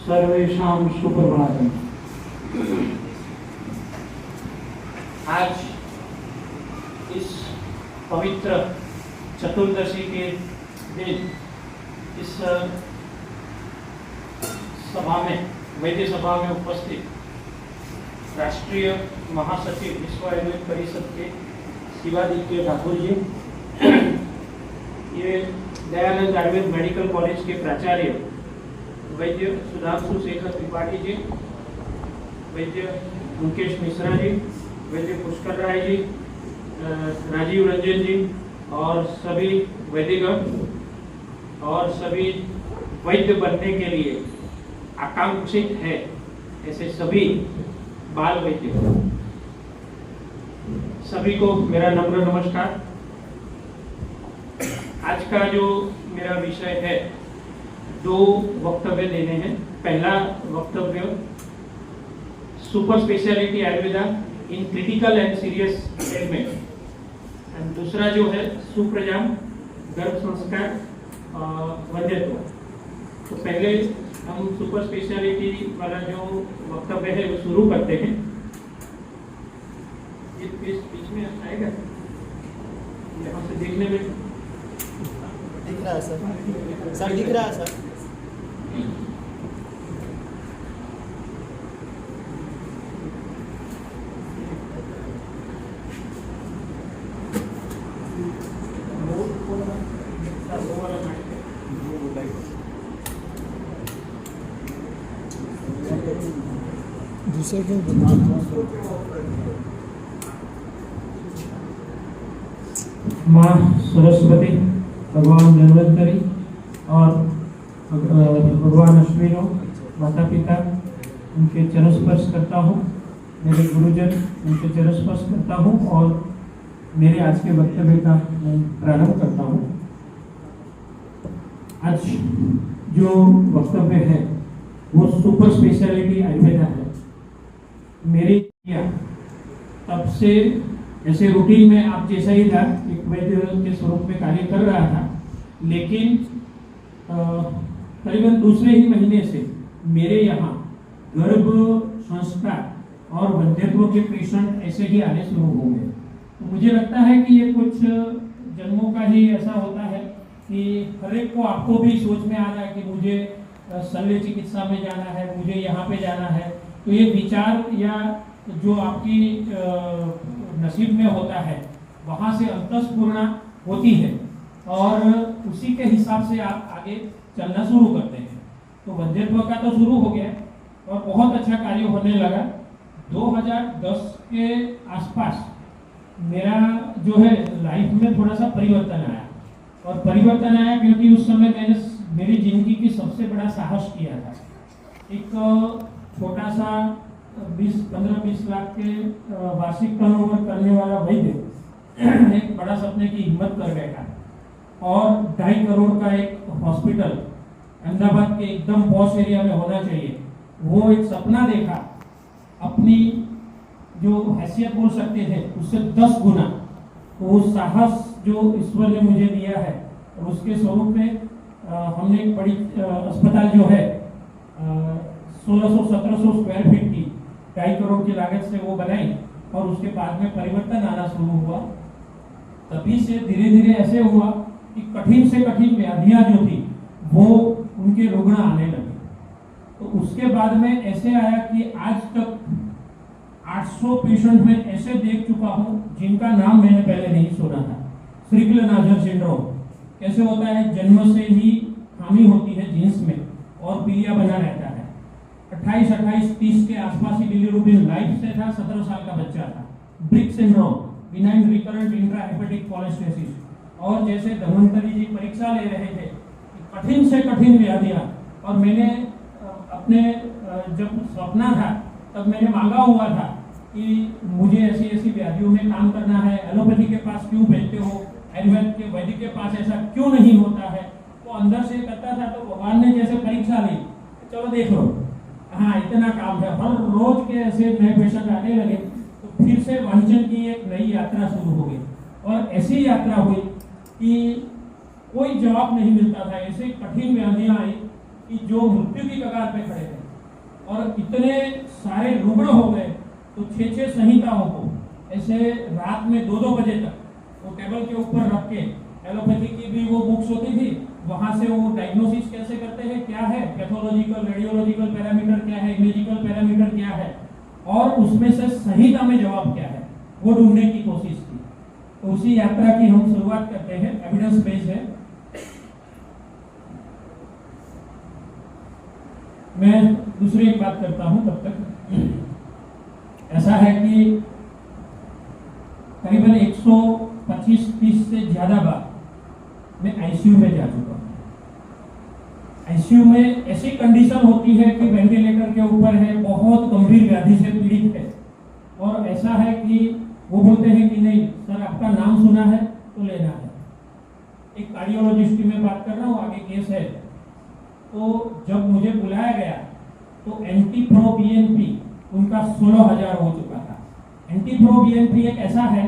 सर्वेषां सुप्रभातम्। आज इस पवित्र चतुर्दशी के दिन इस सभा में, वैद्य सभा में उपस्थित राष्ट्रीय महासचिव विश्व आयुर्वेद परिषद के शिवादित्य ठाकुर जी, ये दयानंद आयुर्वेद मेडिकल कॉलेज के प्राचार्य वैद्य सुधांशु शेखर त्रिपाठी जी, वैद्य मुकेश मिश्रा जी, वैद्य पुष्कर राय जी, राजीव रंजन जी और सभी वैद्यगण और सभी वैद्य बनने के लिए आकांक्षित है ऐसे सभी बाल वैद्य, सभी को मेरा नम्र नमस्कार। आज का जो मेरा विषय है, दो वक्तव्य देने हैं। पहला वक्तव्य super speciality Ayurveda in critical and serious element, and दूसरा जो है सुप्रजाम गर्भ संस्कार वंध्यत्व। तो पहले हम सुपर स्पेशलिटी वाला जो वक्तव्य है वो शुरू करते हैं। ये बीच में आएगा, यहाँ से देखने में दिख रहा है सर, सर दिख रहा है सर। दूसरे क्यों माँ सरस्वती, भगवान धन्वंतरी और भगवान अश्विनो माता पिता, उनके चरण स्पर्श करता हूँ। मेरे गुरुजन, उनके चरण स्पर्श करता हूँ और मेरे आज के वक्तव्य का मैं प्रारंभ करता हूँ। आज जो वक्तव्य है वो सुपर स्पेशलिटी आयुर्वेदा है। मेरी तब से ऐसे रूटीन में आप जैसा ही था, एक वैद्य के स्वरूप में कार्य कर रहा था, लेकिन करीबन दूसरे ही महीने से मेरे यहाँ गर्भ संस्कार और वंध्यत्व के पेशेंट ऐसे ही आने शुरू हो गए। तो मुझे लगता है कि ये कुछ जन्मों का ही ऐसा होता है कि हर एक को, आपको भी सोच में आ रहा है कि मुझे शल्य चिकित्सा में जाना है, मुझे यहाँ पे जाना है। तो ये विचार या जो आपकी नसीब में होता है, वहाँ से अंतस्फुरणा होती है और उसी के हिसाब से आप आगे चलना शुरू करते हैं। तो वंध्यत्व का तो शुरू हो गया और बहुत अच्छा कार्य होने लगा। 2010 के आसपास मेरा जो है लाइफ में थोड़ा सा परिवर्तन आया, और परिवर्तन आया क्योंकि उस समय मैंने मेरी जिंदगी की सबसे बड़ा साहस किया था। एक छोटा सा 15-20 लाख के वार्षिक टर्नओवर करने वाला वैद्य एक बड़ा सपने की हिम्मत कर बैठा और 2.5 करोड़ का एक हॉस्पिटल अहमदाबाद के एकदम पॉश एरिया में होना चाहिए, वो एक सपना देखा। अपनी जो हैसियत बोल सकते थे उससे 10 गुना वो साहस जो ईश्वर ने मुझे दिया है, और उसके स्वरूप में हमने एक बड़ी अस्पताल जो है 1600-1700 स्क्वायर फीट की 2.5 करोड़ की लागत से वो बनाई, और उसके बाद में परिवर्तन आना शुरू हुआ। तभी से धीरे धीरे ऐसे हुआ कि कठिन से कठिन व्याधियां जो थी वो उनके रुग्ण आने लगे। तो उसके बाद में ऐसे आया कि आज तक 800 पेशेंट में ऐसे देख चुका हूं जिनका नाम मैंने पहले नहीं सुना था। श्रिगल-नाजर सिंड्रोम कैसे होता है, जन्म से ही खामी होती है जीन्स में और पीलिया बना रहता है। 28-30 के आसपास ही बिलीरुबिन लाइफ से था, 17 साल का बच्चा था। Brick syndrome, benign recurrent intrahepatic cholestasis, और जैसे धन्वंतरी जी परीक्षा ले रहे थे, कठिन से कठिन व्याधियां। और मैंने अपने जब सपना था तब मैंने मांगा हुआ था कि मुझे ऐसी ऐसी व्याधियों में काम करना है, एलोपैथी के पास क्यों भेजते हो, आयुर्वेद के वैदिक के पास ऐसा क्यों नहीं होता है। तो अंदर से करता था, तो भगवान ने जैसे परीक्षा ली, चलो देख लो, हाँ इतना काम है, हर रोज के ऐसे नए पेशेंट आने लगे। तो फिर से वांचन की एक नई यात्रा शुरू हो गई, और ऐसी यात्रा हुई कि कोई जवाब नहीं मिलता था। ऐसे कठिन व्याधियां आई कि जो मृत्यु की कगार पे खड़े थे। और इतने सारे रुग्ण हो गए तो 6-6 संहिताओं को ऐसे रात में 2-2 बजे तक वो टेबल के ऊपर रख के, एलोपैथी की भी वो बुक्स होती थी, वहां से वो डायग्नोसिस कैसे करते हैं, क्या है पैथोलॉजिकल रेडियोलॉजिकल पैरामीटर, क्या है इमेजिकल पैरामीटर, क्या है, और उसमें से संहिता में जवाब क्या है, वो ढूंढने की कोशिश की। तो उसी यात्रा की हम शुरुआत करते हैं। एविडेंस बेस्ड है। मैं दूसरी एक बात करता हूं तब तक। ऐसा है कि करीबन 125-30 से ज्यादा बार मैं आईसीयू में जा चुका हूँ। आईसीयू में ऐसी कंडीशन होती है कि वेंटिलेटर के ऊपर है, बहुत गंभीर व्याधि से पीड़ित है, और ऐसा है कि वो बोलते हैं कि नहीं सर आपका नाम सुना है तो लेना है। एक कार्डियोलॉजिस्ट की मैं बात कर रहा हूँ, आगे केस है। तो जब मुझे बुलाया गया तो एंटी-प्रो बीएनपी उनका 16,000 हो चुका था। एंटी-प्रो बीएनपी एक ऐसा है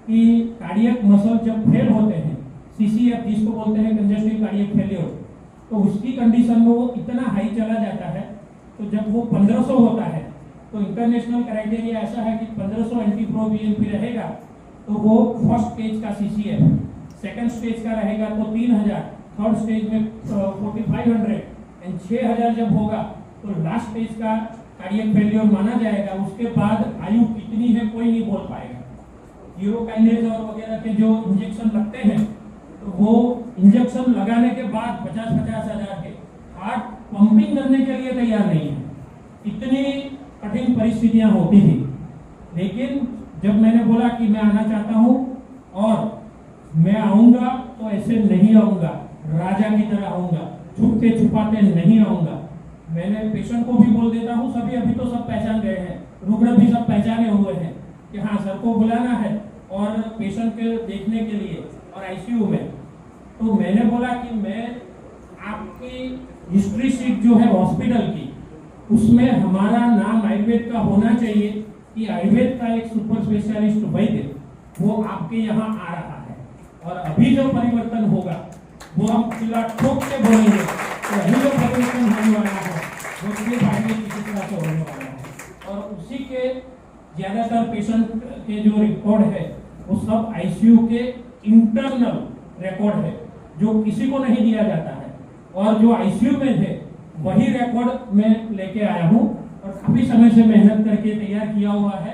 कि कार्डियक मसल जब फेल होते हैं, सीसीएफ जिसको बोलते हैं कंजेस्टिव कार्डियक फेलियर, तो उसकी कंडीशन में वो इतना हाई चला जाता है। तो जब वो 1500 होता है तो इंटरनेशनल क्राइटेरिया ऐसा है कि 1500 एंटी-प्रो बीएनपी रहेगा तो वो फर्स्ट स्टेज का सीसीएफ, सेकंड स्टेज का रहेगा तो 3000, थर्ड स्टेज में 4500 एंड 6000 जब होगा तो लास्ट स्टेज का कार्डियक फेलियर माना जाएगा। उसके बाद आयु कितनी है कोई नहीं बोल पाएगा। यूरोकाइनेज और वगैरह के जो इंजेक्शन लगते हैं तो वो इंजेक्शन लगाने के बाद 50-50 हजार के हार्ट पंपिंग करने के लिए तैयार नहीं है। इतनी कठिन परिस्थितियां होती थी। लेकिन जब मैंने बोला कि मैं आना चाहता हूं और मैं आऊंगा तो ऐसे नहीं आऊंगा, राजा की तरह आऊंगा, छुपते छुपाते नहीं आऊंगा। मैंने पेशेंट को भी बोल देता हूं, सभी अभी तो सब पहचान गए हैं, रुग्ण भी सब पहचाने हुए हैं कि हाँ सर को बुलाना है और पेशेंट के देखने के लिए और आईसीयू में। तो मैंने बोला कि मैं आपकी हिस्ट्री शीट जो है हॉस्पिटल की, उसमें हमारा नाम आयुर्वेद का होना चाहिए कि आयुर्वेद का एक सुपर स्पेशलिस्ट वैद्य वो आपके यहाँ आ रहा है, और अभी जो परिवर्तन होगा वो हम चिल्ला ठोक के बोलेंगे तो अभी जो परिवर्तन होने वाला है वो सिर्फ आयुर्वेद चिकित्सा से होने वाला है। और उसी के ज्यादातर पेशेंट के जो रिकॉर्ड है वो सब आईसीयू के इंटरनल रिकॉर्ड है जो किसी को नहीं दिया जाता है, और जो आईसीयू में थे वही रिकॉर्ड मैं लेके आया हूँ और काफी समय से मेहनत करके तैयार किया हुआ है।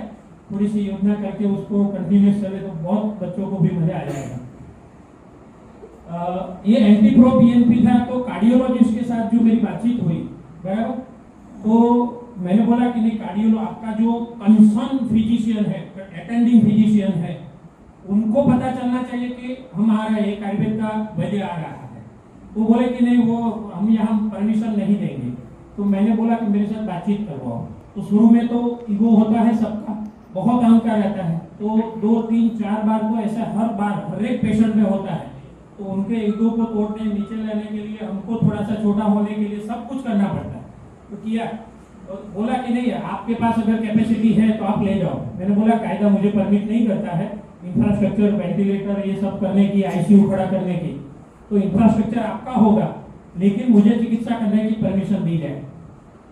थोड़ी सी योजना करके उसको कंटिन्यूस चले तो बहुत बच्चों को भी मजा आ जाएगा। ये एंटी-प्रो बीएनपी था। तो कार्डियोलॉजिस्ट के साथ जो मेरी बातचीत हुई बराबर, तो मैंने बोला कि नहीं कार्डियोलॉज आपका जो कंसर्न फिजिशियन है, अटेंडिंग फिजिशियन है, उनको पता चलना चाहिए कि हमारा एक आयुर्वेद का वैद्य आ रहा है। वो बोले कि नहीं वो हम यहाँ परमिशन नहीं देंगे। तो मैंने बोला कि मेरे साथ बातचीत करवाओ। तो शुरू में तो ईगो होता है सबका, बहुत अहंकार रहता है, तो 2, 3, 4 बार तो ऐसा हर एक पेशेंट में होता है। तो उनके ईगो को तोड़ने नीचे लाने के लिए हमको थोड़ा सा छोटा होने के लिए सब कुछ करना पड़ता है। तो किया, तो बोला कि नहीं आपके पास अगर कैपेसिटी है तो आप ले जाओ। मैंने बोला कायदा मुझे परमिट नहीं करता है इंफ्रास्ट्रक्चर, वेंटिलेटर ये सब करने की, आईसीयू खड़ा करने की। तो इंफ्रास्ट्रक्चर आपका होगा लेकिन मुझे चिकित्सा करने की परमिशन दी जाए।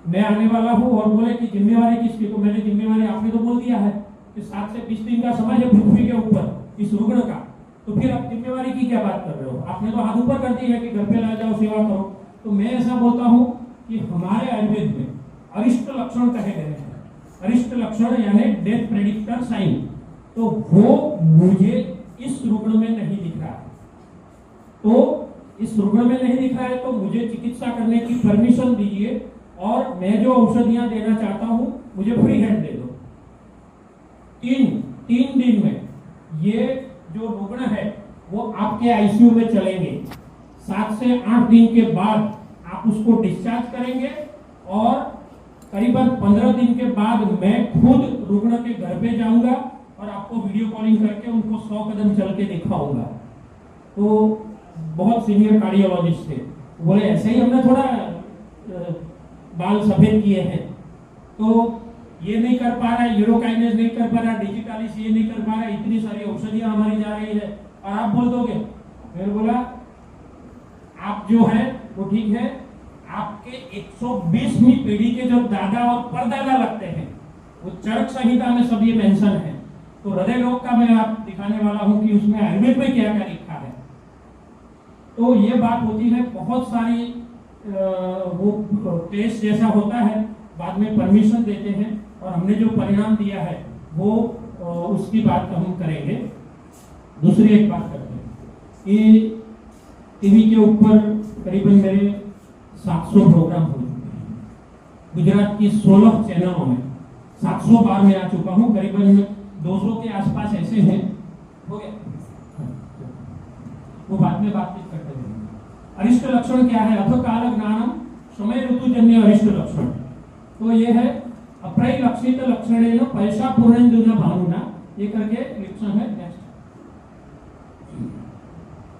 मैं आने वाला हूँ। और बोले कि जिम्मेवारी किसकी? तो मैंने जिम्मेवारी आपने तो बोल दिया है कि 7 से 20 दिन का समय है पृथ्वी के ऊपर इस रुग्ण का, तो फिर आप जिम्मेवारी की क्या बात कर रहे हो? आपने तो हाथ ऊपर कर दी है कि घर पे ला जाओ, सेवा करो। तो मैं ऐसा बोलता हूँ कि हमारे आयुर्वेद में अरिष्ट लक्षण कहे गए हैं। अरिष्ट लक्षण यानी डेथ प्रेडिक्टर साइन, तो वो मुझे इस रुग्ण में नहीं दिख रहा है। तो इस रुग्ण में नहीं दिख रहा है तो मुझे चिकित्सा करने की परमिशन दीजिए, और मैं जो औषधियां देना चाहता हूं मुझे फ्री हैंड दे दो। 3 दिन में ये जो रुग्ण है वो आपके आईसीयू में चलेंगे। 7 से 8 दिन के बाद आप उसको डिस्चार्ज करेंगे, और करीबन 15 दिन के बाद मैं खुद रुग्ण के घर पे जाऊंगा और आपको वीडियो कॉलिंग करके उनको 100 कदम चल के दिखाऊंगा। तो बहुत सीनियर कार्डियोलॉजिस्ट थे, बोले ऐसे ही हमने थोड़ा बाल सफेद किए हैं, तो ये नहीं कर पा रहा है, यूरोकाइनेज नहीं कर पा रहा, डिजिटालिस ये नहीं कर पा रहा, इतनी सारी औषधियां हमारी जा रही है और आप बोल दोगे? मैंने बोला आप जो है वो ठीक है, आपके 120वीं पीढ़ी के जो दादा और परदादा लगते हैं, वो चरक संहिता में सब ये मेंशन है। तो हृदय रोग का मैं आप दिखाने वाला हूं कि उसमें आयुर्वेद में क्या क्या लिखा है। तो ये बात होती है, बहुत सारी वो टेस्ट जैसा होता है, बाद में परमिशन देते हैं और हमने जो परिणाम दिया है वो उसकी बात हम करेंगे। दूसरी एक बात करते हैं कि टीवी के ऊपर करीबन मेरे 700 प्रोग्राम हो चुके हैं। गुजरात की 16 चैनलों में 700 बार मैं आ चुका हूँ। करीबन 200 के आसपास ऐसे हैं, हो गया, वो बाद में बातचीत करते हैं। अरिष्ट लक्षण क्या है? अथ काल ज्ञानम समय ऋतुजन्य अरिष्ट लक्षण। तो ये है अप्रय लक्षित लक्षणेन पैसा पूर्णेन्दुना भानुना, ये करके लक्षण है। नेक्स्ट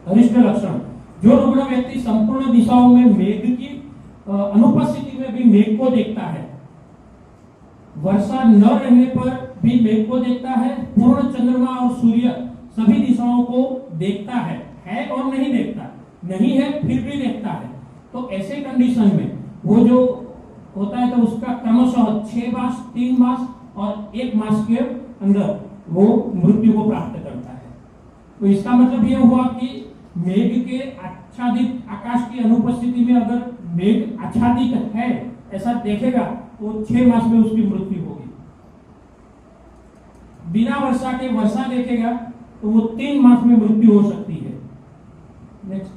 अरिष्ट लक्षण, जो रुग्ण व्यक्ति संपूर्ण दिशाओं में मेघ की अनुपस्थिति में भी मेघ को देखता है, वर्षा न रहने पर भी मेघ को देखता है, पूर्ण चंद्रमा और सूर्य सभी दिशाओं को देखता है और नहीं देखता, नहीं है फिर भी देखता है, तो ऐसे कंडीशन में वो जो होता है तो उसका क्रमशः 6 मास, 3 मास और 1 मास के अंदर वो मृत्यु को प्राप्त करता है। तो इसका मतलब ये हुआ कि मेघ के आच्छादित आकाश की अनुपस्थिति में अगर मेघ आच्छादित है ऐसा देखेगा तो 6 मास में उसकी मृत्यु होगी। बिना वर्षा के वर्षा देखेगा तो वो 3 मास में मृत्यु हो सकती है। नेक्स्ट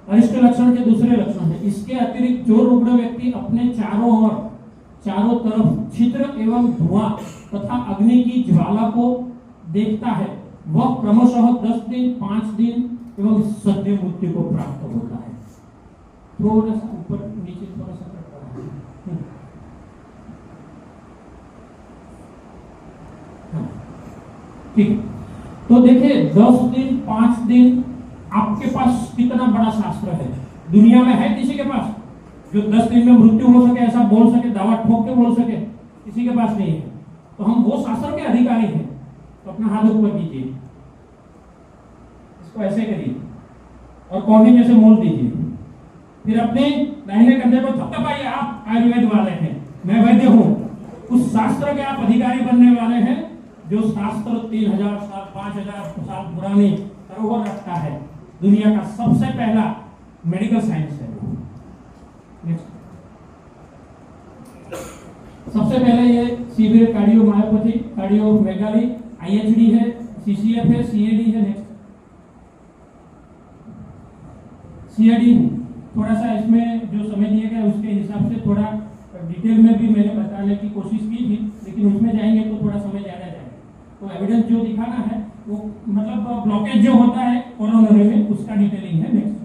अरिष्ट लक्षण के दूसरे लक्षण है, इसके अतिरिक्त जो रुग्ण व्यक्ति अपने चारों तरफ छिद्र एवं धुआं तथा अग्नि की ज्वाला को देखता है, वह क्रमशः 10 दिन, 5 दिन एवं सद्य मृत्यु को प्राप्त होता है। थोड़ा सा ऊपर नीचे थोड़ा सा कट रहा है, ठीक। तो देखिए 10 दिन, 5 दिन, आपके पास कितना बड़ा शास्त्र है, दुनिया में है किसी के पास जो 10 दिन में मृत्यु हो सके, ऐसा बोल सके, दावा ठोक के बोल सके? किसी के पास नहीं है। तो हम वो शास्त्र के अधिकारी हैं। तो अपना हाथ ऊपर कीजिए, इसको ऐसे करिए और कौड़ी में से मोल दीजिए, फिर अपने दाहिने कंधे पर थपथपाइए। आप आयुर्वेद वाले हैं, मैं वैद्य हूं, उस शास्त्र के आप अधिकारी बनने वाले हैं जो शास्त्र 3000 साल 5000 साल पुरानी धरोहर रखता है। दुनिया का सबसे पहला मेडिकल साइंस है। सबसे पहले ये सीवियर कार्डियोमायोपैथी, कार्डियोमेगाली, IHD है, CCF है, CAD है। नेक्स्ट CAD थोड़ा सा इसमें जो समय दिया गया उसके हिसाब से थोड़ा डिटेल में भी मैंने बताने की कोशिश की थी, लेकिन उसमें जाएंगे तो थोड़ा समय ज्यादा जाएगा। तो एविडेंस जो दिखाना है वो मतलब ब्लॉकेज जो होता है कोरोनरी में उसका डिटेलिंग है। Next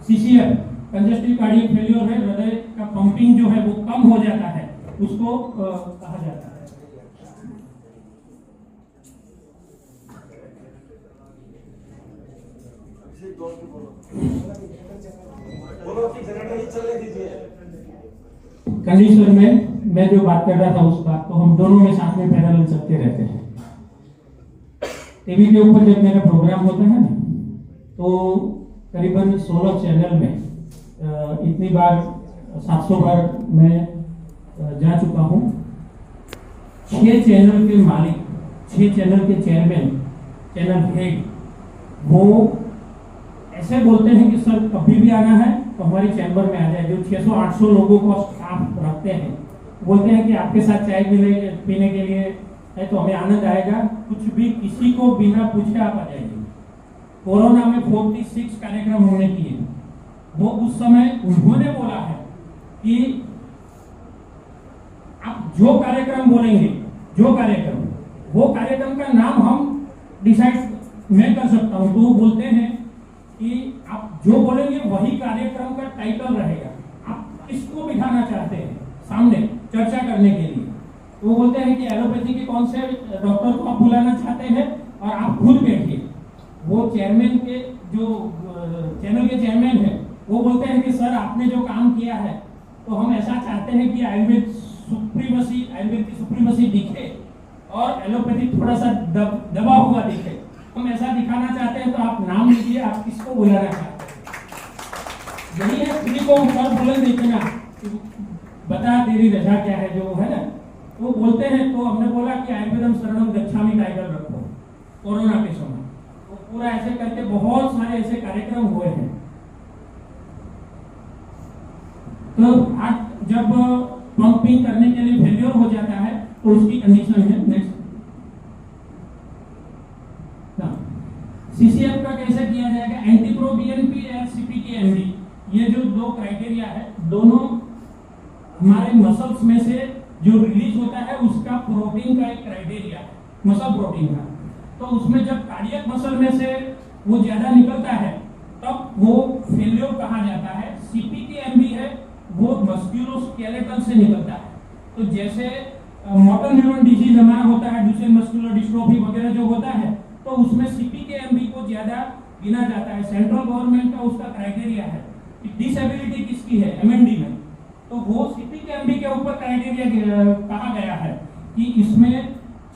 CCF congestive cardiac failure है, हृदय का पंपिंग जो है वो कम हो जाता है, उसको कहा जाता है। कंडीशन में मैं जो बात कर रहा था उस बात को हम दोनों में साथ में पैरेलल चलते रहते हैं। टीवी के ऊपर जब मेरा प्रोग्राम होता है ना तो करीबन 16 चैनल में इतनी बार 700 बार मैं जा चुका हूँ। 6 चैनल के मालिक, 6 चैनल के चेयरमैन, चैनल हेड वो ऐसे बोलते हैं कि सर कभी भी आना है तो हमारे चैम्बर में आ जाए। जो 600-800 लोगों को स्टाफ रखते हैं बोलते हैं कि आपके साथ चाय पीने के लिए है तो हमें आनंद आएगा, कुछ भी किसी को बिना पूछे आप आ जाइए। कोरोना में 46 कार्यक्रम होने किए, वो उस समय उन्होंने बोला है कि आप जो कार्यक्रम बोलेंगे, जो कार्यक्रम, वो कार्यक्रम का नाम हम डिसाइड मैं कर सकता हूं। तो वो बोलते हैं कि आप जो बोलेंगे वही कार्यक्रम का टाइटल रहेगा। आप किसको बिठाना चाहते हैं सामने चर्चा करने के लिए? तो वो बोलते हैं कि एलोपैथी के कौन से डॉक्टर को आप बुलाना चाहते हैं और आप खुद बैठिए। वो चेयरमैन के जो चैनल के चेयरमैन है वो बोलते हैं कि सर आपने जो काम किया है तो हम ऐसा चाहते हैं कि आयुर्वेद की सुप्रीमसी दिखे और एलोपैथी थोड़ा सा दबा हुआ दिखे। हम ऐसा दिखाना चाहते हैं तो आप नाम लीजिए, आप किसको बुलाना चाहते हैं। यही है फ्री को ऊपर बुलंद देखना, बता तेरी रजा क्या है, जो है ना वो बोलते हैं। तो हमने बोला कि आयुर्वेदम शरणम गच्छामि टाइटल रखो कोरोना के समय, तो पूरा ऐसे करके बहुत सारे ऐसे कार्यक्रम हुए हैं। तो हार्ट जब पंपिंग करने के लिए फेल्योर हो जाता है तो उसकी कंडीशन है। नेक्स्ट, सीसीएफ का कैसे किया जाएगा, एंटीप्रो बीएनपी और सीपीटीएमडी, ये जो दो क्राइटेरिया है, दोनों हमारे मसल्स में से जो रिलीज होता है उसका प्रोटीन का एक क्राइटेरिया है, मसल प्रोटीन का। तो उसमें जब कार्डियक मसल में से वो ज्यादा निकलता है तब वो फेल्योर कहा जाता है। सीपीटीएमडी है वो मस्कुलोस्केलेटल से निकलता है। तो जैसे मोटर न्यूरॉन डिजीज हमारा होता है, ड्यूचेन मस्कुलर डिस्ट्रोफी वगैरह जो होता है, तो उसमें सीपीटीएमडी को ज्यादा गिना जाता है। सेंट्रल गवर्नमेंट का उसका क्राइटेरिया है कि डिसेबिलिटी किसकी है एमएनडी में, तो वो सीपीटीएमडी के ऊपर क्राइटेरिया कहा गया है कि इसमें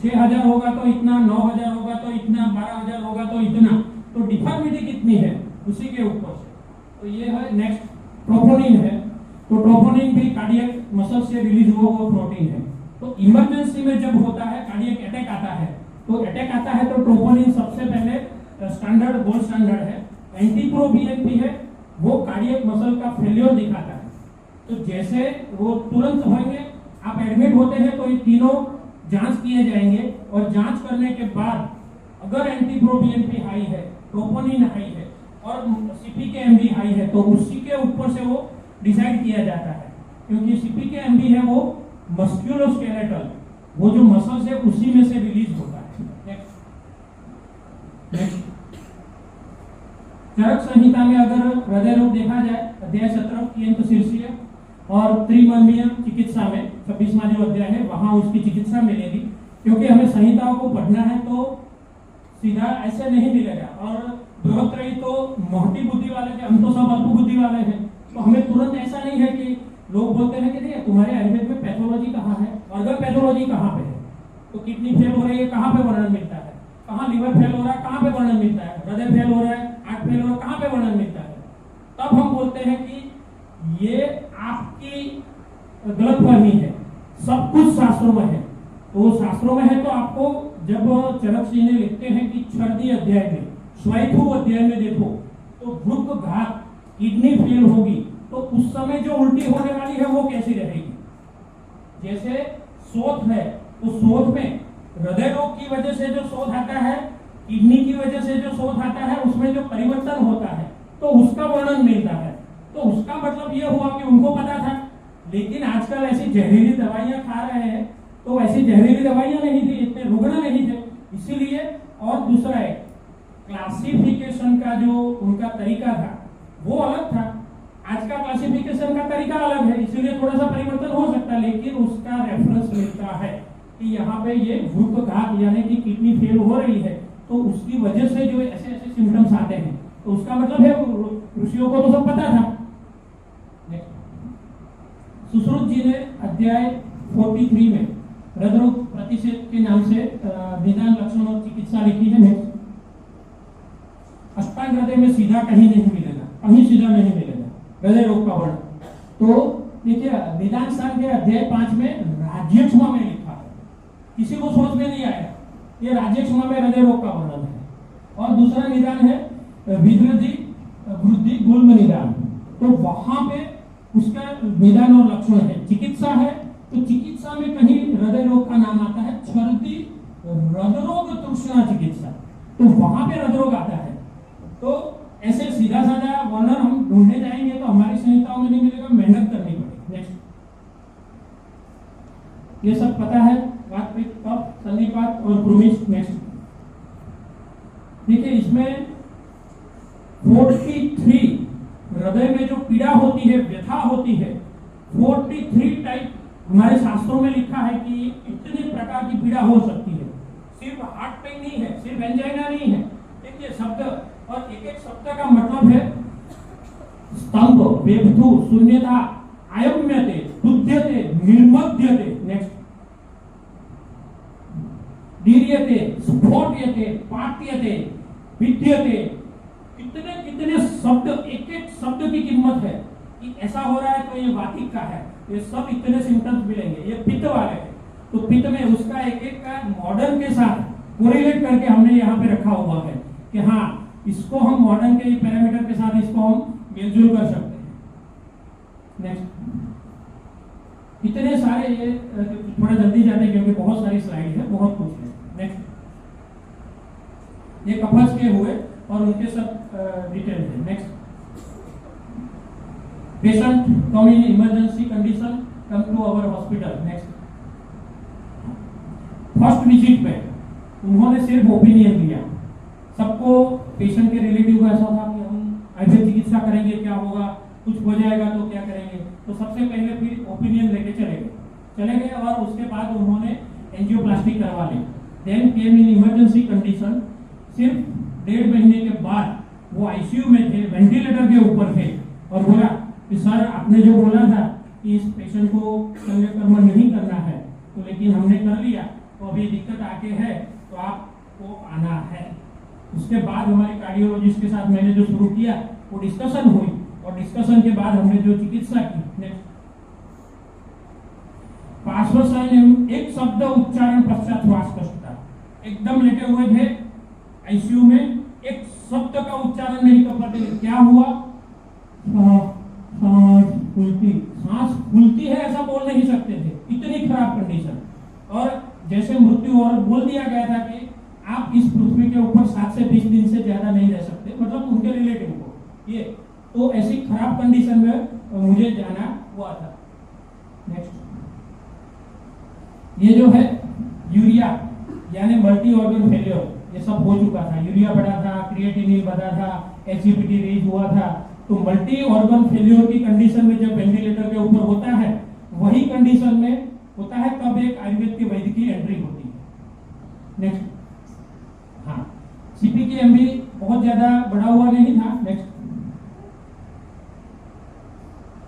6000 होगा तो इतना, 9000 होगा तो इतना, 12000 होगा तो इतना, तो डिफॉर्मिटी कितनी है उसी के ऊपर से। तो ये है। नेक्स्ट, ट्रोपोनिन है, तो ट्रोपोनिन भी कार्डियक मसल से रिलीज हुआ वो प्रोटीन है। तो इमरजेंसी में जब होता है कार्डियक अटैक आता है, तो अटैक आता है तो ट्रोपोनिन सबसे पहले स्टैंडर्ड गोल्ड स्टैंडर्ड है। एंटीप्रो बीएनपी है वो कार्डियक मसल का फेल्योर दिखाता है। तो जैसे वो तुरंत होंगे, आप एडमिट होते हैं तो ये तीनों जांच किए जाएंगे, और जांच करने के बाद अगर एंटीप्रो बीएनपी हाई है, ट्रोपोनिन हाई है और सीपीकेएमडी हाई है, तो उसी के ऊपर से वो डिसाइड किया जाता है। क्योंकि सीपीकेएमडी है वो मस्कुलोस्केलेटल, वो जो मसल्स है उसी में से रिलीज होता है। नेक्स्ट, चरक संहिता में अगर हृदय रोग देखा जाए, अध्याय 17 कियंत शीर्षीय और त्रिमर्मीय चिकित्सा में 26वां जो अध्याय है वहां उसकी चिकित्सा मिलेगी। क्योंकि हमें संहिताओं को पढ़ना है तो सीधा ऐसे नहीं मिलेगा, और बृहत्रयी तो मोटी बुद्धि वाले थे, हम तो सब अल्प बुद्धि वाले हैं। तो हमें तुरंत ऐसा नहीं है कि लोग बोलते हैं कि नहीं तुम्हारे आयुर्वेद में पैथोलॉजी कहाँ है, ऑर्गन पैथोलॉजी कहाँ पे है, तो किडनी फेल हो रही है कहाँ पे वर्णन मिलता है, कहाँ लिवर फेल हो रहा है कहाँ पे वर्णन मिलता है, हृदय फेल हो रहा है, हार्ट फेल हो रहा है कहाँ पे वर्णन मिलता है। तब हम बोलते हैं कि ये आपकी गलतफहमी है, सब कुछ शास्त्रों में है। तो शास्त्रों में है तो आपको जब चरक सिंह ने लिखते हैं कि 6वीं अध्याय में, स्वयथु अध्याय में देखो तो वृक्क घात, किडनी फेल होगी तो उस समय जो उल्टी होने वाली है वो कैसी रहेगी। जैसे शोथ है तो शोथ में हृदय रोग की वजह से जो शोथ आता है, किडनी की वजह से जो शोथ आता है, उसमें जो परिवर्तन होता है तो उसका वर्णन मिलता है। तो उसका मतलब यह हुआ कि उनको पता था, लेकिन आजकल ऐसी जहरीली दवाइयां खा रहे हैं, तो ऐसी जहरीली दवाइयां नहीं थी, इतने रुग्ण नहीं थे, इसीलिए। और दूसरा है क्लासिफिकेशन का जो उनका तरीका था वो अलग था, आज का क्लासिफिकेशन का तरीका अलग है, इसीलिए थोड़ा सा परिवर्तन हो सकता है, लेकिन उसका रेफरेंस मिलता है कि यहाँ पे ये वृक्क घात यानी कि किडनी फेल हो रही है, तो उसकी वजह से जो ऐसे ऐसे सिम्टम्स आते हैं, तो उसका मतलब है ऋषियों को तो सब पता था। सुश्रुत जी ने अध्याय 43 में हृदरोग प्रतिषेध के नाम से निदान लक्षण और चिकित्सा लिखी है। अष्टांग हृदय में सीधा कहीं नहीं मिलेगा, कहीं सीधा नहीं मिलेगा हृदय रोग का वर्णन। तो देखिए निदान स्थान के अध्याय 5 में राज्यक्षमा में लिखा है, किसी को सोच में नहीं आया ये राज्यक्षमा में हृदय रोग का वर्णन है। और दूसरा निदान है विद्रधि वृद्धि गुल्म निदान, तो वहां पे उसका निदान और लक्षण है। चिकित्सा है तो चिकित्सा में कहीं हृदय रोग का नाम आता है, छर्दी हृदरोग तृष्णा चिकित्सा, तो वहां पे हृदय रोग आता है। तो ऐसे सीधा साधा वर्णन हम ढूंढने जाएंगे तो हमारी संहिताओं में नहीं मिलेगा, मेहनत करनी पड़ेगी। नेक्स्ट, ये सब पता है, वात पित्त कफ सन्निपात और भ्रूमिष्ठ। नेक्स्ट देखिए इसमें 43 हृदय में जो पीड़ा होती है, व्यथा होती है, 43 टाइप हमारे शास्त्रों में लिखा है कि इतने प्रकार की पीड़ा हो सकती है। सिर्फ हार्ट पेन नहीं है, सिर्फ एंजाइना नहीं है, देखिए शब्द और एक एक शब्द का मतलब है स्तंभ, वेबधु, शून्यता, आयम्यते, तुध्यते, निर्मध्यते। नेक्स्ट, दीर्यते, स्फोट्यते, पाट्यते, विद्यते, कितने कितने शब्द, एक एक शब्द की कीमत है कि ऐसा हो रहा है तो ये वातिक का है, ये सब इतने सिम्टम्स मिलेंगे, ये पित्त वाले हैं। तो पित्त में उसका एक एक का मॉडर्न के साथ कोरिलेट करके हमने यहाँ पे रखा हुआ है कि हाँ इसको हम मॉडर्न के पैरामीटर के साथ इसको हम मेलजोल कर सकते हैं। नेक्स्ट, इतने सारे, ये थोड़ा जल्दी जाते हैं क्योंकि बहुत सारी स्लाइड है, बहुत कुछ है। नेक्स्ट, ये कफस के हुए और उनके सब डिटेल है। Next, patient come in emergency condition come to our hospital. Next, first visit में उन्होंने सिर्फ ओपिनियन दिया, सबको पेशेंट के रिलेटिव को ऐसा था कि हम ऐसे चिकित्सा करेंगे, क्या होगा, कुछ हो जाएगा तो क्या करेंगे। तो सबसे पहले फिर ओपिनियन लेके चले गए और उसके बाद उन्होंने एंजियोप्लास्टी करवा ली। Then came in emergency condition, सिर्फ 1.5 महीने के बाद वो आईसीयू में थे, वेंटिलेटर के ऊपर थे और बोला कि सर आपने जो बोला था कि इस पेशेंट को कर्म नहीं करना है, तो लेकिन हमने कर लिया, तो अभी दिक्कत आके है तो आपको आना है। उसके बाद हमारे कार्डियोलॉजिस्ट के साथ मैंने जो शुरू किया वो डिस्कशन हुई और डिस्कशन के बाद हमने जो चिकित्सा की। नेक्स्ट, पार्श्वसाइन, एक शब्द उच्चारण पश्चात श्वासकष्टता, एकदम लेटे हुए थे आईसीयू में, एक शब्द का उच्चारण नहीं कर पाते, क्या हुआ, सांस फूलती है ऐसा बोल नहीं सकते थे, इतनी खराब कंडीशन। और जैसे मृत्यु और बोल दिया गया था कि आप इस पृथ्वी के ऊपर 7 से 20 दिन से ज्यादा नहीं रह सकते, मतलब उनके रिलेटिव को ये, तो ऐसी खराब कंडीशन में मुझे जाना हुआ था। नेक्स्ट, ये जो है यूरिया यानी मल्टी ऑर्गन फेलियर, ये सब हो चुका था, यूरिया बढ़ा था, क्रिएटिनिन बढ़ा था, एचसीपीटी रेज हुआ था। तो मल्टी ऑर्गन फेलियर की कंडीशन में जब वेंटिलेटर के ऊपर होता है, वही कंडीशन में होता है तब एक आयुर्वेद की वैद्य की एंट्री होती है। नेक्स्ट, हाँ, सीपीकेएमबी बहुत ज्यादा बढ़ा हुआ नहीं था। नेक्स्ट,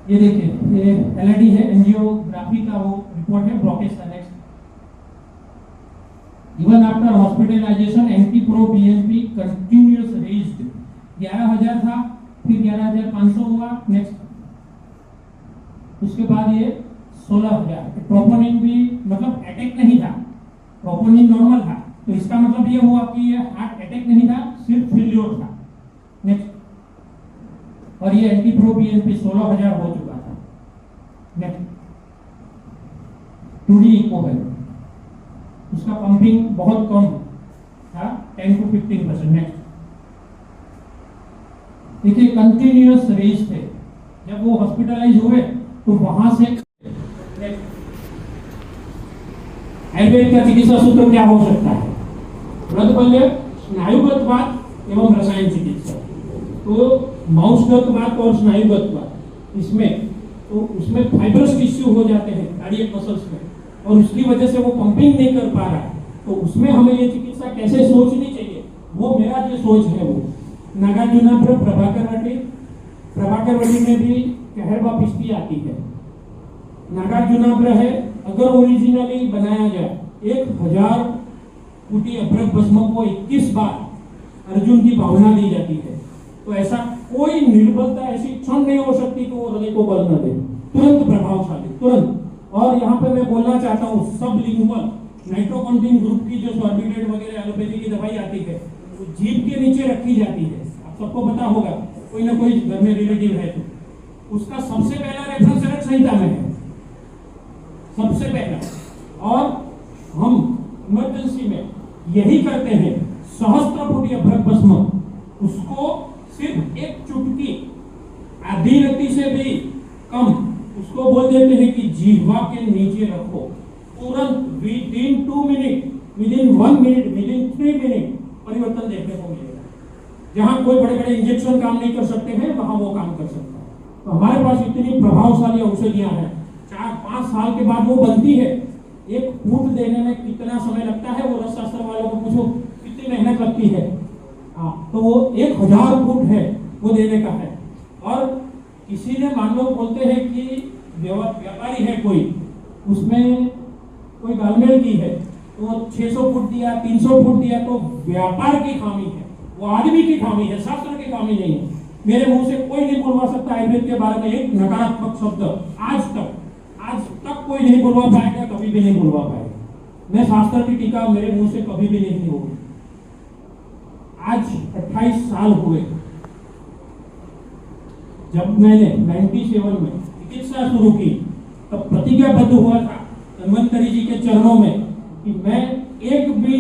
ये देखिए, ये एलआईडी है, एंजियोग्राफी का वो रिपोर्ट है, ब्लॉकेज का। Next, even after hospitalisation NT pro BNP continuous raised, 11,000 था, फिर 11,500 हुआ। नेक्स्ट, उसके बाद ये 16,000। ट्रोपोनिन भी, मतलब अटैक नहीं था, ट्रोपोनिन नॉर्मल था, तो इसका मतलब ये हुआ कि ये हार्ट अटैक नहीं था, सिर्फ फेल्योर था। नेक्स्ट, और ये एंटी प्रो बीएनपी 16,000 हो चुका था। नेक्स्ट, 2D इको है, उसका पंपिंग बहुत कम था, 10 to 15%। नेक्स्ट, देखिए कंटिन्यूअस रेज थे, जब वो हॉस्पिटलाइज हुए तो वहां से आयुर्वेद का चिकित्सा सूत्र क्या हो सकता है, रक्तबल्य, स्नायुगत बात एवं रसायन चिकित्सा। तो मांसगत बात और स्नायुगत बात, इसमें तो उसमें फाइब्रस टिश्यू हो जाते हैं कार्डियक मसल्स में, और उसकी वजह से वो पंपिंग नहीं कर पा रहा है, तो उसमें हमें ये चिकित्सा कैसे सोचनी चाहिए, वो मेरा जो सोच है वो नागार्जुना प्रभाकर वटी में भी कहरबा पिष्टी आती है। नागार्जुना है, अगर ओरिजिनली बनाया जाए 1000 फुटी अभ्रक भस्म को 21 बार अर्जुन की भावना दी जाती है, तो ऐसा कोई निर्बलता, ऐसी क्षण नहीं हो सकती कि वो हृदय को बल न दे, तुरंत प्रभावशाली, तुरंत। और यहाँ पे मैं बोलना चाहता हूँ, सब लिंगुअल नाइट्रोकॉन्टिन ग्रुप की जो सॉर्बिट्रेट वगैरह एलोपैथी की दवाई आती है, वो जीभ के नीचे रखी जाती है, आप सबको पता होगा, कोई ना कोई घर में रिलेटिव है तो उसका सबसे पहला रेफरेंस रक्त संहिता में है, सबसे पहला। और हम इमरजेंसी में यही करते हैं, सहस्त्र फुटी अभ्रक भस्म, उसको सिर्फ एक चुटकी, आधी रत्ती से भी कम, उसको बोल देते हैं कि जीवा के नीचे रखो, तुरंत within 2 minute, within 1 minute, within 3 minute परिवर्तन देखने को मिलेगा। जहां कोई बड़े बड़े इंजेक्शन काम नहीं कर सकते हैं, वहां वो काम कर सकता है। तो हमारे पास इतनी प्रभावशाली औषधियां हैं, 4-5 साल के बाद वो बनती है। एक फूट देने में कितना समय लगता है, वो रसशास्त्र वालों को पूछो कितनी मेहनत लगती है। तो वो 1000 फूट है, वो देने का है। और किसी ने, मान लो बोलते हैं कि व्यापारी है कोई, उसमें कोई गालमेल की है, तो 600 फुट दिया, 300 फुट दिया, तो व्यापार की खामी है, वो आदमी की खामी है, शास्त्र की खामी नहीं है। मेरे मुंह से कोई नहीं बोलवा सकता आयुर्वेद के बारे में एक नकारात्मक शब्द आज तक कोई नहीं बोलवा पाएगा, कभी भी नहीं बोलवा पाएगा। मैं शास्त्र की टीका मेरे मुंह से कभी भी नहीं होगी। आज 28 साल हुए जब मैंने 97 में चिकित्सा शुरू की, तब प्रतिज्ञाबद्ध हुआ था धन्वंतरी जी के चरणों में कि मैं एक भी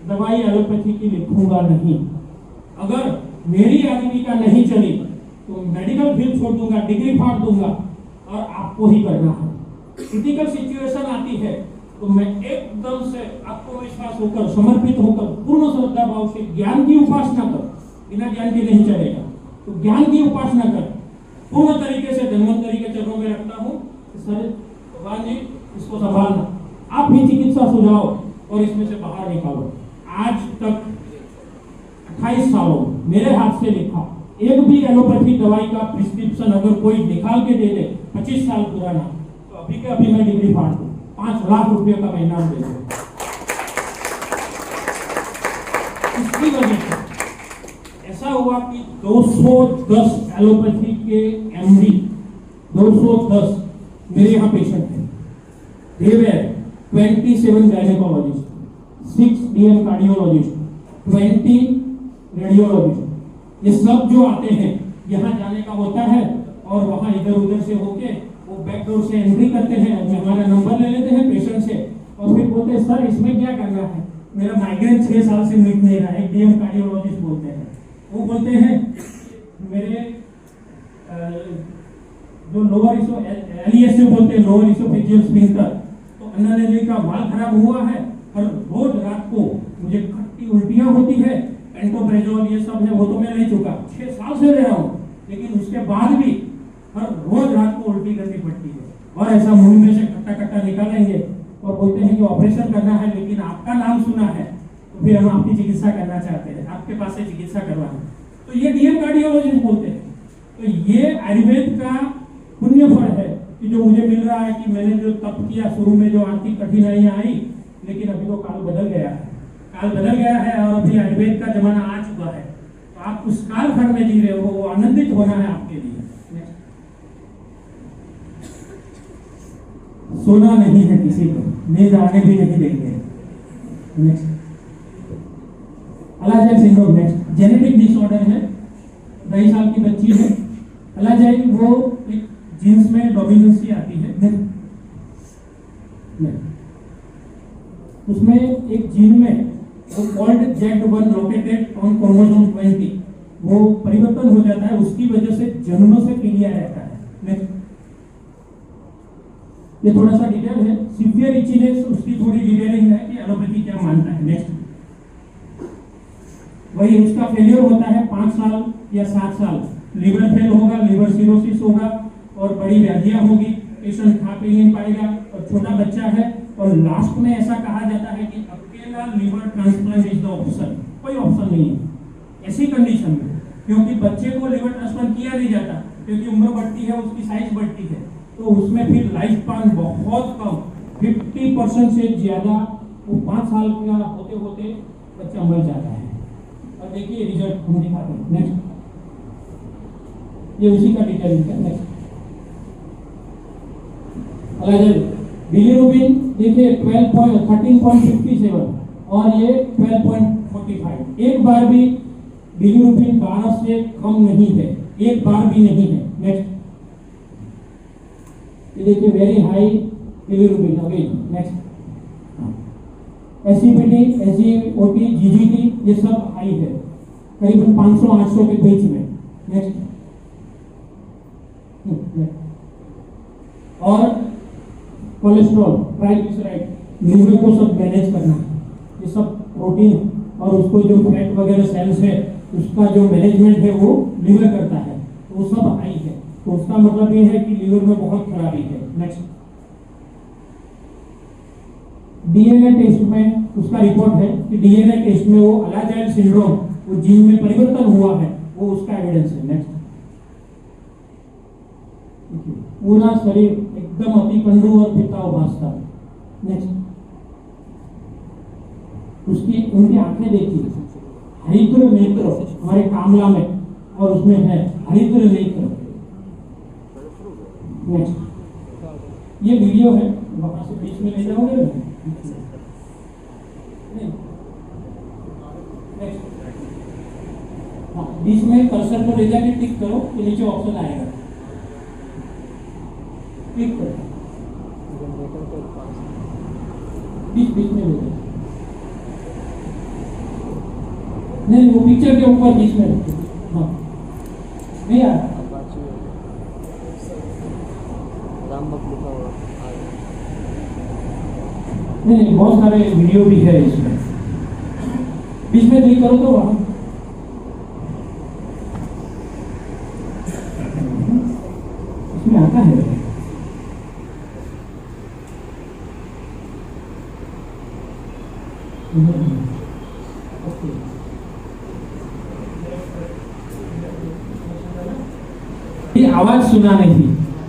दवाई एलोपैथी की लिखूंगा नहीं। अगर मेरी आदमी का नहीं चली तो मेडिकल फील्ड छोड़ दूंगा, डिग्री फाड़ दूंगा और आपको ही करना है। क्रिटिकल सिचुएशन आती है तो मैं एकदम से आत्मविश्वास होकर, समर्पित होकर, पूर्ण श्रद्धा भाव से ज्ञान की उपासना कर, बिना ज्ञान के नहीं चलेगा, तो ज्ञान की उपासना कर, पूर्ण तरीके से धन्वंतरी के चरणों में रखता हूँ। सर भगवान जी इसको संभालना, आप ही चिकित्सा सुझाओ और इसमें से बाहर निकालो। आज तक 28 सालों मेरे हाथ से लिखा एक भी एलोपैथी दवाई का प्रिस्क्रिप्शन अगर कोई निकाल के दे दे 25 साल पुराना, तो अभी के अभी मैं डिग्री फाड़ दूं, 5 लाख रुपए का महीना दे दूं। इसकी वजह से ऐसा हुआ कि 210 एलोपैथी के एमडी 210 मेरे यहाँ पेशेंट थे। They were 27 gynecologists, 6 DM cardiologists, 20 radiologist. ये सब जो आते हैं यहाँ जाने का होता है और वहाँ इधर उधर से होके वो बैक डोर से एंट्री करते हैं, हमारा नंबर ले लेते हैं पेशेंट से और फिर बोलते हैं सर इसमें क्या करना है, मेरा माइग्रेन 6 साल से मिट नहीं रहा है। एक DM कार्डियोलॉजिस्ट बोलते हैं, वो बोलते हैं मेरे जो लोअर LES से बोलते हैं, लोअर इसोफेजियल स्फिंक्टर, तो अन्ननली का वाल खराब हुआ है, हर रोज रात को मुझे खट्टी उल्टियां होती है, एंटोप्रेजोल ये सब है वो तो मैं ले चुका, 6 साल से ले रहा हूँ, लेकिन उसके बाद भी हर रोज रात को उल्टी करनी पड़ती है और ऐसा मुंह में से खट्टा खट्टा निकालेंगे और बोलते हैं कि ऑपरेशन करना है, लेकिन आपका नाम सुना है तो फिर हम आपकी चिकित्सा करना चाहते हैं, आपके पास से चिकित्सा करवाना। तो ये DM कार्डियोलॉजिस्ट बोलते हैं। तो ये आयुर्वेद का पुण्य फल है कि जो मुझे मिल रहा है कि मैंने जो तप किया, शुरू में जो आर्थिक कठिनाइयां आई, लेकिन अभी तो काल बदल गया है, काल बदल गया है और अभी आयुर्वेद का जमाना आ चुका है। तो आप उस कालखंड में जी रहे हो, वो आनंदित होना है आपके लिए। सोना नहीं है किसी को, नींद आने भी नहीं देंगे। Next Alagille syndrome. Next genetic disorder है, 2.5 साल की बच्ची है। अलाजाइल वो एक जीन्स में डोमिनेंसी आती है, उसमें एक जीन में वो called Z1 located on chromosome 20 वो परिवर्तन हो जाता है, उसकी वजह से जन्म से पीलिया रहता है। नेक्स्ट ये थोड़ा सा डिटेल है, सीवियर इचीनेस उसकी थोड़ी डिटेलिंग है कि एलोपैथी क्या मानता है। नेक्स्ट वही उसका फेलियर होता है 5 साल या 7 साल, लीवर फेल होगा, लीवर सिरोसिस होगा और बड़ी व्याधियां होगी, पेशेंट खा पी नहीं पाएगा और छोटा बच्चा है। और लास्ट में ऐसा कहा जाता है कि अकेला liver transplant is the option, कोई ऑप्शन नहीं है ऐसी कंडीशन में, क्योंकि बच्चे को लीवर ट्रांसप्लांट किया नहीं जाता, क्योंकि उम्र बढ़ती है, उसकी साइज बढ़ती है, तो उसमें फिर लाइफ स्पान बहुत कम, 50% से ज्यादा, वो 5 साल का होते होते बच्चा मर जाता है। और देखिए रिजल्ट हम दिखाते हैं। नेक्स्ट ये उसी का डिटेल है। नेक्स्ट बिलिरुबिन देखिए 13.57 और ये 12.45, एक बार भी बिलिरुबिन 12 से कम नहीं है, एक बार भी नहीं है। नेक्स्ट ये देखिए very high bilirubin again. Next acidity, SGOT, GGT ये सब हाई है, करीबन 500-800 के बीच में। नेक्स्ट और कोलेस्ट्रॉल, ट्राइग्लिसराइड, लीवर को सब मैनेज करना, ये सब प्रोटीन और उसको जो फैट वगैरह सेल्स है उसका जो मैनेजमेंट है वो लीवर करता है, तो वो सब हाई है, तो उसका मतलब ये है कि लीवर में बहुत खराबी है। नेक्स्ट DNA टेस्ट में उसका रिपोर्ट है कि DNA टेस्ट में वो अलाजाइल सिंड्रोम, वो जीन में परिवर्तन हुआ है, वो उसका एविडेंस है। नेक्स्ट पूरा शरीर एकदम अतिकंडू और पिताओ भासता। नेक्स्ट उसकी उनकी आंखें देखिए, हरिद्र नेत्र हमारे कामला में और उसमें है हरिद्र नेत्र। नेक्स्ट ये वीडियो है, वहां से बीच में ले जाओगे ना। नेक्स्ट हाँ, बीच में कर्सर को ले जाके टिक करो तो नीचे ऑप्शन आएगा, टिक करो बीच बीच में ले जाओ। नहीं वो पिक्चर के ऊपर बीच में हाँ नहीं आ रहा। नहीं बहुत सारे वीडियो भी है इसमें, बीच में क्लिक करो तो वहां इसमें आता है। आवाज सुना नहीं थी,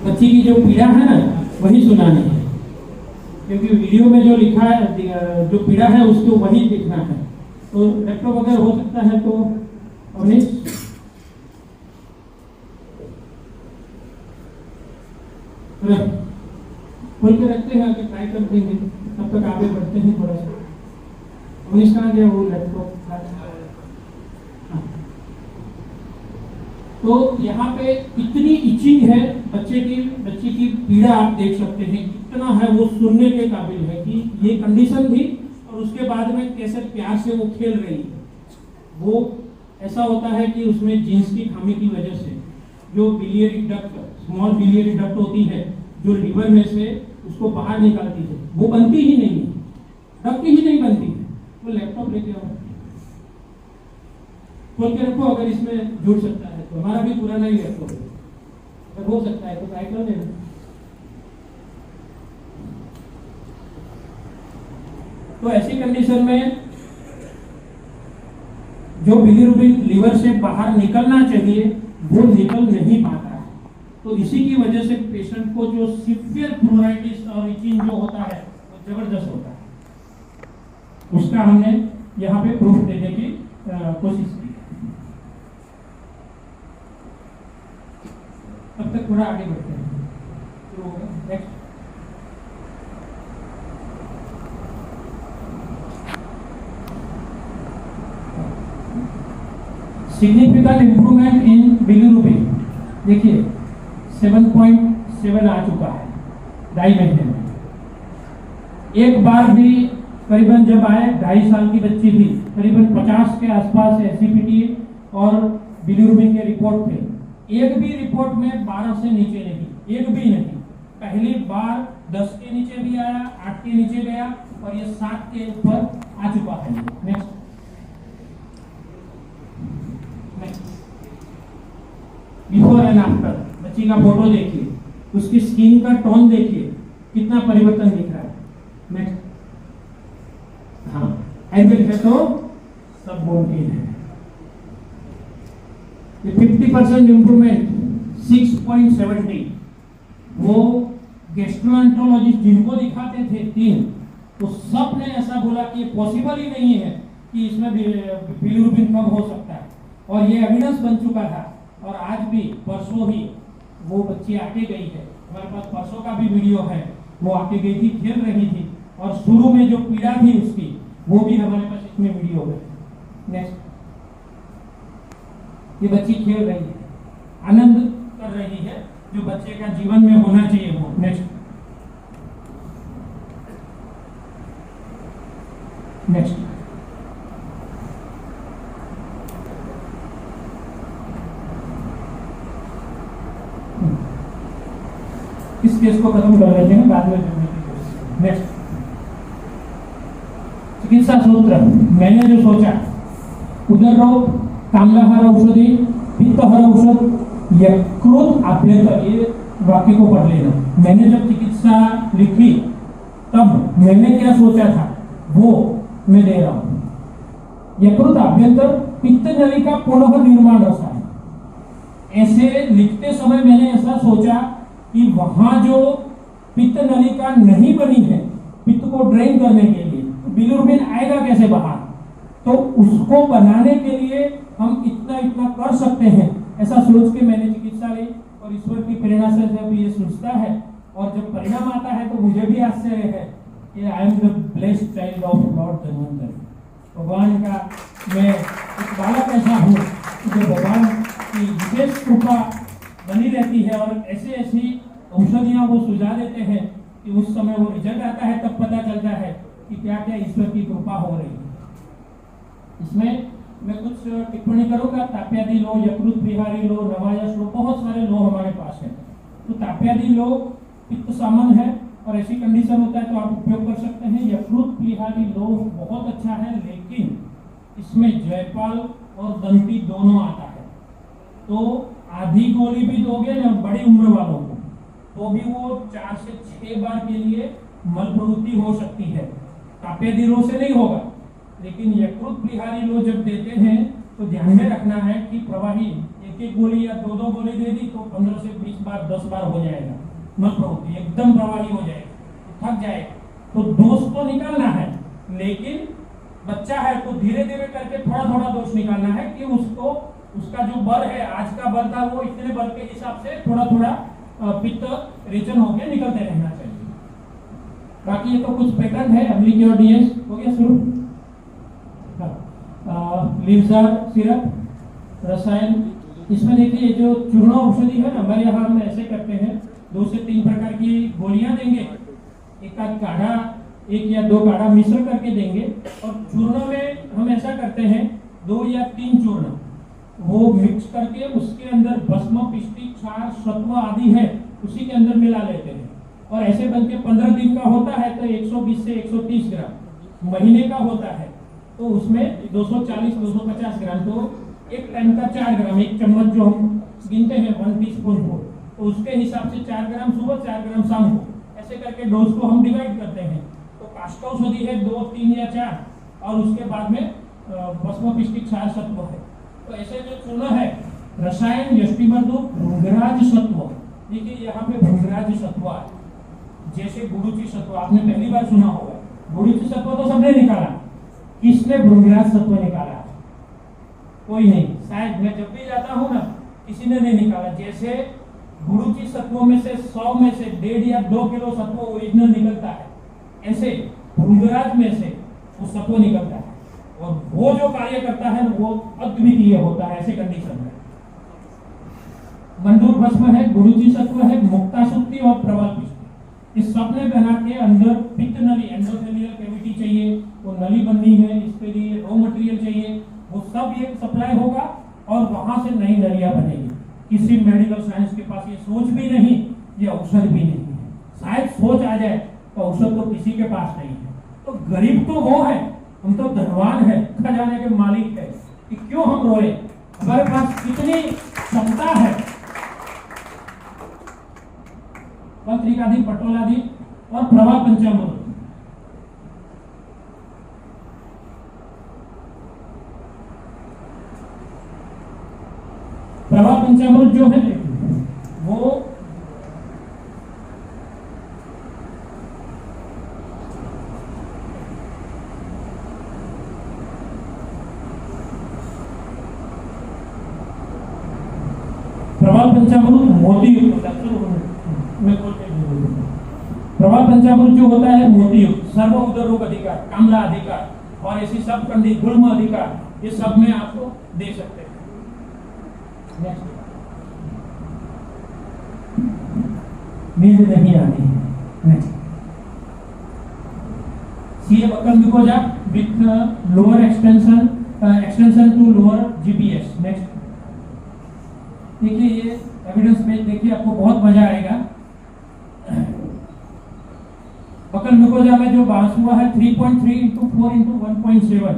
बच्ची की जो पीड़ा है ना वही सुना नहीं है, क्योंकि वीडियो में जो लिखा है जो पीड़ा है उसको वही देखना है। तो लैपटॉप अगर हो सकता है तो अवनीश खोल के रखते हैं कि ट्राई कर देंगे, तब तक आगे बढ़ते हैं थोड़ा सा। अवनीश कहाँ गया वो लैपटॉप? तो यहाँ पे इतनी इचिंग है बच्चे की पीड़ा आप देख सकते हैं, इतना है वो सुनने के काबिल है कि ये कंडीशन थी और उसके बाद में कैसे प्यार से वो खेल रही है। वो ऐसा होता है कि उसमें जीन्स की खामी की वजह से जो biliary duct, small biliary duct होती है जो लीवर में से उसको बाहर निकालती है, वो बनती ही नहीं है, डक्ट ही नहीं बनती है। वो लैपटॉप लेके आओ, खोल के रखो, अगर इसमें जुड़ सकता है तो। हमारा भी पुराना ही लैपटॉप है, अगर हो सकता है तो ट्राई कर लेना। तो ऐसी कंडीशन में जो बिलिरुबिन लीवर से बाहर निकलना चाहिए वो निकल नहीं पाता है। तो इसी की वजह से पेशेंट को जो सीवियर प्लूराइटिस और इचिंग जो होता है वो जबरदस्त होता है। उसका हमने यहाँ पे प्रूफ देने की कोशिश की। तब तक थोड़ा आगे बढ़ते हैं। तो next significant improvement in bilirubin, देखिए 7.7 आ चुका है 2.5 महीने में। एक बार भी करीबन जब आए 2.5 साल की बच्ची थी, करीबन 50 के आसपास एसिपिटी और बिलिरुबिन के रिपोर्ट थे। एक भी रिपोर्ट में 12 से नीचे नहीं, एक भी नहीं। पहली बार 10 के नीचे भी आया, 8 के नीचे गया और ये 7 के ऊपर आ चुका है। नेक्स्ट बिफोर एंड आफ्टर, बच्ची का फोटो देखिए, उसकी स्किन का टोन देखिए, कितना परिवर्तन दिख रहा है। नेक्स्ट हाँ एंगल है तो सब मुमकिन है। ये 50% इंप्रूवमेंट 6.70, वो गैस्ट्रोएंटरोलॉजिस्ट जिनको दिखाते थे 3, तो सब ने ऐसा बोला कि ये पॉसिबल ही नहीं है कि इसमें बिलिरुबिन कम हो सकता है, और ये एविडेंस बन चुका था। और आज भी परसों ही वो बच्ची आके गई है, हमारे पास परसों का भी वीडियो है, वो आके गई थी, खेल रही थी, और शुरू में जो पीड़ा थी उसकी वो भी हमारे पास इसमें वीडियो है। नेक्स्ट ये बच्ची खेल रही है, आनंद कर रही है, जो बच्चे का जीवन में होना चाहिए वो। नेक्स्ट नेक्स्ट इस केस को खत्म कर लेते हैं, बाद में करने की कोशिश। नेक्स्ट चिकित्सा सूत्र, मैंने जो सोचा, उदर रोग, कामलाहार औषधि, पित्तहर औषध, यकृत अभ्यंतर, ये वाक्य को पढ़ लेना। मैंने जब चिकित्सा लिखी तब मैंने क्या सोचा था वो मैं दे रहा हूं। यकृत अभ्यंतर पित्त नलिका पुनः निर्माण रसायन, ऐसे लिखते समय मैंने ऐसा सोचा कि वहां जो पित्त नलिका नहीं बनी है पित्त को ड्रेन करने के लिए, तो बिलिरुबिन आएगा कैसे बाहर, तो उसको बनाने के लिए हम इतना इतना कर सकते हैं, ऐसा सोच के मैंने चिकित्सालय और ईश्वर की प्रेरणा से जब ये सोचता है और जब परिणाम आता है तो मुझे भी आश्चर्य है कि I am the blessed child of Lord Dhanvantari. भगवान का मैं एक बालक ऐसा हूँ जो भगवान की विशेष कृपा बनी रहती है और ऐसी ऐसी औषधियाँ वो सुझा देते हैं कि उस समय वो रिजल्ट आता है तब पता चलता है कि क्या क्या ईश्वर की कृपा हो रही है। इसमें मैं कुछ टिप्पणी करूंगा। ताप्यादि लो, यकृत विहारी लो, नवायश लो, बहुत सारे लो हमारे पास है। तो ताप्यादि लो पित्त सामन है और ऐसी कंडीशन होता है तो आप उपयोग कर सकते हैं। यकृत विहारी लो बहुत अच्छा है, लेकिन इसमें जयपाल और दंती दोनों आता है। तो आधी गोली भी दोगे ना बड़ी उम्र वालों को तो भी वो 4 से 6 बार के लिए मलप्रवृत्ति हो सकती है। ताप्यादि लो से नहीं होगा, लेकिन यकृत विहारी लो जब देते हैं तो ध्यान में रखना है कि प्रवाही एक एक गोली या दो दो गोली दे दी तो 15 से 20 बार 10 बार हो जाएगा, मलप्रवृत्ति एकदम प्रवाही हो जाएगा, थक जाएगा। तो दोष तो निकालना है, लेकिन बच्चा है तो धीरे धीरे करके थोड़ा थोड़ा दोष निकालना है कि उसको उसका जो बल है, आज का बल था वो इतने बल के हिसाब से थोड़ा थोड़ा पित्त रेचन होकर निकलते रहना चाहिए। बाकी ये तो कुछ पैटर्न है। अम्लिक और डीएस हो गया शुरू। लिवजार सिरप, रसायन, इसमें देखिए जो चूर्ण औषधि है ना, हमारे यहाँ हम ऐसे करते हैं 2 से 3 प्रकार की गोलियां देंगे, एक आध काढ़ा, 1 या 2 काढ़ा मिश्र करके देंगे। और चूर्ण में हम ऐसा करते हैं 2 या 3 चूर्ण वो मिक्स करके उसके अंदर भस्म, पिष्टी, क्षार, सत्व आदि है उसी के अंदर मिला लेते हैं। और ऐसे बन के 15 दिन का होता है तो 120 से 130 ग्राम, महीने का होता है तो उसमें 240-250 ग्राम, तो एक टाइम का 4 ग्राम, एक चम्मच जो हम गिनते हैं 1 टीस्पून को, तो उसके हिसाब से 4 ग्राम सुबह, 4 ग्राम शाम को, ऐसे करके डोज को हम डिवाइड करते हैं। तो काष्ठौषधि है 2, 3 या 4 और उसके बाद में भस्म, पिष्टी, क्षार, सत्व है। तो ऐसे जो चूर्ण है, रसायन, यष्टिमर्दक, भृंगराज सत्व, देखिए यहाँ पे भृंगराज सत्व है, जैसे गुरुचि सत्व आपने पहली बार सुना होगा। गुरुचि सत्व तो सबने निकाला, किसने भृंगराज सत्व निकाला? कोई नहीं। शायद मैं जब भी जाता हूँ ना किसी ने नहीं निकाला। जैसे गुरुचि सत्वों में से 100 में से 1.5 या 2 किलो सत्व ओरिजिनल निकलता है, ऐसे भृंगराज में से वो सत्व निकलता है और वो जो कार्य करता है वो अद्वितीय होता है। ऐसे कंडीशन में मंडूर भस्म है, गुरुचि सत्व है, मुक्ताशुक्ति और प्रवाल पिष्टी, इस सब में बना के अंदर पित्त नली, एंडोथेलियल कैविटी चाहिए, वो नली बननी है, इसके लिए रॉ मटेरियल चाहिए, वो सब ये सप्लाई होगा और वहां से नई नलियां बनेगी। किसी मेडिकल साइंस के पास ये सोच भी नहीं, ये औषध भी नहीं है। शायद सोच आ जाए तो औषध तो किसी के पास नहीं है। तो गरीब तो वो है, हम तो धनवान है, खजाने के मालिक है, कि क्यों हम रोए? हमारे पास कितनी क्षमता है। पत्रिकादि, पटोलादि और प्रभा पंचामृत, प्रभा पंचामृत जो है वो प्रभा पंचामृत मोती युक्त, प्रभा पंचामृत जो होता है मोती युक्त, सर्व उदर रोग अधिकार, कामला अधिकार और ऐसी सब कंडी, गुल्म अधिकार, ये सब में आपको दे सकते हैं। नींद नहीं आनी है। सीए बकल ग्लूकोजा with lower extension to lower GPS. Next देखिए ये एविडेंस पेज देखिए, आपको बहुत मजा आएगा। बकल ग्लूकोजा में जो बांस हुआ है 3.3 × 4 × 1.7,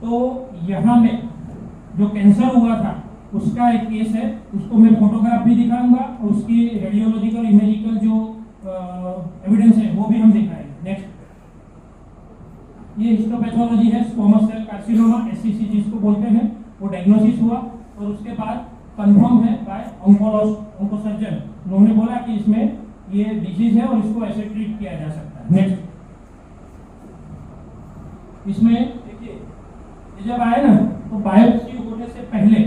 तो यहाँ में जो कैंसर हुआ था उसका एक केस है, उसको मैं फोटोग्राफ भी दिखाऊंगा और उसकी रेडियोलॉजिकल इमेजिकल जो एविडेंस है वो भी हम दिखाएंगे। नेक्स्ट ये हिस्टोपैथोलॉजी है, स्क्वामस सेल कार्सिनोमा, एससीसी जिसको बोलते हैं, वो डायग्नोसिस हुआ और उसके बाद कंफर्म है बाय ऑन्कोसर्जन। उन्होंने बोला कि इसमें ये डिजीज है और इसको ऐसे ट्रीट किया जा सकता है। नेक्स्ट इसमें देखिए ये जब आए ना तो बायोप्सी होने से पहले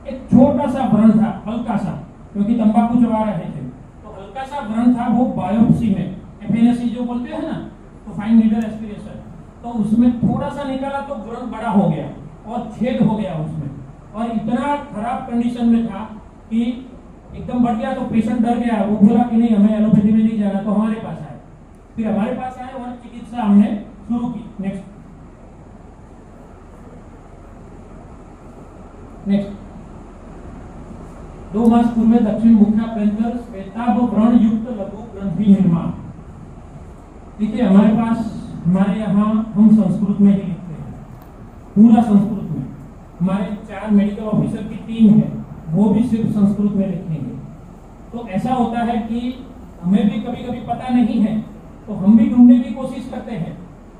एक छोटा सा व्रण था, हल्का सा, क्योंकि तंबाकू चबा रहे थे, तो हल्का सा व्रण था, वो बायोप्सी में एफएनएससी जो बोलते हैं ना, तो फाइन नीडल एस्पिरेशन, तो उसमें थोड़ा सा निकाला तो व्रण बड़ा हो गया और छेद हो गया उसमें, और इतना खराब कंडीशन में था कि एकदम बढ़ गया। तो पेशेंट डर गया, वो बोला कि नहीं हमें एलोपैथी में नहीं जाना, तो हमारे पास आए। फिर हमारे पास आए और चिकित्सा हमने शुरू की। नेक्स्ट 2 मास पूर्व दक्षिण मुख्याभ्यंतर श्वेताभ व्रण युक्त लघु ग्रंथि निर्माण। देखिए हमारे पास, हमारे यहाँ हम संस्कृत में ही लिखते हैं, पूरा संस्कृत में। हमारे 4 मेडिकल ऑफिसर की टीम है, वो भी सिर्फ संस्कृत में लिखेंगे। तो ऐसा होता है कि हमें भी कभी कभी पता नहीं है, तो हम भी ढूंढने की कोशिश करते हैं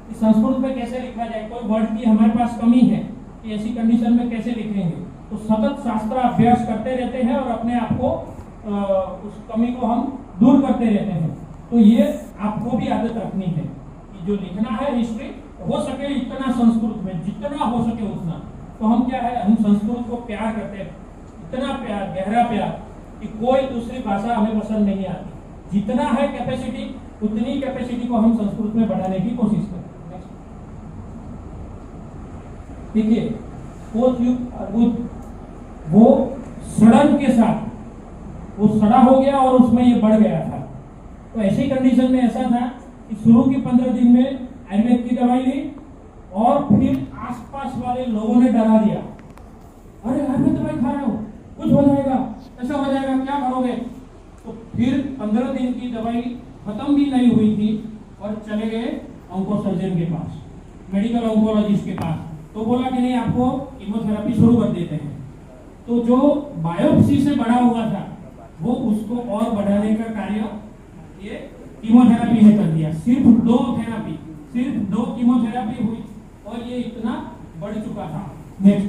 कि संस्कृत में कैसे लिखा जाए, कोई वर्ड की हमारे पास कमी है कि ऐसी कंडीशन में कैसे लिखेंगे। तो सतत शास्त्र अभ्यास करते रहते हैं और अपने आप को उस कमी को हम दूर करते रहते हैं। तो ये आपको भी आदत रखनी है कि जो लिखना है हिस्ट्री, हो सके इतना संस्कृत में, जितना हो सके उतना। तो हम क्या है, हम संस्कृत को प्यार करते हैं, इतना प्यार, गहरा प्यार कि कोई दूसरी भाषा हमें पसंद नहीं आती। जितना है कैपेसिटी, उतनी कैपेसिटी को हम संस्कृत में बढ़ाने की कोशिश करते हैं। देखिए कोच युक्त अर्बुद, वो सड़न के साथ वो सड़ा हो गया और उसमें ये बढ़ गया था। तो ऐसी कंडीशन में ऐसा था कि शुरू की 15 दिन में आयुर्वेद की दवाई ली और फिर आसपास वाले लोगों ने डरा दिया, अरे आयुर्वेद दवाई खा रहे हो, कुछ हो जाएगा, ऐसा हो जाएगा, क्या करोगे। तो फिर 15 दिन की दवाई खत्म भी नहीं हुई थी और चले गए ऑन्को सर्जन के पास, मेडिकल ऑन्कोलॉजिस्ट के पास। तो बोला कि नहीं आपको कीमोथेरेपी शुरू कर देते हैं। तो जो बायोप्सी से बढ़ा हुआ था वो उसको और बढ़ाने का कार्य ये कीमोथेरेपी ने कर दिया। सिर्फ 2 कीमोथेरेपी हुई और ये इतना बढ़ चुका था। नेक्स्ट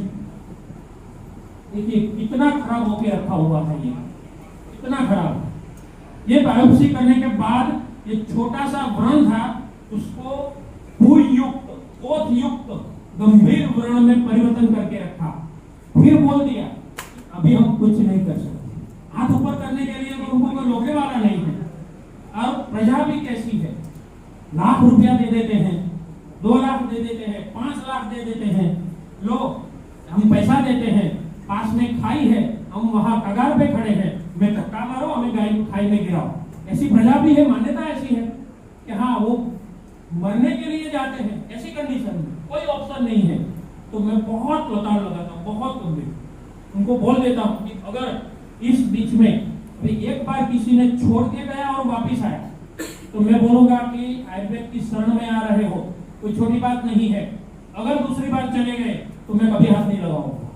देखिए कितना खराब होके रखा हुआ था, ये इतना खराब। ये बायोप्सी करने के बाद ये छोटा सा व्रण था, उसको पूर्ण युक्त, ओथ युक्त गंभीर व्रण में परिवर्तन करके रखा। फिर बोल दिया अभी हम कुछ नहीं कर सकते। हाथ ऊपर करने के लिए तो उनको कोई रोकने वाला नहीं है। और प्रजा भी कैसी है, लाख रुपया दे देते हैं, 2 लाख दे देते हैं, 5 लाख दे देते हैं, लो हम पैसा देते हैं, पास में खाई है, हम वहां कगार पे खड़े हैं, मैं धक्का मारो, हमें गाय को खाई में गिराओ। ऐसी प्रजा भी है, मान्यता ऐसी है कि हाँ वो मरने के लिए जाते हैं। ऐसी कंडीशन में कोई ऑप्शन नहीं है, तो मैं बहुत लताड़ लगाता हूँ, बहुत गंभीर उनको बोल देता हूँ कि अगर इस बीच में एक बार किसी ने छोड़ के गया और वापिस आया, तो मैं बोलूंगा कि आयुर्वेद की शरण में आ रहे हो, कोई छोटी बात नहीं है। अगर दूसरी बार चले गए तो मैं कभी हाथ नहीं लगाऊंगा।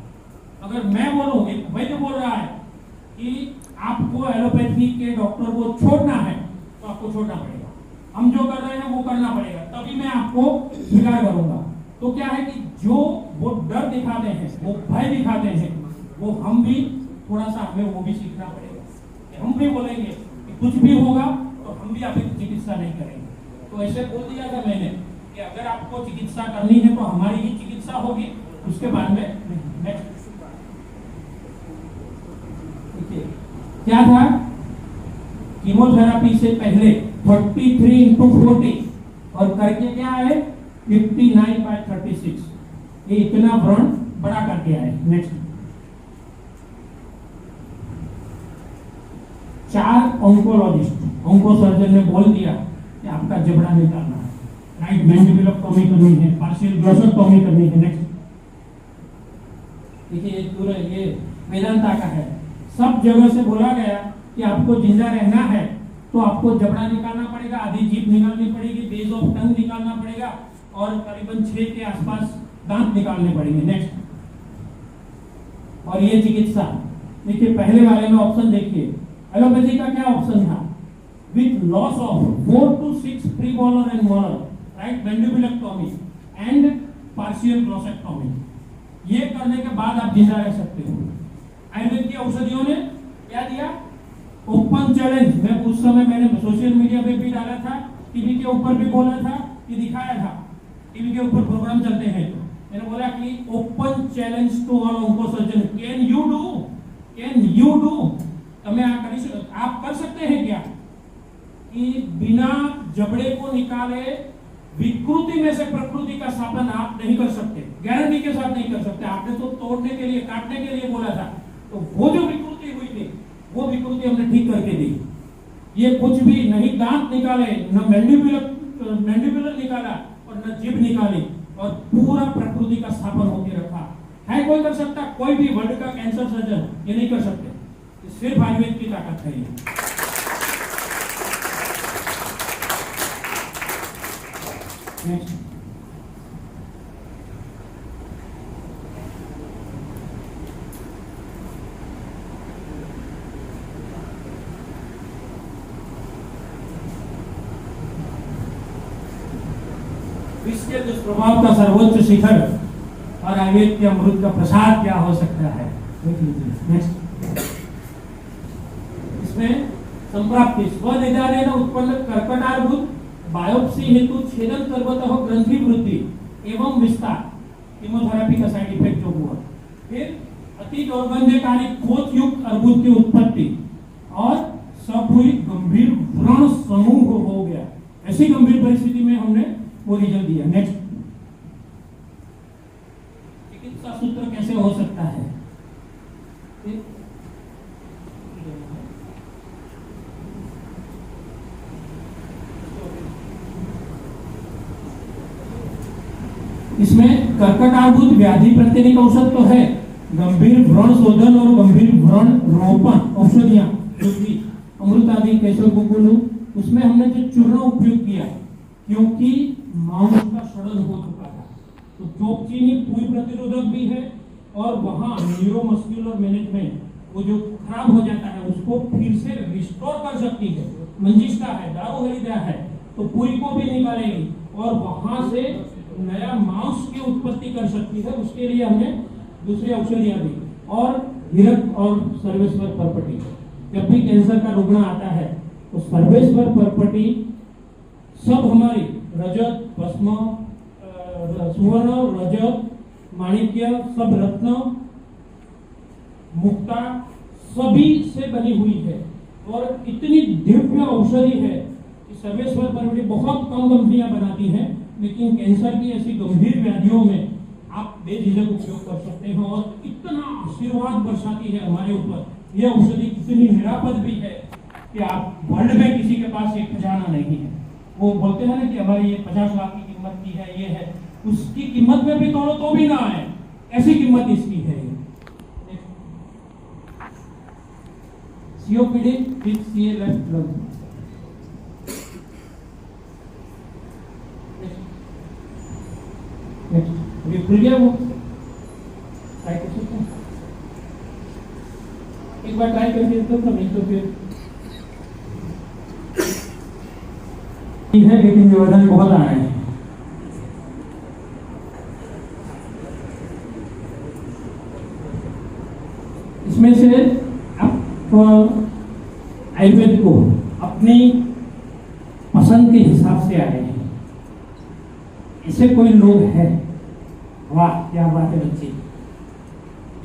अगर मैं बोलूँ, एक वैद्य बोल रहा है कि आपको एलोपैथी के डॉक्टर को छोड़ना है, तो आपको छोड़ना पड़ेगा, हम जो कर रहे हैं वो करना पड़ेगा, तभी मैं आपको स्वीकार करूंगा। तो क्या है कि जो वो डर दिखाते हैं, वो भय दिखाते हैं, वो हम भी थोड़ा सा, हमें वो भी सीखना पड़ेगा। हम भी बोलेंगे कि कुछ भी होगा तो हम भी आपकी चिकित्सा नहीं करेंगे। तो ऐसे बोल दिया था मैंने कि अगर आपको चिकित्सा करनी है तो हमारी ही चिकित्सा होगी, उसके बाद में नेक्स्ट क्या था, कीमोथेरेपी से पहले 33x40 और करके क्या है 59/36, ये इतना व्रण बड़ा करके आए। नेक्स्ट 4 ऑन्कोलॉजिस्ट, ऑन्को सर्जन ने बोल दिया कि आपका जबड़ा निकालना है, राइट मैंडिबुलोटॉमी करनी है, पार्शियल ग्लोसोटॉमी करनी है। नेक्स्ट देखिए पूरा ये वेदांता का है, सब जगह से बोला गया कि आपको जिंदा रहना है तो आपको जबड़ा निकालना पड़ेगा, आधी जीभ निकालनी पड़ेगी, बेस ऑफ टंग निकालना पड़ेगा और करीबन 6 के आसपास दांत निकालने पड़ेंगे। नेक्स्ट और ये चिकित्सा देखिए, पहले वाले में ऑप्शन देखिए, एलोपैथी का क्या ऑप्शन था, with loss of 4 to 6 premolar and molar, right mandibulotomy and partial glossotomy. ये करने के बाद आप जिंदा रह सकते हो। आयुर्वेद की औषधियों ने क्या दिया, ओपन चैलेंज। मैं उस समय मैंने सोशल मीडिया पे भी डाला था, टीवी के ऊपर भी बोला था, कि दिखाया था, टीवी के ऊपर प्रोग्राम चलते हैं मैंने बोला कि open challenge to all oncosurgeon, can you do, आप कर सकते हैं क्या कि बिना जबड़े को निकाले विकृति में से प्रकृति का स्थापन आप नहीं कर सकते, गारंटी के साथ नहीं कर सकते। आपने तो तोड़ने के लिए, काटने के लिए बोला था, तो वो जो विकृति हुई थी वो विकृति हमने ठीक करके दी। ये कुछ भी नहीं दांत निकाले, न मैंडिबुलर निकाला और न जीभ निकाली, और पूरा प्रकृति का स्थापन होकर रखा है। कोई कर सकता? कोई भी वर्ल्ड का कैंसर सर्जन ये नहीं कर सकते। सिर्फ आयुर्वेद की ताकत है ये। नेक्स्ट, विश्व के दुष्प्रभाव का सर्वोच्च शिखर और आयुर्वेद के अमृत का प्रसाद क्या हो सकता है? नेक्स्ट, इसमें संप्राप्ति स्वनिदानेन उत्पन्न कर्कटार्बुद बायोप्सी हेतु छेदन करवतः ग्रंथि वृद्धि एवं विस्तार, कीमोथेरेपी का साइड इफेक्ट जो हुआ। फिर अति दुर्गंधकारी खोज युक्त अर्बुद की उत्पत्ति और सब हुई गंभीर व्रण समूह हो गया। ऐसी गंभीर परिस्थिति में हमने वो रिजल्ट दिया। नेक्स्ट, चिकित्सा सूत्र कैसे हो सकता है? इसमें कर्कटार्बुद व्याधि प्रतिनिक औषध तो है, गंभीर व्रण शोधन और गंभीर व्रण रोपण औषधियां जो थी अमृत आदि केसर कुकुलू, उसमें हमने जो चूर्ण उपयोग किया क्योंकि मांस का सड़न हो चुका था, तो चोपचीनी पूरी प्रतिरोधक भी है और वहां न्यूरोमस्कुलर मैनेजमेंट वो जो खराब हो जाता है उसको फिर से रिस्टोर कर सकती है। मंजिष्ठा है, दारू हरिद्रा है, तो पूरी को भी निकालेगी और वहां से नया मांस की उत्पत्ति कर सकती है। उसके लिए हमने दूसरी औषधियां दी। और हिरक और सर्वेश्वर परपटी, जब भी कैंसर का रुग्ण आता है तो सर्वेश्वर परपटी सब हमारी रजत, भस्म, सुवर्ण, रजत, माणिक्य, सब रत्न, मुक्ता सभी से बनी हुई है और इतनी दिव्य औषधि है कि सर्वेश्वर परपटी बहुत कम कंपनियां बनाती हैं, लेकिन कैंसर की ऐसी गंभीर व्याधियों में आप बेझिझक उपयोग कर सकते हैं और इतना आशीर्वाद बरसाती है हमारे ऊपर। यह औषधि इतनी निरापद भी है कि आप वर्ल्ड में किसी के पास एक खजाना नहीं है। वो बोलते हैं ना कि हमारी ये 50 लाख की कीमत की है, ये है, उसकी कीमत में भी तोड़ो तो भी ना आए, ऐसी कीमत इसकी है। सीओपीडी विद सीएलएफ ड्रग, अभी खुल गया वो, ट्राई कर सकते हैं, एक बार ट्राई करके तो नहीं तो फिर है, लेकिन व्यवधान बहुत आ रहे हैं। इसमें से आप आयुर्वेद को अपनी पसंद के हिसाब से आए हैं। ऐसे कोई लोग हैं, वाह क्या बात है बच्चे,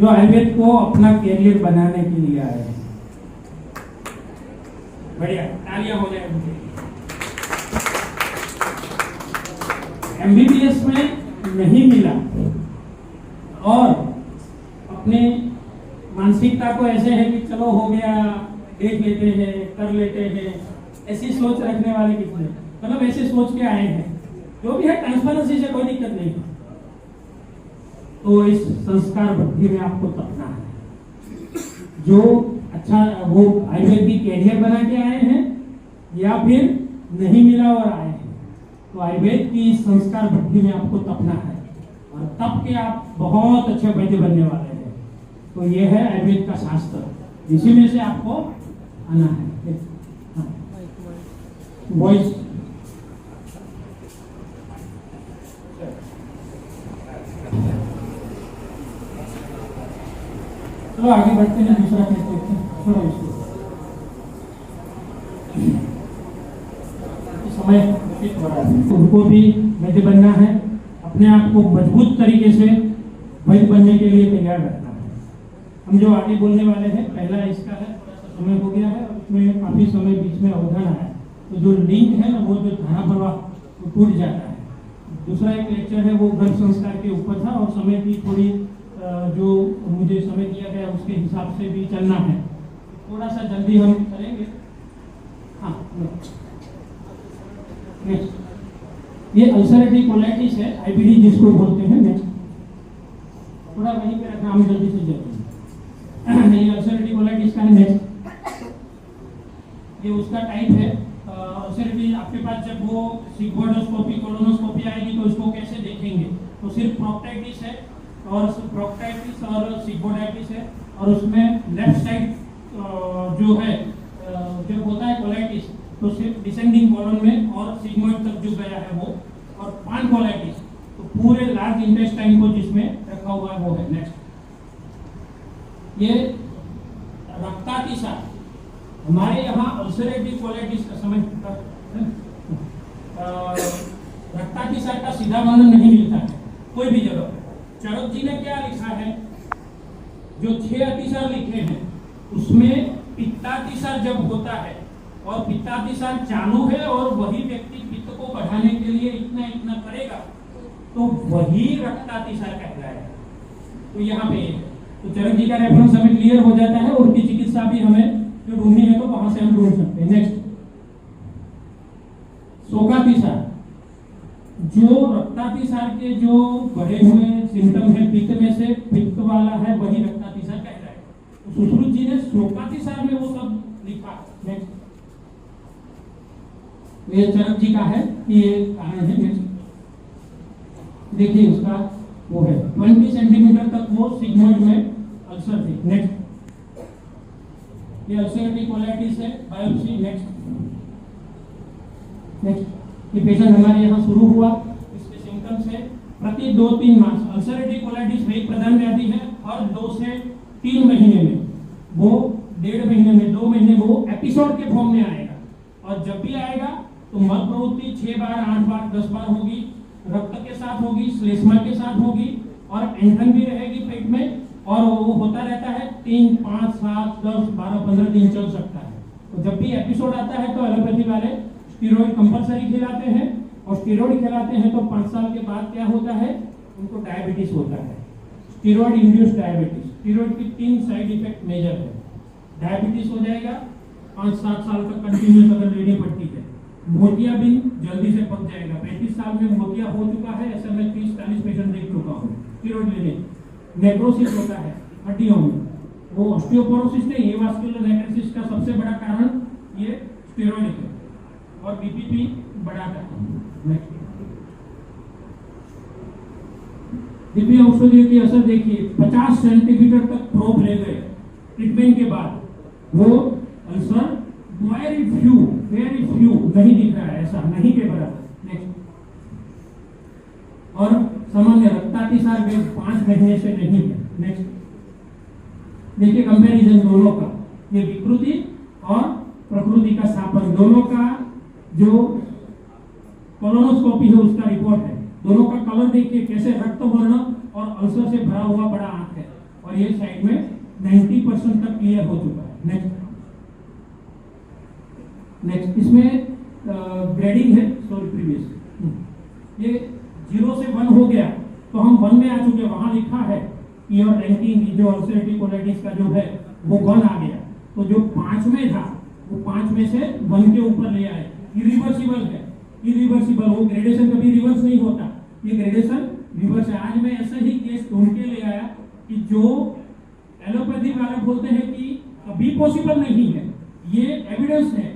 जो आयुर्वेद को अपना कैरियर बनाने के लिए आए हैं। बढ़िया, तालियां हो जाए उनके लिए। एमबीबीएस में नहीं मिला और अपने मानसिकता को ऐसे है कि चलो हो गया, देख लेते हैं, कर लेते हैं, ऐसी सोच रखने वाले कितने, मतलब ऐसे सोच के आए हैं। जो भी है ट्रांसपेरेंसी से कोई दिक्कत नहीं। तो इस संस्कार बुद्धि में आपको तपना है। जो अच्छा वो आयुर्वेद की कैरियर बना के आए हैं या फिर नहीं मिला और आए हैं, तो आयुर्वेद की संस्कार बुद्धि में आपको तपना है और तप के आप बहुत अच्छे वैद्य बनने वाले हैं। तो ये है आयुर्वेद का शास्त्र, इसी में से आपको आना है। वॉइस चलो आगे बढ़ते हैं, दूसरा कहते हैं, छोड़ो इसको, समय व्यतीत हो रहा है। उनको भी वैद्य बनना है, अपने आप को मजबूत तरीके से वैद्य बनने के लिए तैयार रखना है। हम जो आगे बोलने वाले हैं, पहला इसका है, थोड़ा सा समय हो गया है और उसमें काफ़ी समय बीच में अवधान आया, तो जो लिंक है ना, वो जो धारा प्रवाह वो टूट जाता है। दूसरा एक लेक्चर है वो गर्भ संस्कार के ऊपर था और समय की थोड़ी जो मुझे समय दिया गया उसके हिसाब से भी चलना है, थोड़ा सा जल्दी हम करेंगे। हाँ, नेक्स्ट ये अल्सरेटिव कोलाइटिस है, आईबीडी जिसको बोलते हैं। नेक्स्ट थोड़ा वहीं पे रखना, हम जल्दी से चलते हैं। ये अल्सरेटिव कोलाइटिस का है। नेक्स्ट ये उसका टाइप है। अल्सरेटिव आपके पास जब वो सिग्मोइडोस्कोपी कोलोनोस्कोपी आएगी तो इसको कैसे देखेंगे, तो सिर्फ प्रोक्टाइटिस है और प्रोक्टाइटिस और सिग्मोइडाइटिस है, और उसमें लेफ्ट साइड जो है जब होता है कोलाइटिस तो सिर्फ डिसेंडिंग कॉलम में और सिग्मोइड तक जो गया है वो, और पान कोलाइटिस तो पूरे लार्ज इंटेस्टाइन को जिसमें रखा हुआ है वो है। नेक्स्ट ये रक्तातिसार, हमारे यहाँ अल्सरेटिव कोलाइटिस का समय रक्तातिसार का सीधा वर्णन नहीं मिलता है कोई भी जगह। चरक जी ने क्या लिखा है, जो 6 अतिसार लिखे हैं उसमें पित्तातिसार जब होता है और पित्तातिसार चालू है और वही व्यक्ति पित्त को बढ़ाने के लिए इतना इतना करेगा तो वही रक्तातिसार कहलाएगा। तो यहाँ पे तो चरक जी का रेफरेंस हमें क्लियर हो जाता है, और की चिकित्सा भी हमें जो ढूंढनी है तो वहां से हम ढूंढ सकते हैं। नेक्स्ट शोकातिसार, जो रक्तातिसार के जो बढ़े हुए सिम्टम है पित्त में से पित्त वाला है वही रक्तातिसार कहलाएगा। तो सुश्रुत जी ने शोकातिसार में वो सब लिखा। नेक्स्ट ये चरक जी का है, ये कारण है। नेक्स्ट देखिए उसका वो है 20 सेंटीमीटर तक वो सिग्मोइड में अल्सर थे। नेक्स्ट ये अल्सरेटिव कोलाइटिस है, बायोप्सी। नेक्स्ट ये पेशेंट हमारे यहाँ शुरू हुआ, इसके सिम्टम्स है प्रति 2-3 मास। अल्सरेटिव कोलाइटिस वेग प्रदान व्याधि है, हर 2 से 3 महीने में वो 1.5 महीने में 2 महीने में वो एपिसोड के फॉर्म में आएगा, और जब भी आएगा तो मल प्रवृत्ति 6 बार 8 बार 10 बार होगी, रक्त के साथ होगी, श्लेष्मा के साथ होगी, और एंठन भी रहेगी पेट में, और वो होता रहता है 3, 5, 7, 10, 12, 15 दिन चल सकता है। तो जब भी एपिसोड आता है तो एलोपैथी वाले स्टीरॉइड कंपलसरी खिलाते हैं, और स्टीरॉइड खिलाते हैं तो 5 साल के बाद क्या होता है, उनको डायबिटीज होता है, स्टीरॉइड इंड्यूस्ड डायबिटीज। स्टीरॉइड की 3 साइड इफेक्ट मेजर है, डायबिटीज हो जाएगा, 5-7 साल तक कंटिन्यूस अगर लेनी पड़ती है, मोतियाबिंद जल्दी से पक जाएगा। 35 साल में मोतिया हो चुका है, ऐसा मैं 30-40 पेशेंट देख चुका हूँ स्टीरॉइड लेने। नेक्रोसिस होता है हड्डियों में, वो ऑस्टियोपोरोसिस नहीं, ये वास्कुलर नेक्रोसिस का सबसे बड़ा कारण ये स्टेरॉइड है, और बीपीपी बढ़ाता है। दिव्य औषधियों की असर देखिए, 50 सेंटीमीटर तक प्रोब ले गए ट्रीटमेंट के बाद, वो अल्सर वेरी फ्यू नहीं दिख रहा है, ऐसा नहीं के बराबर। नेक्स्ट और सामान्य रक्तातिसार वेग 5 महीने से नहीं है। नेक्स्ट देखिए कंपैरिजन दोनों का, ये विकृति और प्रकृति का स्थापन, दोनों का जो कोलोनोस्कोपी है उसका रिपोर्ट है, दोनों का कलर देखिए कैसे रक्त वर्ण और अल्सर से भरा हुआ बड़ा आंख है, और ये साइड में 90% तक क्लियर हो चुका है। नेक्स्ट इसमें ग्रेडिंग है, सॉरी प्रीवियस ये 0 से 1 हो गया तो हम 1 में आ चुके, वहां लिखा है कि और रैंकिंग जो अल्सरेटिव कोलाइटिस का जो है वो 1 आ गया, तो जो 5 में था वो 5 में से 1 के ऊपर ले आए। इरिवर्सिबल है, इरिवर्सिबल, वो ग्रेडेशन कभी रिवर्स नहीं होता, ये ग्रेडेशन रिवर्स है। आज मैं ऐसा ही केस ढूंढ के ले आया कि जो एलोपैथी वाले बोलते हैं कि कभी पॉसिबल नहीं है, ये एविडेंस है,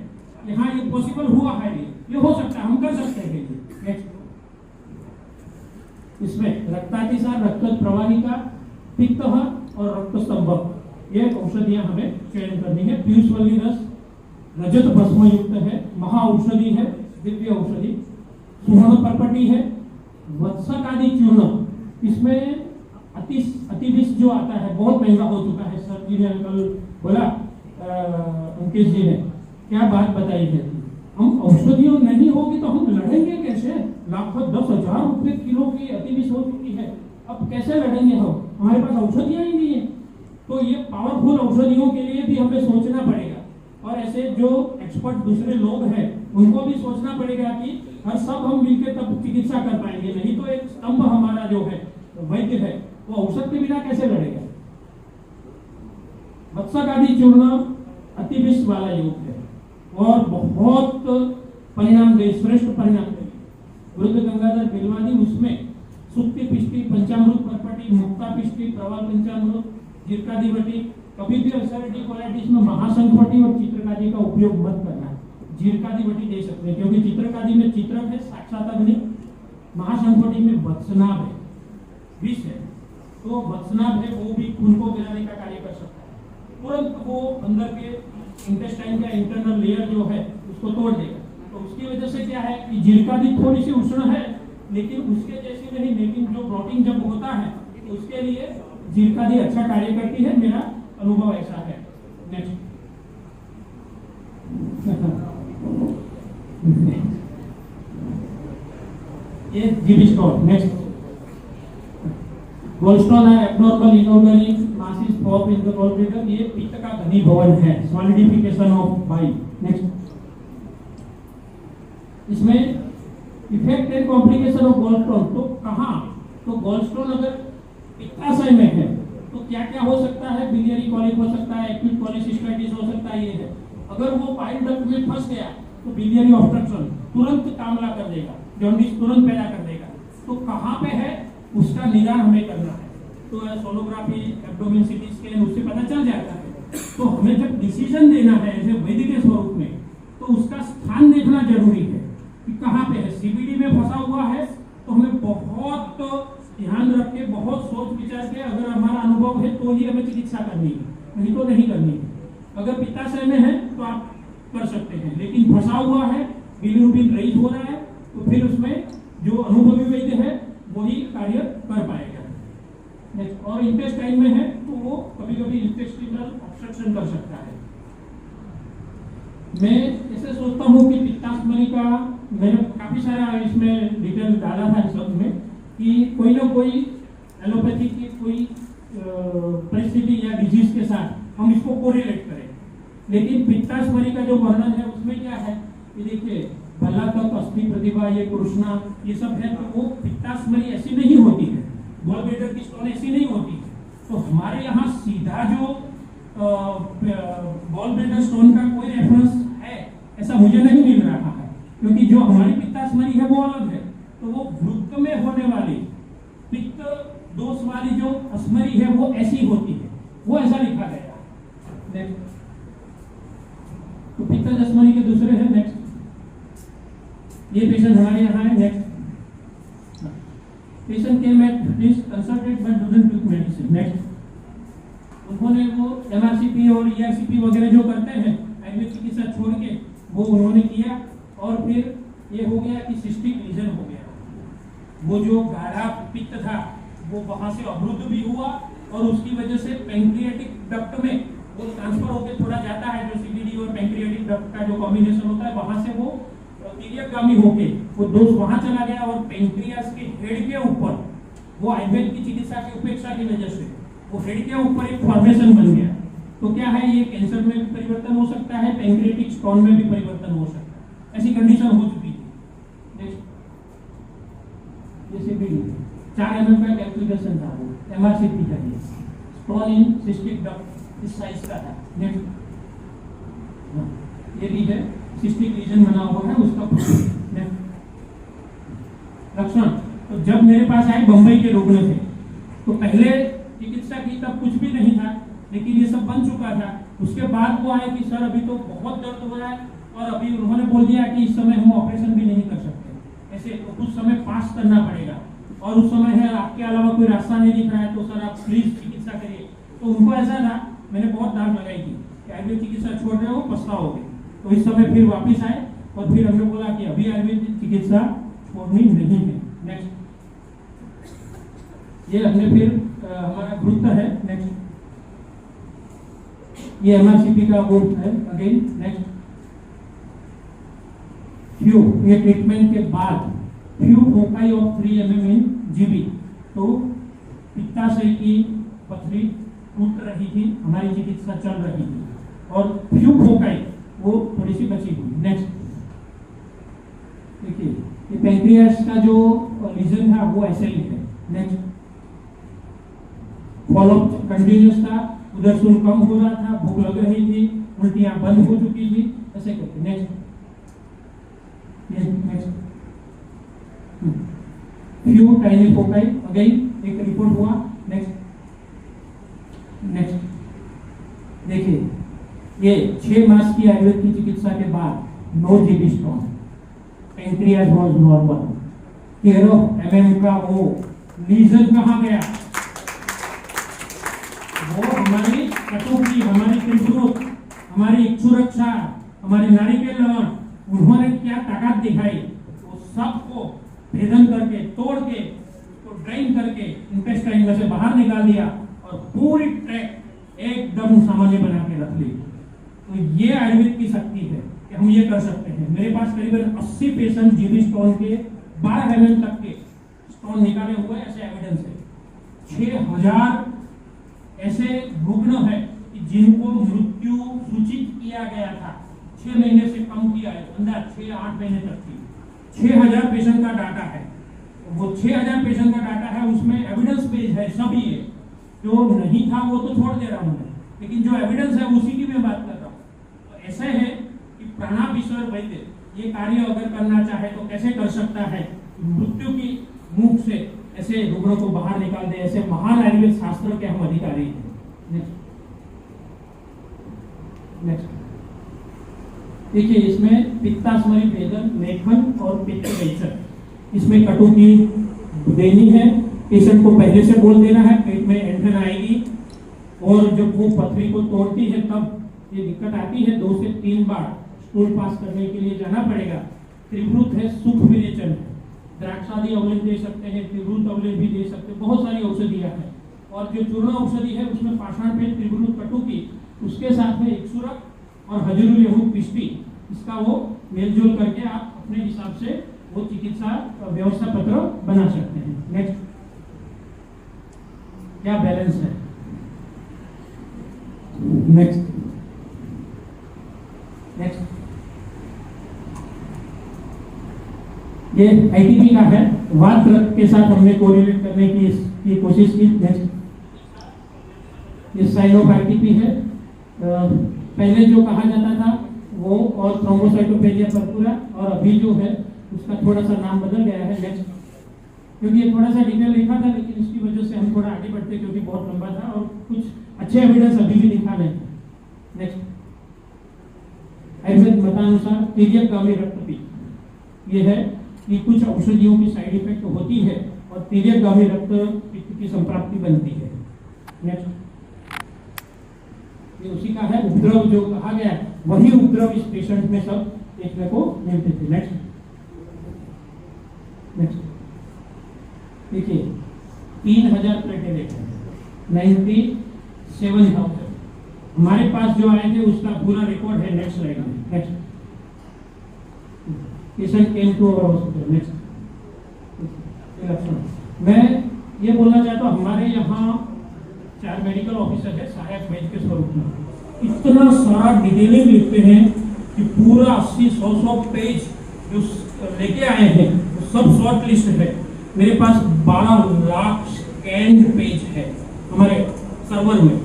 यहाँ ये पॉसिबल हुआ है, ये हो सकता है, हम कर सकते हैं। नेक्स्ट इसमें रक्तातिसार, रक्त प्रवाहिका, पित्तहर और रक्तस्तंभ, ये औषधियां हमें चयन करनी है। पीयूषवल्ली रस रजत भस्म युक्त है, महा औषधि है, दिव्य औषधि, सुवर्ण पर्पटी है, वत्सक आदि चूर्ण। इसमें अतिविष जो आता है बहुत महंगा हो चुका है, सर जी ने कल बोला, अंकित जी ने क्या बात बताई है, हम औषधियों नहीं होगी तो हम लड़ेंगे कैसे? लाखों 10,000 रुपए किलो की अतिविष हो चुकी है, अब कैसे लड़ेंगे हम? हमारे पास औषधियां ही नहीं है। तो ये पावरफुल औषधियों के लिए भी हमें सोचना पड़ेगा, और ऐसे जो एक्सपर्ट दूसरे लोग हैं उनको भी सोचना पड़ेगा कि हर सब हम मिलकर तब चिकित्सा कर पाएंगे, नहीं तो एक स्तंभ हमारा जो है वैद्य है वो औषध के बिना कैसे लड़ेगा? वत्सक आदि चूर्ण अतिविष वाला योग है और बहुत परिणाम दे, श्रेष्ठ परिणाम दे। वृद्ध गंगाधर बिलवादी उसमें सुक्ति पिष्टि, पंचामृत परपटी, मुक्ता पिष्टि, प्रवाल पंचामृत, जीरकादिवटी, कभी भी अल्सरेटिव कोलाइटिस में महासंघवटी और चित्रकादि का उपयोग मत करना। जीरकादिवटी दे सकते हैं क्योंकि चित्रकादि में चित्रक है, साक्षात अग्नि। महासंघवटी में वत्सनाभ है, विष है, तो वत्सनाभ है वो भी खून को गिराने का कार्य कर सकता है। तुरंत वो अंदर के इंटेस्टाइन का इंटरनल लेयर जो है उसको तोड़ देगा। तो उसकी वजह से क्या है कि जीरकादि थोड़ी सी उष्ण है, लेकिन उसके जैसी नहीं, लेकिन जो प्रोटीन जब होता है तो उसके लिए जीरकादि अच्छा कार्य करती है, मेरा अनुभव ऐसा है। नेक्स्ट ये जीबी स्टोन। नेक्स्ट गोल्डस्टोन है abnormal inorganic masses form in the gallbladder, ये पित्त का घनीभवन है, सॉलिडिफिकेशन ऑफ बाइल। नेक्स्ट इसमें effect and complication of Goldstone, तो कहाँ? तो गोल्डस्टोन अगर पित्ताशय में है तो क्या क्या हो सकता है? बिलियरी कॉलिक हो सकता है, एक्यूट कोलेसिस्टाइटिस हो सकता है। ये है अगर वो पाइल डक्ट में फंस गया तो बिलियरी ऑब्स्ट्रक्शन तुरंत कामला कर देगा, जॉन्डिस तुरंत पैदा कर देगा। तो कहाँ पे है उसका निदान हमें करना है। तो सोनोग्राफी, एब्डोमेन सीटी स्कैन, उससे पता चल जाता है। तो हमें जब डिसीजन देना है ऐसे वैद्य के स्वरूप में, तो उसका स्थान देखना जरूरी है कि कहाँ पे है। सीबीडी में फंसा हुआ है तो हमें बहुत ध्यान रख के, बहुत सोच विचार के, अगर हमारा अनुभव है तो ही हमें चिकित्सा करनी है, नहीं तो नहीं करनी है। अगर पित्ताशय में है तो आप कर सकते हैं, लेकिन फंसा हुआ है, बिलिरुबिन रहित हो रहा है, तो फिर उसमें जो अनुभवी वैद्य है वही कार्य कर पाएगा। और इंटेस्टाइन में है तो वो कभी कभी इंटेस्टिनल ऑब्स्ट्रक्शन कर सकता है। मैं ऐसे सोचता हूँ कि पित्ताशय का मैंने काफी सारा इसमें डिटेल डाला था इस सब में कि कोई ना कोई एलोपैथी की कोई परिस्थिति या डिजीज के साथ हम इसको कोरिलेट करें, लेकिन पित्ताशय का जो वर्णन है उसमें क्या है कि देखिए भला तक अस्थि प्रतिभा, ये कृष्णा, ये सब है, तो वो पित्ताशय ऐसी नहीं होती है, गॉलब्लैडर की स्टोन ऐसी नहीं होती है। तो हमारे यहाँ सीधा जो गॉलब्लैडर स्टोन का कोई रेफरेंस है ऐसा मुझे नहीं मिल रहा है, क्योंकि जो हमारी पित्ताशय है वो अलग है। तो वो वृक्क में होने वाली पित्त दोष वाली जो अस्मरी है वो ऐसी होती है, वो ऐसा लिखा गया। नेक्स्ट तो पित्त अस्मरी के दूसरे है। नेक्स्ट ये पेशेंट हमारे यहाँ है। Next patient came at this consulted but didn't take medicine. Next उन्होंने वो एमआरसीपी और ईआरसीपी वगैरह जो करते हैं आयुर्वेद चिकित्सा छोड़ के वो उन्होंने किया, और फिर ये हो गया कि सिस्टिक लीजन हो गया। वो जो गाढ़ा पित्त था वो वहां से अवरुद्ध भी हुआ, और उसकी वजह से पैंक्रियाटिक डक्ट में वो ट्रांसफर होकर थोड़ा जाता है, जो सीबीडी और पैंक्रियाटिक डक्ट का जो कॉम्बिनेशन होता है, वहां से वो इलियकगामी होके वो दोष वहां चला गया, और पैंक्रियास के हेड के ऊपर वो आयुर्वेद की चिकित्सा की उपेक्षा की वजह से वो हेड के ऊपर एक फॉर्मेशन बन गया। तो क्या है, ये कैंसर में भी परिवर्तन हो सकता है, पैंक्रियाटिक स्टोन में भी परिवर्तन हो सकता है, ऐसी कंडीशन हो चुकी थी। जैसे भी 4 mm का कैल्कुलेशन था, वो एमआरसीपी था, ये स्टोन इन सिस्टिक डक्ट इस साइज का था। नेक्स्ट ये भी है, सिस्टिक लीजन बना हुआ है उसका लक्षण। तो जब मेरे पास आए बंबई के रुग्ण थे, तो पहले चिकित्सा की तब कुछ भी नहीं था, लेकिन ये सब बन चुका था। उसके बाद वो आए कि सर अभी तो बहुत दर्द हो रहा है, और अभी उन्होंने बोल दिया कि इस समय हम ऑपरेशन भी नहीं कर सकते, ऐसे तो कुछ समय पास करना पड़ेगा, और उस समय है आपके अलावा कोई रास्ता नहीं दिख रहा है, तो सर आप प्लीज चिकित्सा करिए। तो उनको ऐसा था, मैंने बहुत दाग लगाई थी कि आयुर्वेद चिकित्सा छोड़ रहे हो, पछताओगे। तो इस समय फिर वापिस आए, और फिर हमने बोला कि अभी आयुर्वेद चिकित्सा छोड़नी नहीं है। नेक्स्ट ये हमने फिर हमारा ग्रुप है। नेक्स्ट ये एमआरसीपी का ग्रुप है अगेन। नेक्स्ट फ्यू, ये ट्रीटमेंट के बाद few foci of 3 mm in GB, तो पित्ताशय की पथरी टूट रही थी, हमारी चिकित्सा चल रही थी, और फ्यू फोकाई वो थोड़ी सी बची हुई। नेक्स्ट देखिए, ये पैंक्रियास का जो लीजन था वो ऐसे ही है। नेक्स्ट, फॉलोअप कंटिन्यूस था, उधर सुन कम हो रहा था, भूख लग रही थी, उल्टियां बंद हो चुकी थी, ऐसे करके। Next next, few tiny foci, again एक रिपोर्ट हुआ। नेक्स्ट नेक्स्ट, देखिए ये 6 मास की आयुर्वेद की चिकित्सा के बाद no GB stone, pancreas was normal, 13 mm का वो लीजन कहाँ गया? वो हमारी कटुकी, हमारी त्रिपुरुष, हमारी इक्षुरक्षा, हमारी नारिकेल लवण, उन्होंने क्या ताकत दिखाई, वो सबको भेदन करके, तोड़ के, तो ड्राइन करके इंटेस्टाइन में से बाहर निकाल दिया और पूरी ट्रैक एकदम सामान्य बना के रख ली। तो ये आयुर्वेद की शक्ति है कि हम ये कर सकते हैं। मेरे पास करीबन 80 पेशेंट जीबी स्टोन के 12 mm तक के स्टोन निकाले हुए ऐसे एविडेंस है। 6000 ऐसे रुग्ण है कि जिनको मृत्यु सूचित किया गया था, 6 महीने से कम की आयु, अंदाज 6-8 महीने तक थी। 6000 पेशेंट का डाटा है, वो 6000 पेशेंट का डाटा है, उसमें एविडेंस बेस है, सभी है। जो नहीं था वो तो छोड़ दे रहा हूँ मैं, लेकिन जो एविडेंस है उसी की मैं बात कर रहा हूँ। तो ऐसे है कि प्राणापीश्वर वैद्य ये कार्य अगर करना चाहे तो कैसे कर सकता है? मृत्यु की मुख से ऐसे रुग्णों को बाहर निकाल दे, ऐसे महान आयुर्वेद शास्त्र के हम अधिकारी हैं। नेक्स्ट देखिए, इसमें पित्तास्मरी भेदन, लेखन और पित्त वेचन, इसमें कटुकी देनी है, पेशेंट को पहले से बोल देना है, पेट में ऐंठन आएगी, और जब वो पथरी को तोड़ती है तब ये दिक्कत आती है, 2 से 3 बार स्टूल पास करने के लिए जाना पड़ेगा। त्रिभृत है, सुख विरेचन है, द्राक्षादि अवलेध दे सकते हैं, त्रिभृत अवलेध भी दे सकते हैं, बहुत सारी औषधियां हैं। और जो चूर्ण औषधि है उसमें पाषाण पेट, त्रिभृत, कटुकी, उसके साथ में इक्षुरक और हजूर लेहू पिष्टी, इसका वो मेलजोल करके आप अपने हिसाब से वो चिकित्सा व्यवस्था पत्र बना सकते हैं। नेक्स्ट, क्या बैलेंस है? नेक्स्ट नेक्स्ट, ये आईटीपी का है, वात रक्त के साथ हमने कोरिलेट करने की कोशिश की। नेक्स्ट, ये साइन ऑफ आईटीपी है। पहले जो कहा जाता था वो और थ्रोम्बोसाइटोपेनिया पर्पुरा, और अभी जो है उसका थोड़ा सा नाम बदल गया है। नेक्स्ट, क्योंकि ये थोड़ा सा डिटेल लिखा था, लेकिन इसकी वजह से हम थोड़ा आगे बढ़ते क्योंकि बहुत लंबा था और कुछ अच्छे एविडेंस अभी भी लिखा नहीं। नेक्स्ट, आयुर्वेद मतानुसार तिर्यकगामी रक्तपित्त, ये है कि कुछ औषधियों की साइड इफेक्ट होती है और तिर्यकगामी रक्तपित्त की संप्राप्ति बनती है। नेक्स्ट, ये उसी का है, उपद्रव जो कहा गया वही उपद्रव इस पेशेंट में सब देखने को मिलते थे। नेक्स्ट नेक्स्ट, देखिए 3000 प्लेटें देखें, 97,000 हमारे पास जो आए थे उसका पूरा रिकॉर्ड है। नेक्स्ट स्लाइड में। Next, patient came to our hospital. Next, मैं ये बोलना चाहता हूँ, हमारे यहाँ 4 मेडिकल ऑफिसर है सहायक वैद्य के स्वरूप में, इतना सारा डिटेलिंग लिखते हैं कि पूरा 80-100 पेज जो लेके आए हैं वो सब शॉर्ट लिस्ट है। मेरे पास 12 लाख स्कैन पेज है हमारे सर्वर में,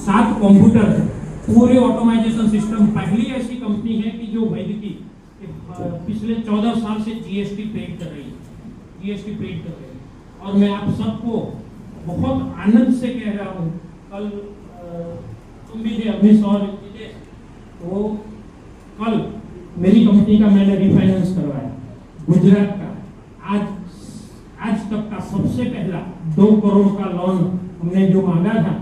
7 कंप्यूटर है, पूरे ऑटोमाइजेशन सिस्टम। पहली ऐसी कंपनी है कि जो वैद्य की पिछले 14 साल से जीएसटी पेड कर रही है, और मैं आप सबको बहुत आनंद से कह रहा हूँ, कल तुम भी थे अमित और वो कल मेरी कंपनी का मैंने रिफाइनेंस करवाया गुजरात का, आज तक का सबसे पहला 2 करोड़ का लोन हमने जो मांगा था,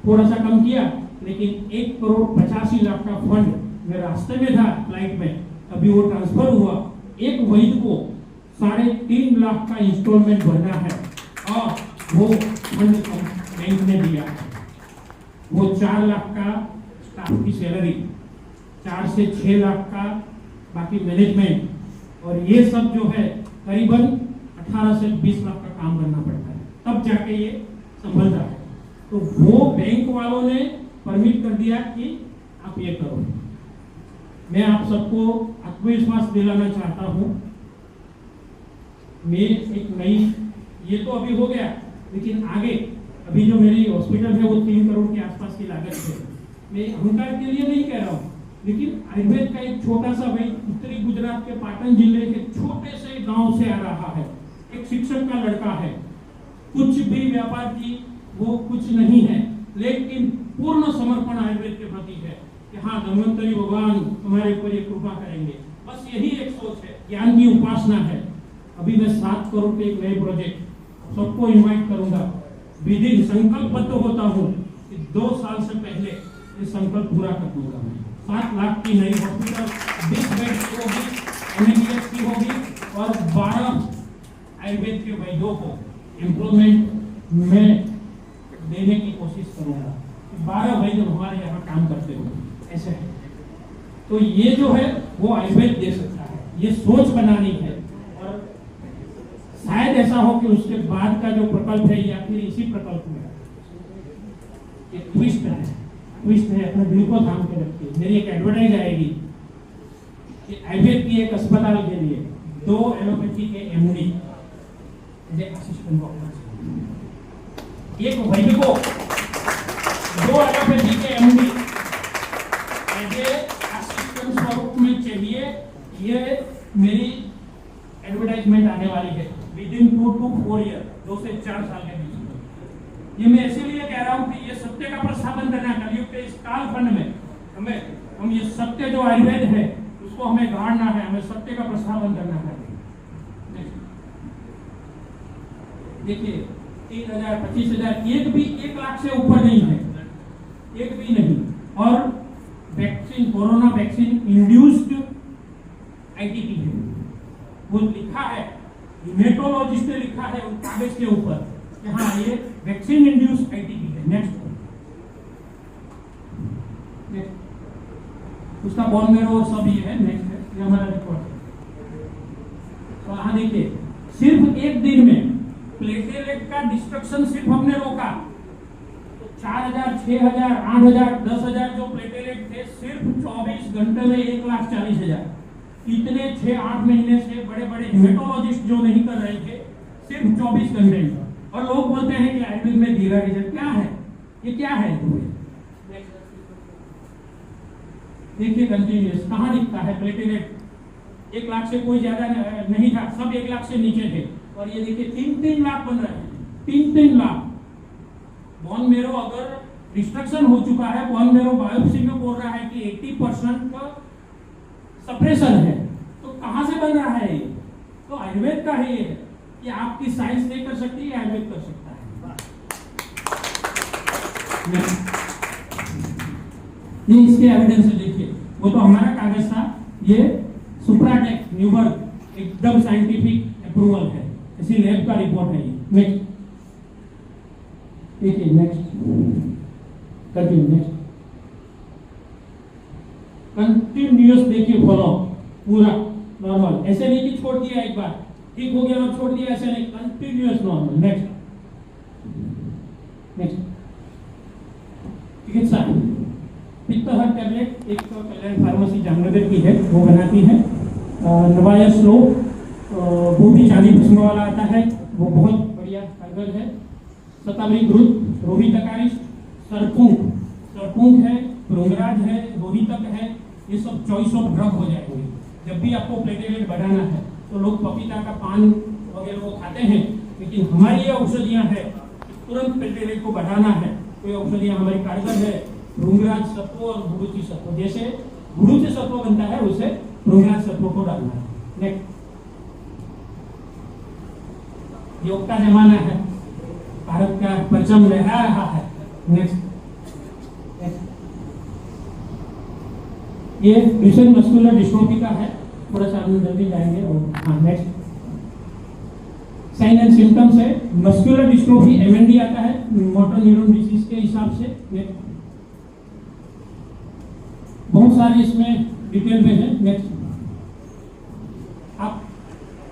थोड़ा सा कम किया, लेकिन 1,85,00,000 का फंड मेरे रास्ते में था फ्लाइट में, अभी वो ट्रांसफर हुआ। एक वैद्य को 3.5 लाख का इंस्टॉलमेंट भरना है और वो फंड बैंक ने दिया। वो 4 लाख का स्टाफ की सैलरी, 4 से 6 लाख का बाकी मैनेजमेंट और ये सब जो है करीबन 18 से 20 लाख का काम करना पड़ता है, तब जाके ये संभल रहा है। तो वो बैंक वालों ने परमिट कर दिया कि आप ये करो। मैं आप सबको आत्मविश्वास दिलाना चाहता हूँ। मैं एक नई, ये तो अभी हो गया, लेकिन आगे अभी जो मेरी हॉस्पिटल है वो 3 करोड़ के आसपास की लागत है। मैं अहंकार के लिए नहीं कह रहा हूँ, लेकिन आयुर्वेद का एक छोटा सा भाई उत्तरी गुजरात के पाटन जिले के छोटे से गांव से आ रहा है, एक शिक्षक का लड़का है, कुछ भी व्यापार की वो कुछ नहीं है, लेकिन पूर्ण समर्पण आयुर्वेद के प्रति है कि हाँ धन्वंतरी भगवान तुम्हारे ऊपर ये कृपा करेंगे। बस यही एक सोच है, ज्ञान की उपासना है। अभी मैं 7 करोड़ के एक नए प्रोजेक्ट सबको इनवाइट करूंगा। विधि संकल्पबद्ध होता हूँ कि 2 साल से पहले ये संकल्प पूरा कर दूंगा। मैं 7 लाख की नई हॉस्पिटल, 20 बेड की होगी, एमबीबीएस की होगी और 12 आयुर्वेद के वैद्यों को एम्प्लॉयमेंट में देने की कोशिश करूंगा। 12 वैद्य हमारे यहाँ काम करते हो, ऐसे है। तो ये जो है वो आयुर्वेद दे सकता है, ये सोच बनानी है। और शायद ऐसा हो कि उसके बाद का जो प्रकल्प है या फिर इसी प्रकल्प में एक ट्विस्ट है, अपने दिल को थाम के रखिए। मेरी एक एडवर्टाइज आएगी कि आयुर्वेद की एक अस्पताल के लिए 2 एलोपैथी के एमडी असिस्टेंट डॉक्टर, एक वैद्य को 2 एलोपैथी के एमडी असिस्टेंट स्वरूप में चाहिए। ये मेरी एडवर्टाइजमेंट आने वाली है विदिन 2 to 4 ईयर, 2 से 4 साल के बीच में। ये मैं इसीलिए कह रहा हूँ कि ये सत्य का प्रस्थापन करना है कलयुग के इस कालखंड में। हम ये सत्य जो आयुर्वेद है उसको हमें गाड़ना है, हमें सत्य का प्रस्थापन करना है। देखिए 3000, 25,000, एक भी 1 लाख से ऊपर नहीं है, एक भी नहीं। और vaccine, corona vaccine induced ITP है, वो लिखा है, हेमेटोलॉजिस्ट ने लिखा है उस कागज के ऊपर कि हाँ ये वैक्सीन इंड्यूस्ड आईटीपी है। नेक्स्ट उसका बोन मेरो और सब ये है। नेक्स्ट है, ये हमारा रिकॉर्ड है। तो यहाँ देखिए सिर्फ एक दिन में प्लेटलेट का डिस्ट्रक्शन सिर्फ हमने रोका तो 4,000, 6,000, 8,000, 10,000 जो प्लेटलेट थे सिर्फ 24 घंटे में 1,40,000। इतने 6-8 महीने से बड़े बड़े हेमेटोलॉजिस्ट जो नहीं कर रहे थे सिर्फ 24 घंटे में। और लोग बोलते हैं कि आयुर्वेद में धीरा रिजल्ट क्या है, ये क्या है? देखिए कंटिन्यूस कहाँ दिखता है प्लेटलेट? 1 लाख से कोई ज्यादा नहीं था, सब 1 लाख से नीचे थे। और ये देखिए 3-3 लाख बन रहे हैं, 3-3 लाख। बोन मेरो अगर डिस्ट्रक्शन हो चुका है, बोन मेरो बायोप्सी में बोल रहा है कि 80% का सप्रेशन है, तो कहां से बन रहा है ये? तो आयुर्वेद का है ये, कि आपकी साइंस नहीं कर सकती, ये आयुर्वेद कर सकता है। ये इसके एविडेंस से देखिए, वो तो हमारा कागज था, ये सुप्राटेक न्यूबर्ग एकदम साइंटिफिक अप्रूवल है, इसी लैब का रिपोर्ट है ये। नेक्स्ट देखिए, नेक्स्ट कंटिन्यू, नेक्स्ट कंटिन्यूअस देखिए, फॉलो पूरा नॉर्मल, ऐसे नहीं कि छोड़ दिया एक बार ठीक हो गया और छोड़ दिया, ऐसे नहीं, कंटिन्यूअस नॉर्मल। नेक्स्ट नेक्स्ट चिकित्सा पित्तहर टैबलेट, एक तो कल्याण फार्मेसी जामनगर की है, वो बनाती है। नवाया स्लो वो भी 40% वाला आता है, वो बहुत बढ़िया कारगर है। शतावरी ग्रुप, रोहितकारिष्ट, सरपुंग है, भृंगराज है, रोहितक है, ये सब चॉइस ऑफ ड्रग हो जाएंगे। जब भी आपको प्लेटलेट बढ़ाना है तो लोग पपीता का पान वगैरह वो खाते हैं, लेकिन हमारी ये औषधियाँ हैं तुरंत प्लेटलेट को बढ़ाना है। कोई औषधियाँ हमारी कारगर है, भृंगराज सत्व और भुरुचि सत्व, जैसे भुरुचि सत्व बनता है उसे भृंगराज सत्व को डालना है। नेक्स्ट योग का जमाना है, भारत का परचम लहरा रहा है। नेक्स्ट ये ड्यूचेन मस्कुलर डिस्ट्रोफी का है, थोड़ा सा हम जल्दी जाएंगे। और हाँ नेक्स्ट साइन एंड सिम्टम्स है, मस्कुलर डिस्ट्रोफी एमएनडी आता है, मोटर न्यूरॉन डिजीज के हिसाब से। बहुत सारी इसमें डिटेल में है। नेक्स्ट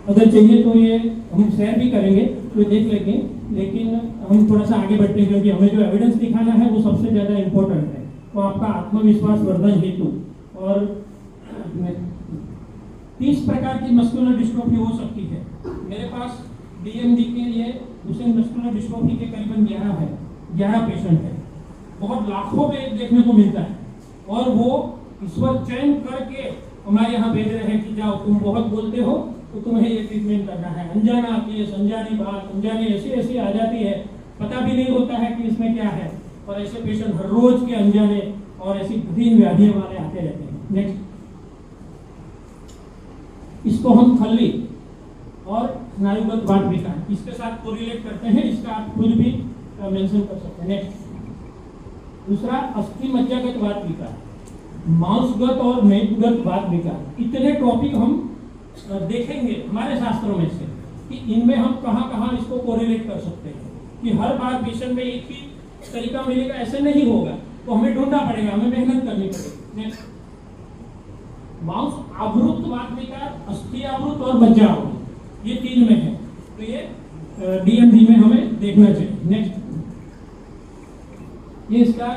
अगर चाहिए तो ये हम शेयर भी करेंगे, तो देख लेंगे, लेकिन हम थोड़ा सा आगे बढ़ते हैं क्योंकि हमें जो एविडेंस दिखाना है वो सबसे ज़्यादा इम्पोर्टेंट है। तो आपका आत्मविश्वास वर्धन हेतु और 30 प्रकार की मस्कुलर डिस्ट्रोफी हो सकती है। मेरे पास डीएमडी के लिए दुचेन मस्कुलर डिस्ट्रोफी के करीबन 11 पेशेंट है। बहुत लाखों में देखने को मिलता है और वो ईश्वर चयन करके हमारे यहाँ भेज रहे हैं कि जाओ, तुम बहुत बोलते हो तो तुम्हें ये ट्रीटमेंट करना है। अनजाना केस, अनजानी बात, अनजानी ऐसी आ जाती है, पता भी नहीं होता है कि इसमें क्या है, और ऐसे पेशेंट हर रोज के अनजाने और ऐसी गंभीर व्याधियों वाले आते रहते हैं। नेक्स्ट, इसको हम खल्ली और स्नायुगत वात विकार इसके साथ कोरिलेट करते हैं, इसका आप खुद भी मेंशन कर सकते हैं। नेक्स्ट, दूसरा अस्थि मज्जागत वात विकार, मांसगत और मेदगत वात विकार। इतने टॉपिक हम देखेंगे हमारे शास्त्रों में से कि इनमें हम कहाँ इसको कोरिलेट कर सकते हैं, कि हर बार पेशेंट में एक ही तरीका मिलेगा ऐसे नहीं होगा, तो हमें ढूंढना पड़ेगा, हमें मेहनत करनी पड़ेगी। नेक्स्ट, मांस आवृत वात विकार, अस्थि आवृत और मज्जा आवृत, ये 3 में है, तो ये डीएमडी में हमें देखना चाहिए। नेक्स्ट, ये इसका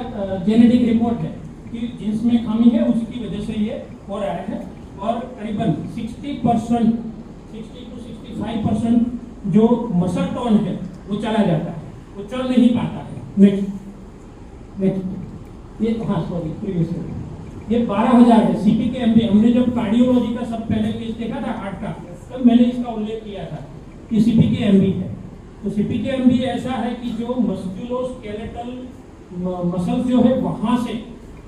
जेनेटिक रिपोर्ट है कि जींस में खामी है, उसकी वजह से ये हो रहा है, और करीबन 60% 60 to 65% जो मसल टोन है वो चला जाता है, वो चल नहीं पाता है। नेक्स्ट, ये प्रीवियस ये 12,000 है। CPK-MB हमने जब कार्डियोलॉजी का सब पहले केस देखा था हार्ट का, तब मैंने इसका उल्लेख किया था कि CPK-MB है। तो CPK-MB ऐसा है कि जो मस्कुलोस्केलेटल मसल जो है वहां से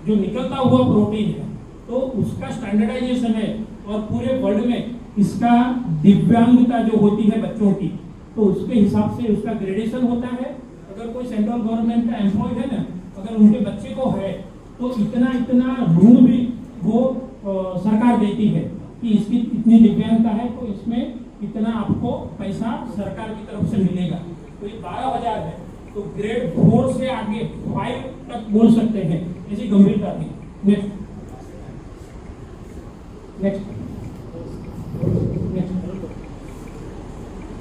जो निकलता हुआ प्रोटीन है, तो उसका स्टैंडर्डाइजेशन है, और पूरे वर्ल्ड में इसका दिव्यांगता जो होती है बच्चों की, तो उसके हिसाब से उसका ग्रेडेशन होता है। अगर कोई सेंट्रल गवर्नमेंट का एम्प्लॉय है ना, अगर उनके बच्चे को है तो इतना ऋण भी वो सरकार देती है कि इसकी इतनी दिव्यांगता है तो इसमें इतना आपको पैसा सरकार की तरफ से मिलेगा। तो ये 12,000 है, तो ग्रेड 4 से आगे 5 तक बोल सकते हैं, ऐसी गंभीरता थी। नेक्स्ट,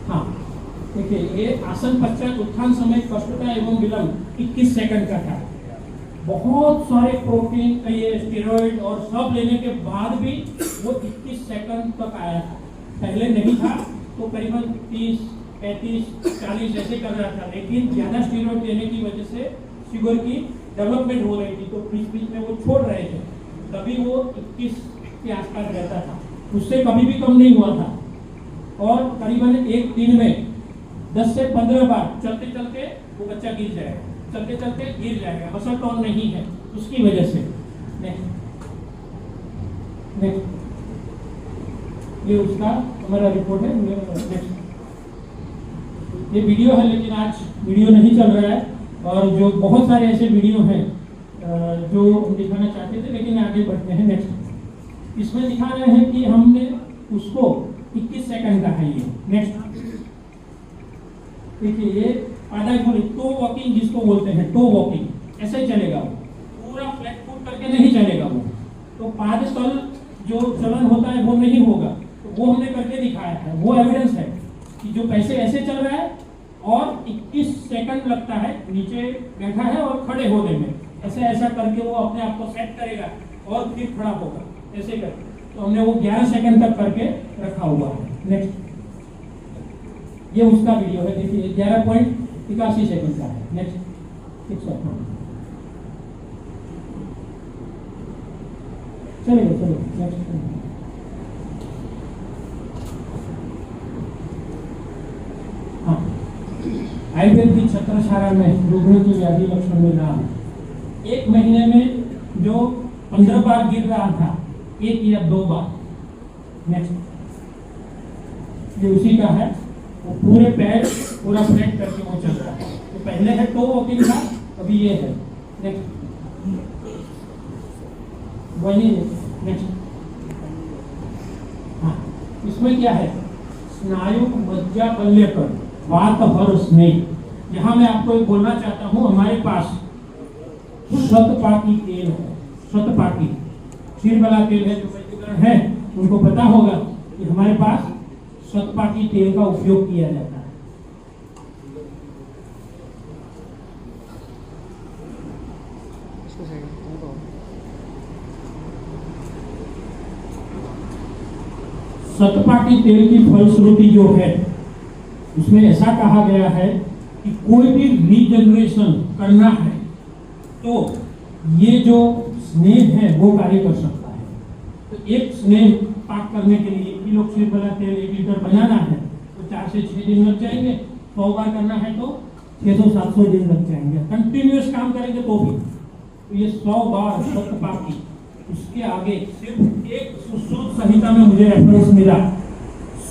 हाँ देखिए, ये आसन पश्चात उत्थान समय कष्टता एवं विलंब 21 सेकंड का था। बहुत सारे प्रोटीन, ये स्टेरॉइड और सब लेने के बाद भी वो 21 सेकंड तक आया था। पहले नहीं था तो करीबन 30, 35, 40 ऐसे कर रहा था, लेकिन ज्यादा स्टेरॉइड लेने की वजह से शुगर की डेवलपमेंट हो रही थी, तो बीच में वो छोड़ रहे थे, तभी वो 21 के आसपास रहता था, उससे कभी भी कम नहीं हुआ था। और करीबन एक दिन में 10 से 15 बार चलते चलते वो बच्चा गिर जाएगा, चलते चलते गिर जाएगा, मसल टोन नहीं है उसकी वजह से। नेक्स्ट, ये उसका हमारा रिपोर्ट है। नेक्स्ट, ये वीडियो है, लेकिन आज वीडियो नहीं चल रहा है, और जो बहुत सारे ऐसे वीडियो हैं जो हम दिखाना चाहते थे, लेकिन आगे बढ़ते हैं। नेक्स्ट, इसमें दिखा रहे हैं कि हमने उसको 21 सेकंड का है ये। नेक्स्ट, देखिए, ये पादाघुली टो वॉकिंग जिसको बोलते हैं, टो वॉकिंग, ऐसे चलेगा वो, पूरा फ्लैट फुट करके नहीं चलेगा वो, तो पाद तल जो चलन होता है वो नहीं होगा, तो वो हमने करके दिखाया है। वो एविडेंस है कि जो पैसे ऐसे चल रहा है और 21 सेकंड लगता है, नीचे बैठा है और खड़े होने में, ऐसा करके वो अपने आप को सेट करेगा और फिर खड़ा होगा, ऐसे करके। तो हमने वो 11 सेकंड तक करके रखा हुआ है। नेक्स्ट, ये उसका वीडियो है, देखिए 11.81 सेकंड का है। नेक्स्ट, चलेगा। नेक्स्ट, हाँ, आयुर्वेद की छत्रछाया में रोगियों की व्याधि लक्षण में नाम 1 महीने में जो 15 बार गिर रहा था, 1 या 2 बार। नेक्स्ट, ये उसी का है, वो पूरे पैर पूरा फ्लैट करके वो चल रहा है। तो पहले है टो वॉकिंग का, अभी ये है। नेक्स्ट, वही। नेक्स्ट, हाँ, इसमें क्या है, स्नायु मज्जा बल्यकर वात हर स्नेह। यहाँ मैं आपको एक बोलना चाहता हूँ, हमारे पास शतपाकी तेल है, शतपाकी क्षीरबला तेल है, जो वैदिक है, उनको पता होगा कि हमारे पास शतपाटी तेल का उपयोग किया जाता है। शतपाटी तेल की फलश्रुति जो है उसमें ऐसा कहा गया है कि कोई भी रीजनरेशन करना है तो ये जो स्नेह है वो कार्य कर सकता है। तो एक स्नेह पाक करने के लिए 1 किलो क्षीर वाला तेल 1 लीटर बनाना है तो 4 से 6 दिन लग जाएंगे। 100 बार करना है तो 600-700 दिन लग जाएंगे। कंटिन्यूअस काम करेंगे तो भी। तो ये 100 बार शतपाटी, उसके आगे सिर्फ एक सुश्रुत संहिता में मुझे रेफरेंस मिला,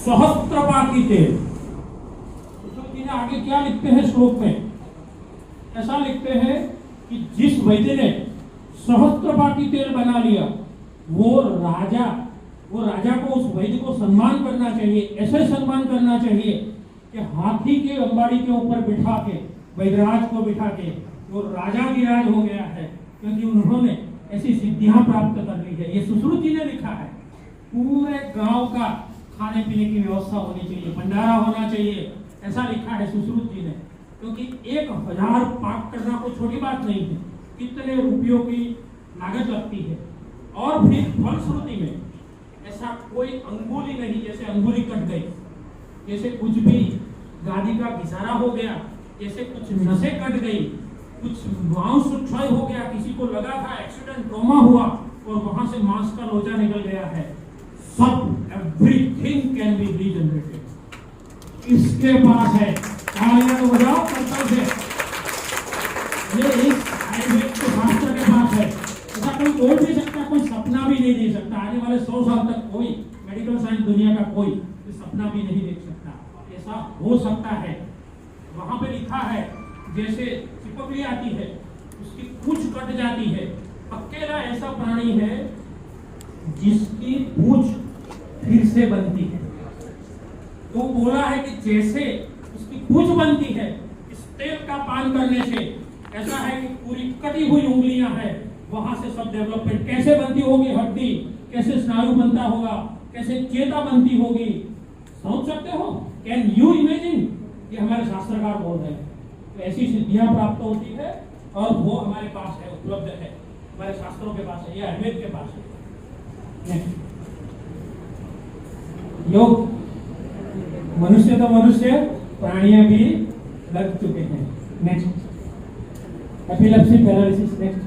सहस्त्रपाटी तेल। सुश्रुत जी ने आगे क्या लिखते हैं श्लोक में? ऐसा लिखते हैं कि जिस वैद्य ने सहस्त्रपाटी तेल बना लिया वो राजा को उस वैद्य को सम्मान करना चाहिए। ऐसे सम्मान करना चाहिए कि हाथी के अंबाड़ी के ऊपर बिठा के वैद्यराज को बिठा के वो राजा विराज हो गया है, क्योंकि उन्होंने ऐसी सिद्धियां प्राप्त कर ली है। ये सुश्रुत जी ने लिखा है। पूरे गांव का खाने पीने की व्यवस्था होनी चाहिए, भंडारा होना चाहिए, ऐसा लिखा है सुश्रुत जी ने। क्योंकि 1000 पाक करना कोई छोटी बात नहीं है, कितने रुपयों की लागत लगती है। और फिर फलश्रुति में ऐसा कोई अंगुली नहीं, जैसे अंगुली कट गई, जैसे कुछ भी गादी का घिसारा हो गया, जैसे कुछ नसें कट गई, कुछ मांस क्षय हो गया, किसी को लगा था एक्सीडेंट ट्रॉमा हुआ और वहां से मांस का लोचा निकल गया है, सब एवरीथिंग कैन बी रीजनरेटेड। इसके पास है तालियां बजाओ करतब है। ये इस आयुर्वेद के शास्त्र के पास है। ऐसा कोई बोल नहीं सकता, कोई सपना भी नहीं दे सकता। आने वाले 100 साल तक कोई मेडिकल साइंस दुनिया का कोई सपना भी नहीं देख सकता। ऐसा हो सकता है। वहां पे लिखा है जैसे चिपकली आती है, उसकी पूंछ कट जाती है। अकेला ऐसा प्राणी है जिसकी पूंछ फिर से बनती है। तो बोला है कि जैसे उसकी पूंछ बनती है इस तेल का पान करने से, ऐसा है कि पूरी कटी हुई उंगलियां हैं, वहां से सब डेवलपमेंट कैसे बनती होगी, हड्डी कैसे स्नायु बनता होगा, कैसे चेता बनती होगी, समझ सकते हो? Can you imagine? ये हमारे शास्त्रकार बोल रहे हैं। तो ऐसी सिद्धियां प्राप्त होती है और वो हमारे पास है, उपलब्ध है, हमारे शास्त्रों के पास है, ये आयुर्वेद के पास है। योग मनुष्य तो मनुष्य, प्राणियां भी लग चुके हैं। Next epilepsy paralysis. नेक्स्ट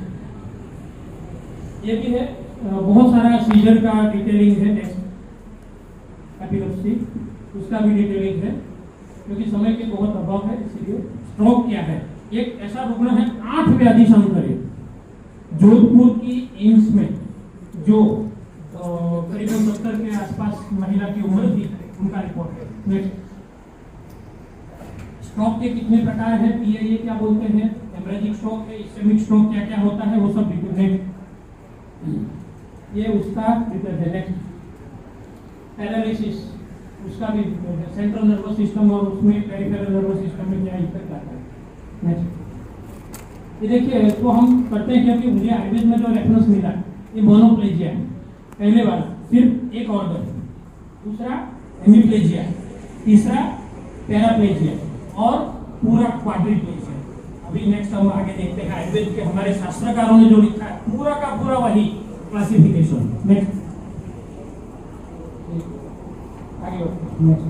ये भी है, बहुत सारा सीजर का डिटेलिंग है। नेक्स्ट एपिलेप्सी, उसका भी डिटेलिंग है, क्योंकि समय के बहुत अभाव है इसलिए। स्ट्रोक क्या है? एक ऐसा रुग्ण है 8 व्याधि संकरित, जोधपुर की एम्स में, जो करीबन 70 के आसपास महिला की उम्र थी, उनका रिपोर्ट है। नेक्स्ट स्ट्रोक के कितने प्रकार है, पीआईए क्या बोलते हैं, हेमरेजिक स्ट्रोक है, इस्केमिक स्ट्रोक क्या क्या होता है, वो सब डिटेल। ये उसका डिटेल है। नेक्स्ट पैरालिसिस, उसका भी सेंट्रल नर्वस सिस्टम और उसमें पेरिफेरल नर्वस सिस्टम में क्या इफेक्ट आता है। नेक्स्ट ये देखिए, तो हम करते हैं क्योंकि मुझे आयुर्वेद में जो रेफरेंस मिला ये मोनोप्लेजिया है, पहले वाला सिर्फ एक ऑर्गन, दूसरा हेमीप्लेजिया, तीसरा पैराप्लेजिया और पूरा क्वाड्रिप्लेजिया। अभी नेक्स्ट हम आगे देखते हैं आयुर्वेद के हमारे शास्त्रकारों ने जो लिखा है, पूरा का पूरा वही क्लासिफिकेशन। नेक्स्ट आगे नेक्स्ट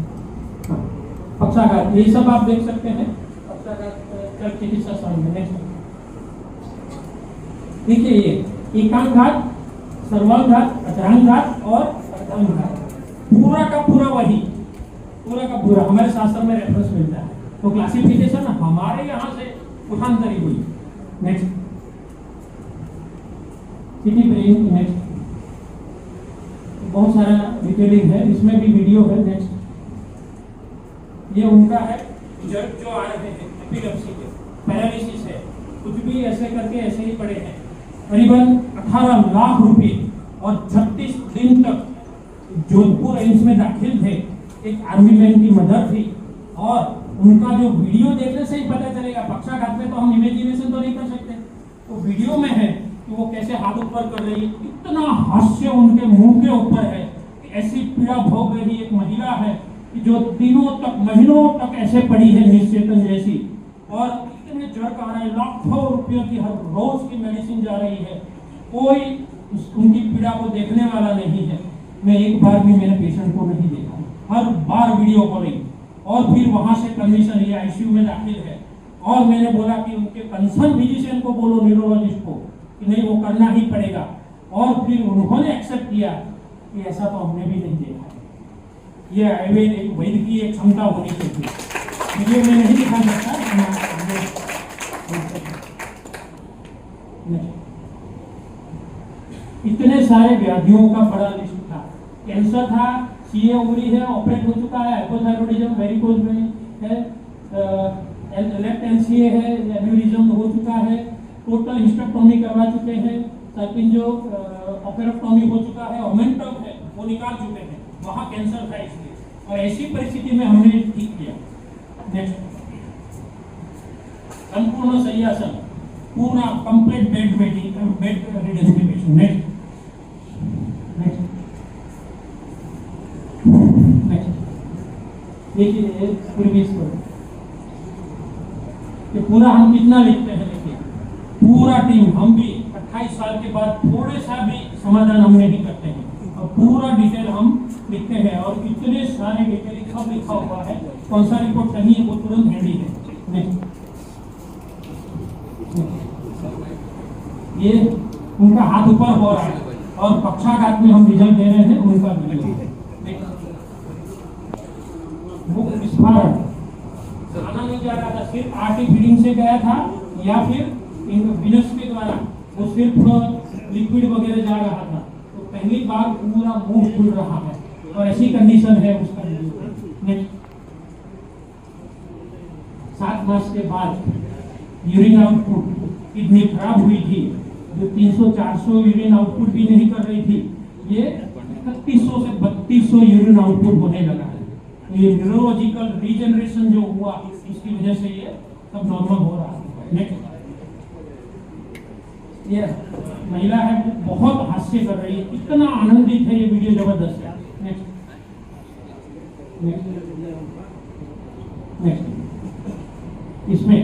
पक्षाघात, ये सब आप देख सकते हैं पक्षाघात चिकित्सा संबंध में। नेक्स्ट देखिए, ये एकांघात, सर्वांघात, अतरांघात और अर्धांघात, पूरा का पूरा वही, पूरा का पूरा हमारे शास्त्र में रेफरेंस मिलता है। तो क्लासिफिकेशन हमारे यहाँ से उठांतरी हुई। Next city brain. नेक्स्ट बहुत सारा डिटेलिंग है, इसमें भी वीडियो है। नेक्स्ट ये उनका है जो आ रहे हैं एपिलेप्सी के, पैरालिसिस है, कुछ भी ऐसे करके ऐसे ही पड़े हैं। करीबन 18 लाख रुपए और 36 दिन तक जोधपुर एम्स में दाखिल थे। एक आर्मी मैन की मदर थी और उनका जो वीडियो देखने से ही पता चलेगा, पक्षाघात में तो हम इमेजिनेशन तो नहीं कर सकते, तो वीडियो में है कि वो कैसे हाथ ऊपर कर रही है, इतना हास्य उनके मुंह के ऊपर है कि ऐसी पीड़ा भोग रही एक महिला है कि जो दिनों तक महीनों तक ऐसे पड़ी है निश्चेतन जैसी, और इतने जड़ आ रहे हैं, लाखों रुपयों की हर रोज की मेडिसिन जा रही है, कोई उनकी पीड़ा को देखने वाला नहीं है। मैं एक बार भी मेरे पेशेंट को नहीं देखा, हर बार वीडियो कॉलिंग, और फिर वहां से कंडीशन ये आईसीयू में दाखिल है, और मैंने बोला कि उनके कंसर्न फिजिशियन को बोलो, न्यूरोलॉजिस्ट को, कि नहीं वो करना ही पड़ेगा, और फिर उन्होंने एक्सेप्ट किया कि ऐसा तो हमने भी नहीं देखा है, ये आयुर्वेद एक वैद्य की एक क्षमता होनी चाहिए। वीडियो में नहीं दिखा सकता। इतने सारे व्याधियों का बड़ा लिस्ट था, कैंसर था, सीए ओवरी है, ऑपरेट हो चुका है, हाइपोथायरॉइडिज्म, वेरिकोज वेन है, लेफ्ट एनसीए है, एन्यूरिज्म हो चुका है, टोटल हिस्टेक्टोमी करवा चुके हैं, सर्पिंजो ऑपेरेक्टोमी हो चुका है, ओमेंटम है वो निकाल चुके हैं, वहाँ कैंसर था इसलिए, और ऐसी परिस्थिति में हमने ठीक किया। नेक्स्ट, संपूर्ण शय्यासन, पूरा कंप्लीट बेड रिडेंटिफिकेशन। नेक्स्ट देखिए प्रीवियस ये पूरा हम कितना लिखते हैं, देखिए पूरा टीम, हम भी 28 साल के बाद थोड़े सा भी समाधान हम नहीं करते हैं, और पूरा डिटेल हम लिखते हैं, और इतने सारे डिटेल सब लिखा हुआ है, कौन सा रिपोर्ट सही है वो तुरंत हैंडी है। ये उनका हाथ ऊपर हो रहा है, और पक्षाघात में हम रिजल्ट दे रहे हैं उनका वीडियो। वो विस्फोरण खाना नहीं जा रहा था, सिर्फ आर्टिक फीडिंग से गया था, या फिर विनस के द्वारा वो सिर्फ लिक्विड वगैरह जा रहा था, तो पहली बार पूरा मुंह खुल रहा है, और ऐसी कंडीशन है उसका। नेक्स्ट, 7 मास के बाद यूरिन आउटपुट, किडनी खराब हुई थी, जो 300-400 यूरिन आउटपुट भी नहीं कर रही थी, ये 3100 से 3200 यूरिन आउटपुट होने लगा है। ये न्यूरोलॉजिकल रीजनरेशन जो हुआ, इसकी वजह से ये सब नॉर्मल हो रहा है। नेक्स्ट, ये महिला है वो बहुत हास्य कर रही है, इतना आनंदित है, ये वीडियो जबरदस्त है। नेक्स्ट, इसमें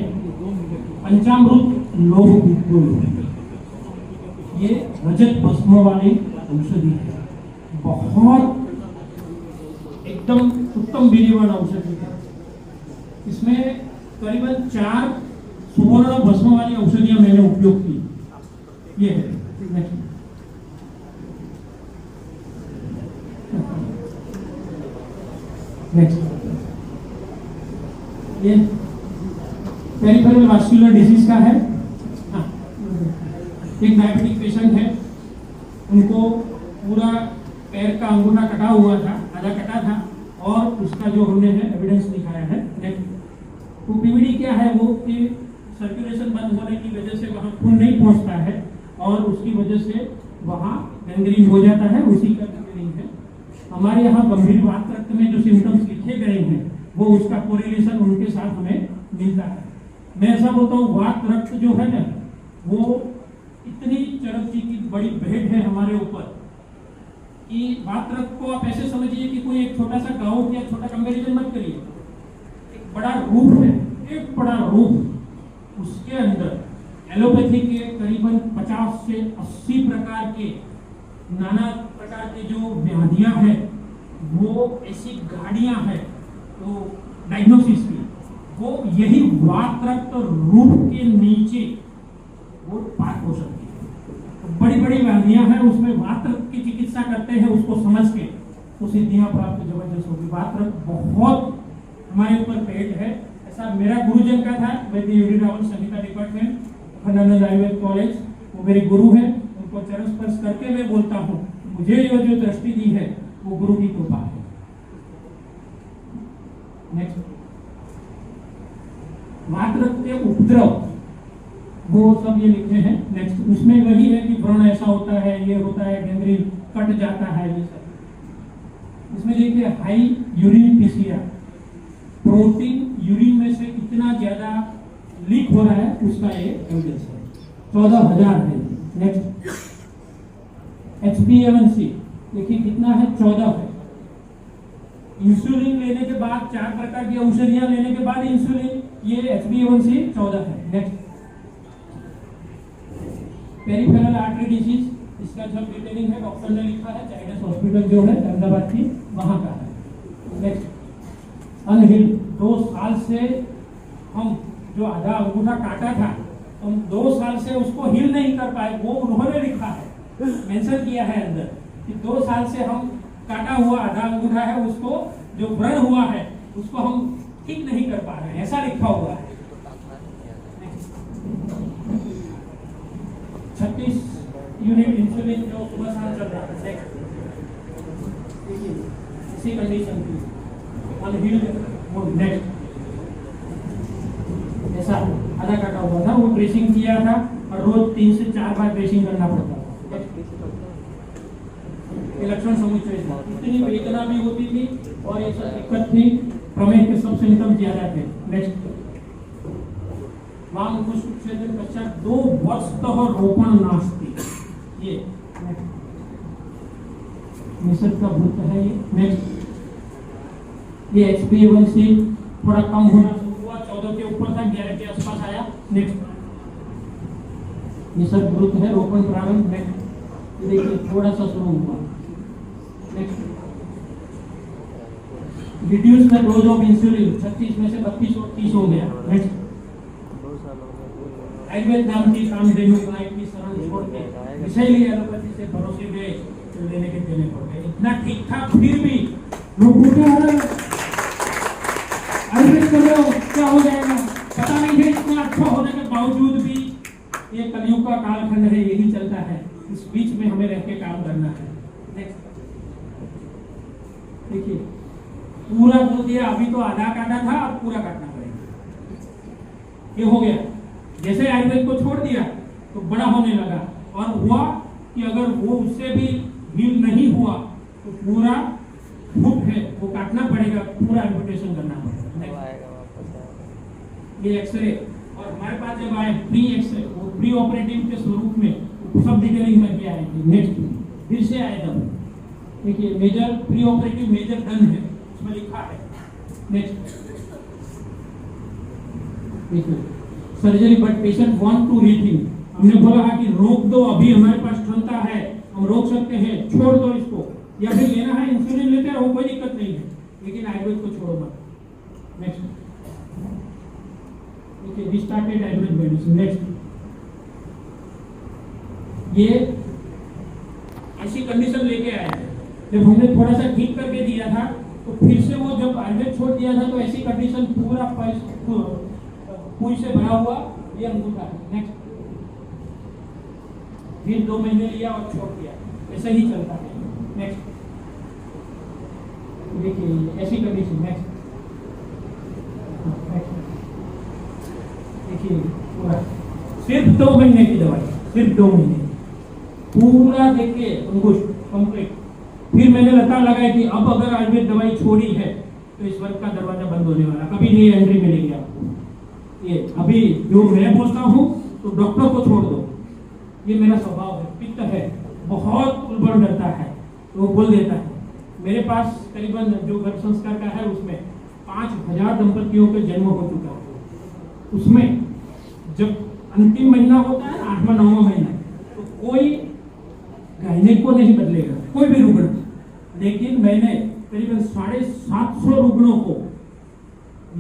पंचामृत लोह, ये रजत भस्म वाली औषधि है, बहुत एकदम उत्तम वीर्यवान औषधि है। इसमें करीबन 4 सुवर्ण भस्म वाली औषधियां मैंने उपयोग की। ये है नेक्स्ट, ये पेरिफेरल वास्कुलर डिजीज का है। एक डायबिटिक पेशेंट है, उनको पूरा पैर का अंगूठा कटा हुआ था, आधा कटा था, और उसका जो हमने है एविडेंस दिखाया है। नेक्स्ट, तो पीवीडी क्या है, वो कि सर्कुलेशन बंद होने की वजह से वहाँ खून नहीं पहुँचता है, और उसकी वजह से वहाँ गैंग्रीन हो जाता है, उसी का गैंग्रीन है। हमारे यहाँ गंभीर वात रक्त में जो सिम्टम्स लिखे गए हैं, वो उसका कोरिलेशन उनके साथ हमें मिलता है। मैं ऐसा बोलता हूँ, वात रक्त जो है ना, वो इतनी चरपची की बड़ी भेंट है हमारे ऊपर, कि वात रक्त को आप ऐसे समझिए कि कोई एक छोटा सा गाँव या छोटा कंपेरिजन मत करिए, एक बड़ा रूप है, एक बड़ा रूप, उसके अंदर एलोपैथी के करीबन 50 से 80 प्रकार के नाना प्रकार के जो व्याधियां हैं, वो ऐसी गाड़ियां हैं, तो डायग्नोसिस की वो यही वात रक्त रूप के नीचे वो पार हो सकती है। तो बड़ी बड़ी व्याधियां हैं, उसमें वात रक्त की चिकित्सा करते हैं, उसको समझ के तो सिद्धियां प्राप्त जबरदस्त होगी। वात रक्त बहुत हमारे ऊपर पेट है। ऐसा मेरा गुरुजन का था, वैद्य यूडी रावल संहिता डिपार्टमेंट, अखंडानंद आयुर्वेद कॉलेज, वो मेरे गुरु हैं, उनको चरण स्पर्श करके मैं बोलता हूँ, मुझे जो दृष्टि दी है वो गुरु की कृपा है। नेक्स्ट, वात रक्त के उपद्रव वो सब ये लिखे हैं। नेक्स्ट, उसमें वही है कि व्रण ऐसा होता है, ये होता है, गैंग्रीन कट जाता है, ये सब। इसमें देखिए high urine PCR, protein urine में से इतना ज्यादा लीक हो रहा है, उसका ये एविडेंस है। 14,000 है। नेक्स्ट, HbA1c देखिए कितना है, 14 है। इंसुलिन लेने के बाद 4 प्रकार की औषधियां लेने के बाद इंसुलिन, ये HbA1c 14 है। नेक्स्ट, पेरिफेरल आर्टरी डिजीज, इसका सब डिटेलिंग है, डॉक्टर ने लिखा है, चाइल्ड्स हॉस्पिटल जो है अहमदाबाद की, वहां का है। नेक्स्ट, अनहिल्ड, 2 साल से हम जो आधा अंगूठा काटा था, हम 2 साल से उसको हिल नहीं कर पाए, वो उन्होंने लिखा है, मेंशन किया है अंदर कि 2 साल से हम काटा हुआ आधा अंगूठा है, उसको जो व्रण हुआ है उसको हम ठीक नहीं कर पा रहे हैं, ऐसा लिखा हुआ है। 36 यूनिट इंसुलिन जो सुबह शाम चल रहा है, इसी कंडीशन की अनहील्ड वुंड। नेक्स्ट, ऐसा आधा काटा हुआ था, वो ड्रेसिंग किया था और रोज 3 से 4 बार ड्रेसिंग करना पड़ता था। लक्षण समुच्चय था, इतनी वेदना भी होती थी और ये सब दिक्कत थी, प्रमेह के सब सिम्टम ज्यादा थे। नेक्स्ट, वाम अंकुश उच्छेदन पश्चात 2 वर्ष तक रोपण नास्ती, ये निषद का वृत्त है ये। नेक्स्ट, ये HbA1c थोड़ा कम होना हुआ, 14 के ऊपर था, 11 के आसपास आया। नेक्स्ट, निषद वृत्त है, रोपण प्रारंभ। नेक्स्ट, देखिए थोड़ा सा शुरू हुआ। Next, reduce the dose of insulin, 36 में से 32 और 30 हो गया। नेक्स्ट, आयुर्वेद नाम की कामधेनु गाय की शरण छोड़ के विषैली एलोपैथी से भरोसे गए, तो लेने के देने पड़ गए। इतना ठीक था, फिर भी लोग बोलते हैं आयुर्वेद करो क्या हो जाएगा, पता नहीं है, इतना अच्छा होने के बावजूद भी ये कलयुग का कालखंड है, यही चलता है, इस बीच में हमें रह के काम करना है। नेक्स्ट, देखिए पूरा बोल दिया, अभी तो आधा काटा था, अब पूरा काटना पड़ेगा, ये हो गया। जैसे आयुर्वेद को छोड़ दिया तो बड़ा होने लगा, और हुआ कि अगर वो उससे भी हील नहीं हुआ तो पूरा फुट है, वो काटना पड़ेगा, पूरा एम्पुटेशन करना पड़ेगा। ये एक्सरे, और हमारे पास जब आए प्री एक्सरे, वो प्री ऑपरेटिव के स्वरूप में सब डिटेलिंग में किया है। नेक्स्ट, फिर से आए तब देखिए major preoperative major done है, उसमें लिखा है। नेक्स्ट, देखिए surgery but patient want to rethink, हमने बोला है कि रोक दो, अभी हमारे पास क्षमता है, हम रोक सकते हैं, छोड़ दो इसको, या फिर लेना है इंसुलिन लेते रहो, कोई दिक्कत नहीं है, लेकिन आयुर्वेद को छोड़ो मत। Next, okay, restarted Ayurveda medicine. Next, ये ऐसी कंडीशन लेके आए थे, जब हमने थोड़ा सा ठीक करके दिया था तो फिर से वो जब आयुर्वेद छोड़ दिया था तो ऐसी कंडीशन पूरा पूरी से भरा हुआ ये अंगूठा है। नेक्स्ट, फिर 2 महीने लिया और छोड़ दिया, ऐसे ही चलता है। नेक्स्ट, देखिए ऐसी कंडीशन। नेक्स्ट, देखिए पूरा सिर्फ 2 महीने की दवाई, सिर्फ 2 महीने पूरा देखिए अंकुश कंप्लीट। फिर मैंने लता लगाई कि अब अगर आयुर्वेद दवाई छोड़ी है तो इस वर्ग का दरवाजा बंद होने वाला, कभी नहीं एंट्री मिलेगी आपको। ये अभी जो मैं बोलता हूँ तो डॉक्टर को छोड़ दो, ये मेरा स्वभाव है, पित्त है, बहुत उलबड़ करता है तो वो बोल देता है। मेरे पास करीबन जो गर्भ संस्कार का है उसमें 5000 दंपतियों के जन्म हो चुका है। उसमें जब अंतिम महीना होता है 8वां 9वां महीना, तो कोई गायनेक को नहीं बदलेगा, कोई भी रुग्ण, लेकिन मैंने करीबन 750 रुग्णों को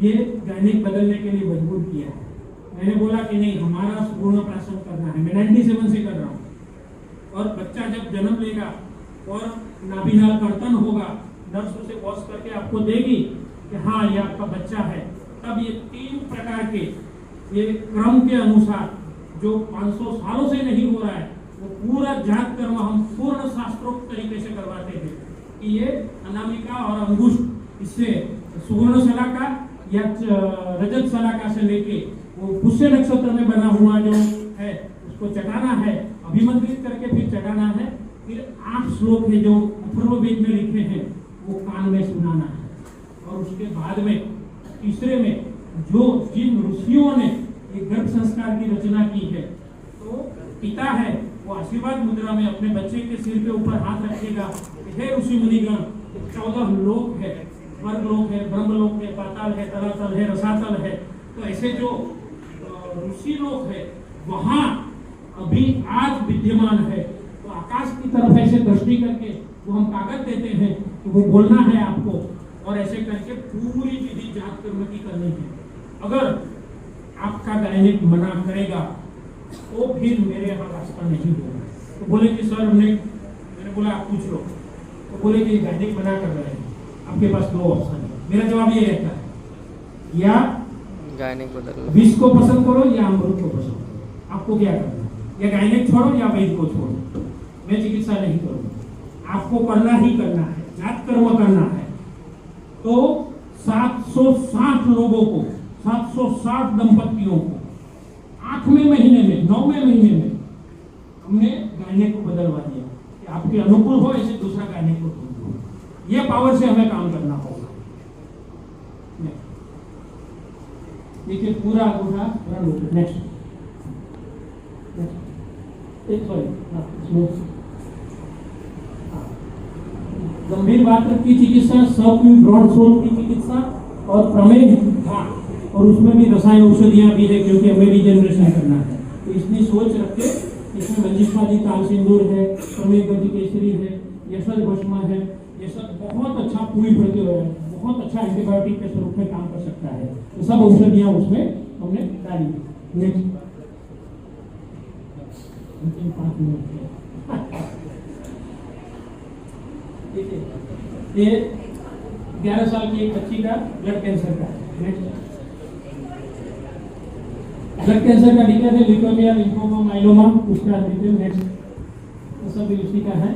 ये गायनेक बदलने के लिए मजबूर किया है। मैंने बोला कि नहीं, हमारा पूर्णप्राशन करना है। मैं 97 से कर रहा हूँ, और बच्चा जब जन्म लेगा और नाभिनाल कर्तन होगा, नर्स उसे वॉश करके आपको देगी कि हाँ ये आपका बच्चा है, तब ये 3 प्रकार के ये क्रम के अनुसार जो 500 सालों से नहीं हो रहा है वो पूरा जांच करवा हम पूर्ण शास्त्रोक्त तरीके से करवाते हैं कि ये अनामिका और अंगुष्ठ, इससे सुवर्ण शलाका या रजत शलाका से लेके वो पुष्य नक्षत्र में बना हुआ जो है उसको चटाना है, अभिमंत्रित करके फिर चटाना है। फिर 8 श्लोक है जो अथर्ववेद में लिखे हैं वो कान में सुनाना है, और उसके बाद में तीसरे में जो जिन ऋषियों ने ये गर्भ संस्कार की रचना की है, तो पिता है वो आशीर्वाद मुद्रा में अपने बच्चे के सिर के ऊपर हाथ रखेगा, हे ऋषि मुनिगण, 14 लोक है स्वर्गलोक है, ब्रह्मलोक है, पाताल है, तलातल है, रसातल है, तो ऐसे जो ऋषि लोक है वहाँ अभी आज विद्यमान है। तो आकाश की तरफ ऐसे दृष्टि करके वो हम कागज देते हैं कि वो बोलना है आपको, और ऐसे करके पूरी विधि जात कर्म की करनी है। अगर आपका गायनिक मना करेगा तो फिर मेरे यहाँ रास्ता नहीं होगा। तो बोले कि सर मैंने बोला आप पूछ लो, तो बोले कि गायनिक मना कर रहे हैं, आपके पास दो ऑप्शन है। मेरा जवाब ये रहता है, या गायनिक बदल लो, विष को पसंद करो या अमृत को पसंद करो, आपको क्या करना है, या गायनिक छोड़ो या वैद्य को छोड़ो, मैं चिकित्सा नहीं करूँगा, आपको करना ही करना है, जात कर्म करना है। तो 760 लोगों को, 760 दंपतियों को 8वें महीने में, 9वें महीने में हमने गायनिक को बदलवा दिया कि आपके अनुकूल हो ऐसे दूसरा गायनिक को ढूंढ लो। ये पावर से हमें काम करना होगा। देखिए पूरा अंगूठा पूरा लोग नेक्स्ट गंभीर वात की चिकित्सा, सबक्यूट ब्रॉड सोल की चिकित्सा और प्रमेह था, और उसमें भी रसायन औषधियां भी है क्योंकि हमें रिजेनरेशन करना है। तो इसमें सोच रखे, इसमें मंजिष्ठादि ताल सिंदूर है, प्रमेह गति केसरी है, यशद भस्मा है, ये सब बहुत अच्छा पूरी भरते हुए है, बहुत अच्छा एंटीबायोटिक के स्वरूप में काम कर सकता है। तो सब औषधियां उसमें हमने डाली। नेक्स्ट 5 मिनट ये 11 साल की एक बच्ची का ब्लड कैंसर का है। नेक्स्ट ब्लड कैंसर का डिटेल है, ल्यूकेमिया, लिम्फोमा, माइलोमा, उसका डिटेल नेक्स्ट ये सब भी उसी का है।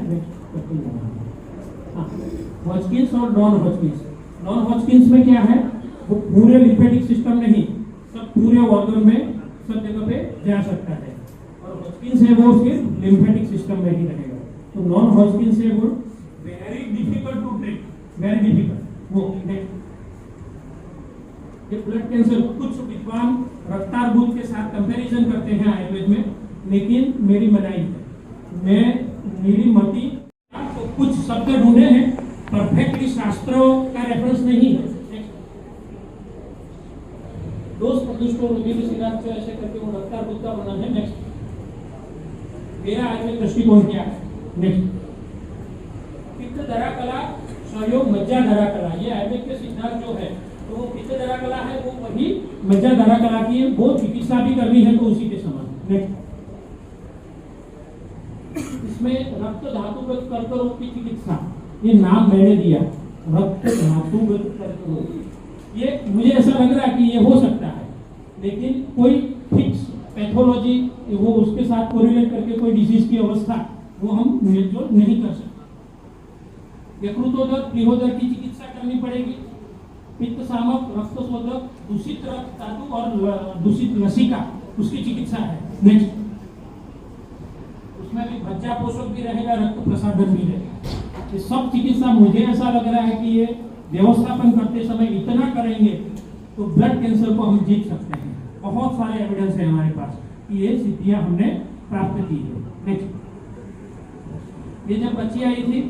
हॉजकिंस और नॉन हॉजकिंस। नॉन हॉजकिंस में क्या है, वो पूरे लिम्फेटिक सिस्टम नहीं, सब पूरे ऑर्गन में सब जगह पे जा सकता है, और हॉजकिंस है वो सिर्फ लिम्फेटिक सिस्टम में ही रहेगा। तो नॉन हॉजकिंस है वो very difficult to treat, very difficult वो। ये ब्लड कैंसर कुछ विद्वान रक्तार्बुद के साथ कंपैरिजन करते हैं आयुर्वेद में, लेकिन मेरी मनाही है, मेरी मति तो कुछ शब्द ढूंढे हैं, परफेक्टली शास्त्रों का रेफरेंस नहीं है। दोस्त प्रदुष्टो रुधिर सिराज ऐसे करके वो रक्तार्बुद का बना है। नेक्स्ट मेरा आयुर्वेद दृष्टिकोण क्या है। नेक्स्ट पित्त धरा कला सहयोग मज्जा धरा कला, ये आयुर्वेद के सिद्धांत जो है, तो वो पित्त धरा कला है, वो वही मज्जा धरा कला की है, वो चिकित्सा भी करनी है तो उसी के समान। नेक्स्ट इसमें रक्त धातुगत कर्करोग की चिकित्सा, ये नाम मैंने दिया, रक्त धातुगत कर्करोग। ये मुझे ऐसा लग रहा है कि ये हो सकता है, लेकिन कोई फिक्स पैथोलॉजी वो उसके साथ कोरिलेट करके कोई डिजीज की अवस्था वो हम निर्जोल नहीं कर सकते। यकृतोदर प्लीहोदर की चिकित्सा करनी पड़ेगी, पित्त सामक, रक्त शोधक, दूषित रक्त धातु और दूषित लसिका उसकी चिकित्सा है। नेक्स्ट उसमें भी भज्जा पोषक भी रहेगा, रक्त प्रसाधन भी रहेगा। ये सब चिकित्सा मुझे ऐसा लग रहा है कि ये व्यवस्थापन करते समय इतना करेंगे तो ब्लड कैंसर को हम जीत सकते हैं। बहुत सारे एविडेंस है हमारे पास कि ये सिद्धियां हमने प्राप्त की है। नेक्स्ट ये जब बच्ची आई थी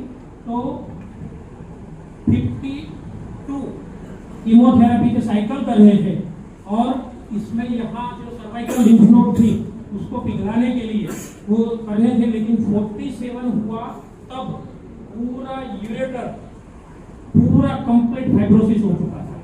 तो 52 कीमोथेरेपी के साइकिल करने थे, और इसमें यहाँ जो सर्वाइकल लिम्फ नोड थी उसको पिघलाने के लिए वो करने थे, लेकिन 47 हुआ तब पूरा यूरेटर पूरा कंप्लीट फाइब्रोसिस हो चुका था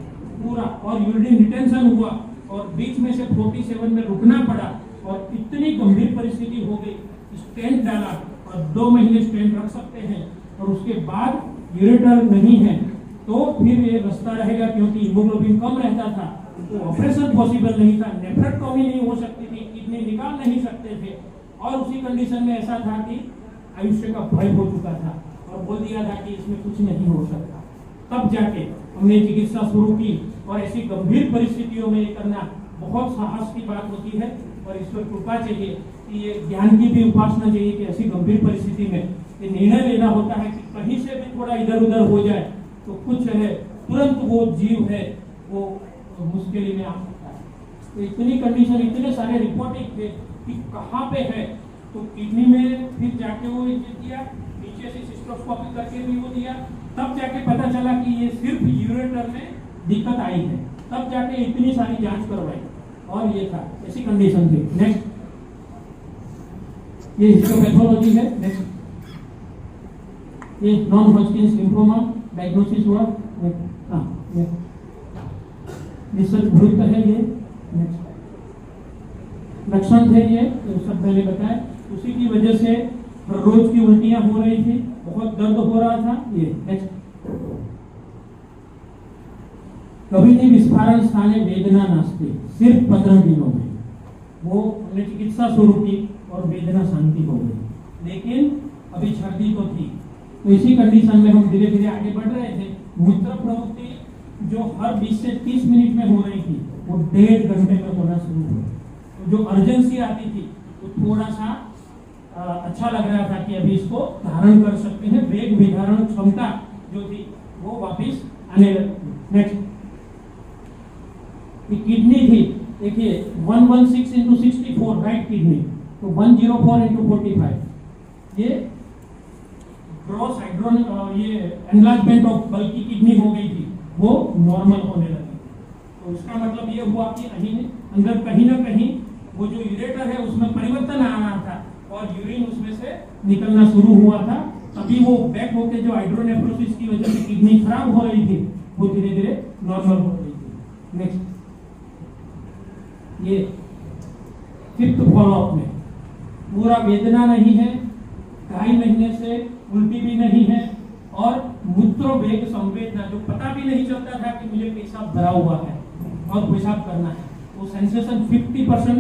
पूरा, और यूरिन रिटेंशन हुआ, और बीच में से 47 में रुकना पड़ा, और इतनी गंभीर परिस्थिति हो गई, स्टेंट डाला, और 2 महीने स्टेंट रख सकते हैं, और उसके बाद यूरेटर नहीं है तो फिर ये रास्ता रहेगा, क्योंकि हीमोग्लोबिन कम रहता था तो ऑपरेशन पॉसिबल नहीं था, नेफ्रेक्टोमी नहीं हो सकती थी, किडनी निकाल नहीं सकते थे, और उसी कंडीशन में ऐसा था कि आयुष्य का भय हो चुका था, और बोल दिया था कि इसमें कुछ नहीं हो सकता। तब जाके हमने चिकित्सा शुरू की, और ऐसी गंभीर परिस्थितियों में ये करना बहुत साहस की बात होती है, और इस पर कृपा चाहिए कि ये ज्ञान की भी उपासना चाहिए कि ऐसी गंभीर परिस्थिति में ये निर्णय लेना होता है कि कहीं से भी थोड़ा इधर उधर हो जाए तो कुछ है तुरंत वो जीव है वो मुश्किल में आ सकता है। तो इतनी कंडीशन, इतने सारे रिपोर्टिंग थे कि कहाँ पे है, तो किडनी में फिर जाके वो दिया, नीचे से सिस्टोस्कोपी करके भी वो दिया, तब जाके पता चला कि ये सिर्फ यूरेटर में दिक्कत आई है, तब जाके इतनी सारी जांच करवाई और ये था, ऐसी कंडीशन थी। नेक्स्ट, ये हिस्टोपैथोलॉजी है। नेक्स्ट, ये नॉन हॉजकिंस लिम्फोमा डायग्नोसिस हुआ। हाँ, ये सब भ्रूण है। ये नेक्स्ट लक्षण थे, ये सब पहले बताए। उसी की वजह से रोज की उल्टियां हो रही थी, बहुत दर्द हो रहा था। ये नेक्स्ट, कभी नहीं विस्फारण स्थाने वेदना नास्ती, सिर्फ 15 दिनों में वो हमने चिकित्सा शुरू की और वेदना शांति हो गई। लेकिन अभी छर्दी तो थी, तो इसी कंडीशन में हम धीरे धीरे आगे बढ़ रहे थे। मूत्र प्रवृत्ति जो हर 20 से 30 मिनट में हो रही थी, वो 1.5 घंटे में होना शुरू हुआ। तो जो अर्जेंसी आती थी, वो थोड़ा सा अच्छा लग रहा था कि अभी इसको धारण कर सकते हैं, वेग विधारण क्षमता जो थी वो वापिस आने लगी। नेक्स्ट, किडनी थी, देखिए 116 इंटू 64 राइट किडनी, तो 104 इंटू 45 ये ग्रॉस हाइड्रोन, ये एनलार्जमेंट ऑफ बल्कि किडनी हो गई थी, वो नॉर्मल होने लगी। तो इसका मतलब ये हुआ कि अंदर कहीं ना कहीं वो जो यूरेटर है उसमें परिवर्तन आ रहा था और यूरिन उसमें से निकलना शुरू हुआ था। तभी वो बैक होकर जो हाइड्रोनेफ्रोसिस की वजह से किडनी खराब हो रही थी, वो धीरे धीरे नॉर्मल हो रही थी। नेक्स्ट, ये 5th फॉलोअप में पूरा वेदना नहीं है, 2.5 महीने से उल्टी भी नहीं है और मूत्र वेग संवेदना, जो पता भी नहीं चलता था कि मुझे पेशाब भरा हुआ है और पेशाब करना है, वो सेंसेशन 50%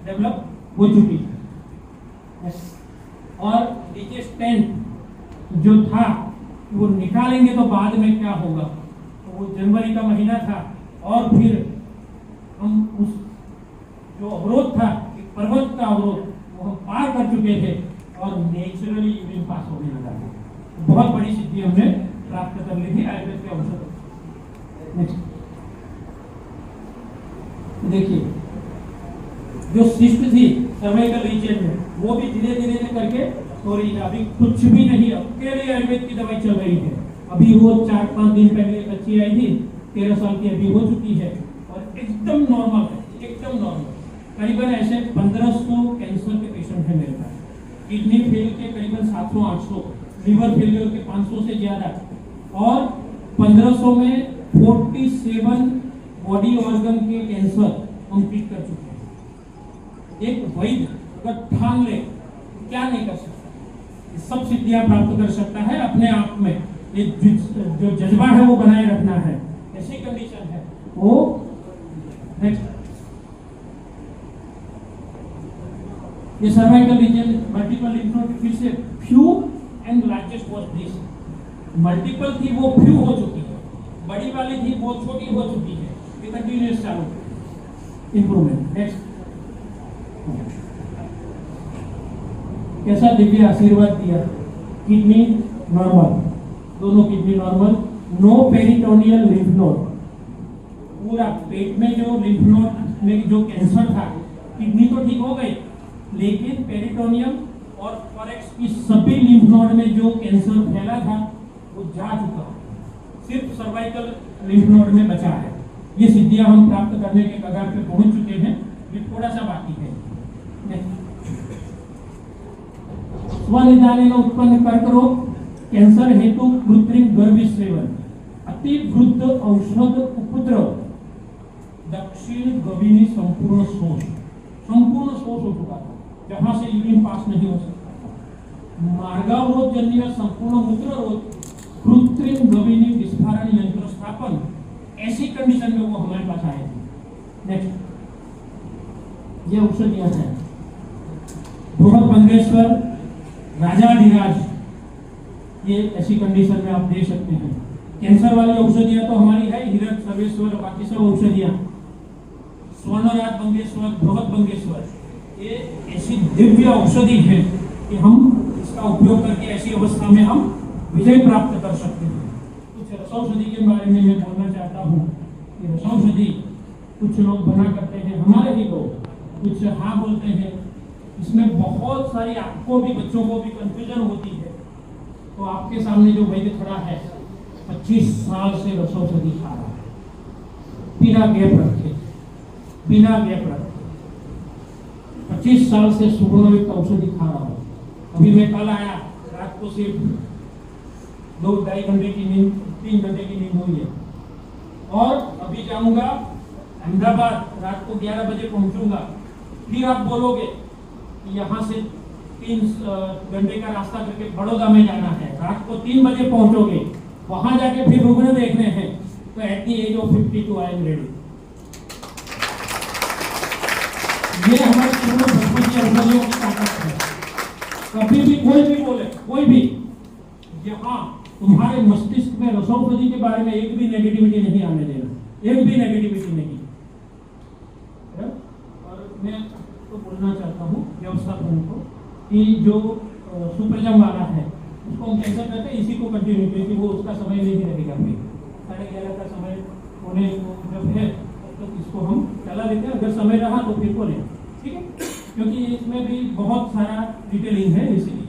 डेवलप हो चुकी है। और डीजे स्टेंट जो था वो निकालेंगे तो बाद में क्या होगा, तो वो जनवरी का महीना था और फिर हम उस जो अवरोध था, पर्वत का अवरोध, वो हम पार कर चुके थे और नेचुरली यूरिन पास होने लगा। बहुत बड़ी सिद्धि हमने प्राप्त कर ली थी आयुर्वेद के औषध। नेक्स्ट, देखिए जो सिस्ट थी सर्वाइकल रीजन में, वो भी धीरे धीरे करके हो रही है। अभी कुछ भी नहीं, अकेले आयुर्वेद की दवाई चल रही है। अभी वो 4-5 दिन पहले एक बच्ची आई थी, 13 साल की अभी हो चुकी है और एकदम नॉर्मल है, एकदम नॉर्मल। करीबन ऐसे 1500 कैंसर के पेशेंट हैं मेरे पास, किडनी फेल के करीबन 700-800, लिवर फेलियर के 500 से ज्यादा, और 1500 में 47 बॉडी ऑर्गन के कैंसर हम ट्रीट कर चुके हैं। एक वैद्य अगर ठान ले क्या नहीं कर सकता, सब सिद्धियां प्राप्त कर सकता है अपने आप में। ये जो जज्बा है वो बनाए रखना है, ऐसी कंडीशन है वो। नेक्स्ट, ये cervical region multiple lymph node, फिर से few and largest was this. Multiple थी वो फ्यू हो चुकी है, बड़ी वाली थी वो छोटी हो चुकी है। ये कंटिन्यूअस चालू इंप्रूवमेंट। नेक्स्ट, कैसा दिव्य आशीर्वाद दिया, किडनी नॉर्मल, दोनों kidney normal, no peritoneal lymph node. पूरा पेट में जो लिम्फ नोड में जो कैंसर था, किडनी तो ठीक हो गई, लेकिन पेरिटोनियम और फॉरेक्स की सभी लिम्फ नोड में जो कैंसर फैला था वो जा चुका, सिर्फ सर्वाइकल लिम्फ नोड में बचा है। ये सिद्धियां हम प्राप्त करने के कगार पे पहुंच चुके हैं, ये थोड़ा सा बाकी है। स्वनिदान में उत्पन्न कर्करोग, कैंसर हेतु कृत्रिम गर्भस्रावन, अति वृद्ध औषध उपद्रव, दक्षिण गवीनी संपूर्ण शोष हो चुका था, जहां से यूरिन पास नहीं हो सकता था। मार्गावरोध जन्य संपूर्ण मूत्र रोध, कृत्रिम गवीनी विस्फारण यंत्र स्थापन, ऐसी कंडीशन में वो हमारे पास आए थे। नेक्स्ट, ये औषधियां हैं बृहत्पंद्रेश्वर, राजाधिराज, ये ऐसी कंडीशन में आप दे सकते हैं। कैंसर वाली औषधियां तो हमारी है, हिरक, सर्वेश्वर, बाकी सब औषधियां, स्वर्णराज बंगेश्वर, बृहत्पंद्रेश्वर, ये ऐसी दिव्य औषधि है कि हम इसका उपयोग करके ऐसी अवस्था में हम विजय प्राप्त कर सकते हैं। कुछ रसौषधि के बारे में मैं बोलना चाहता हूँ कि रसौषधि कुछ लोग बना करते हैं, हमारे ही लोग, कुछ हाँ बोलते हैं। इसमें बहुत सारी, आपको भी बच्चों को भी कंफ्यूजन होती है तो आपके सामने जो वैद्य खड़ा है 25 साल से रसौषधि खा रहा है, बिना गैप रखे, बिना गैप रखे 25 साल से सुगुणयुक्त औषधि खा रहा हूँ। अभी मैं कल आया, रात को सिर्फ 2-2.5 घंटे की नींद, 3 घंटे की नींद हुई है, और अभी जाऊंगा अहमदाबाद, रात को 11 बजे पहुंचूंगा। फिर आप बोलोगे कि यहाँ से 3 घंटे का रास्ता करके बड़ौदा में जाना है, रात को 3 बजे पहुंचोगे, वहां जाके फिर रुग्ण देखने हैं, तो at the age of 52 I am ready. ये हमारे पूर्ण बचपन की औषधियों की ताकत है। कभी भी कोई भी बोले, कोई भी, यहाँ तुम्हारे मस्तिष्क में रसौषधि के बारे में एक भी नेगेटिविटी नहीं आने देना, एक भी नेगेटिविटी नहीं। और मैं तो बोलना चाहता हूँ व्यवस्थापन को कि जो सुप्रजम वाला है उसको हम कैसे कहते हैं, इसी को कंटिन्यू, क्योंकि वो उसका समय नहीं रहेगा। 11:30 का समय होने जब है तो इसको हम चला लेते हैं, अगर समय रहा तो फिर बोलें, ठीक है, क्योंकि इसमें भी बहुत सारा डिटेलिंग है, इसीलिए।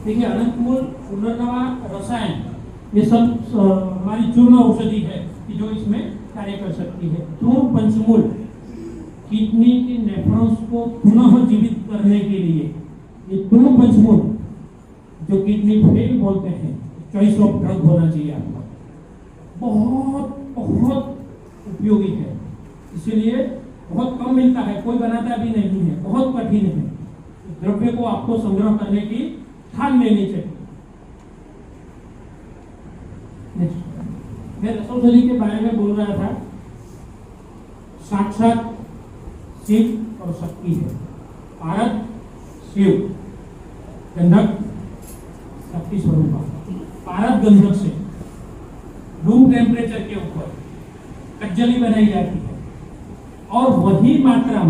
देखिए, अनंतमूल, पुनर्नवा, रसायन, ये सब हमारी चूर्ण औषधि है कि जो इसमें कार्य कर सकती है। चूर्ण पंचमूल, किडनी की नेफ्रॉन्स को पुनः जीवित करने के लिए, ये चूर्ण पंचमूल जो किडनी फेल बोलते हैं, चॉइस ऑफ ड्रग होना चाहिए आपका, बहुत बहुत उपयोगी है। इसलिए बहुत कम मिलता है, कोई बनाता भी नहीं है, बहुत कठिन है। द्रव्य को आपको संग्रह करने की ठान लेनी चाहिए। मैं रसौषधि के बारे में बोल रहा था, साक्षात शिव और शक्ति है। पारद शिव, गंधक शक्ति स्वरूप। पारद गंधक से रूम टेम्परेचर के ऊपर कज्जली बनाई जाती है, और वही मात्रा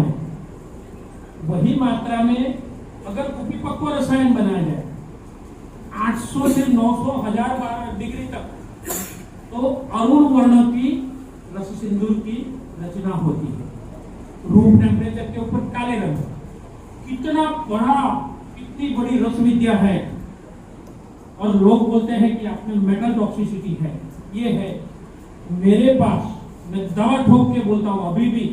में अगर परिपक्व रसायन बनाया जाए 800 से 900 1000 डिग्री तक, तो अरुण वर्ण की रस सिंदूर की रचना होती है। रूम टेम्परेचर के ऊपर काले रंग, कितनी बड़ी रस विद्या है। और लोग बोलते हैं कि आपने मेटल टॉक्सिसिटी है, ये है। मेरे पास, मैं दवा ठोक के बोलता हूँ, अभी भी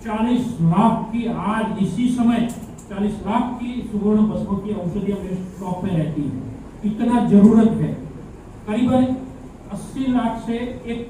40 लाख की, आज इसी समय 40 लाख की सुवर्ण भस्मों की औषधियां मेरे स्टॉक में रहती है। इतना जरूरत है। करीबन 80 लाख से 1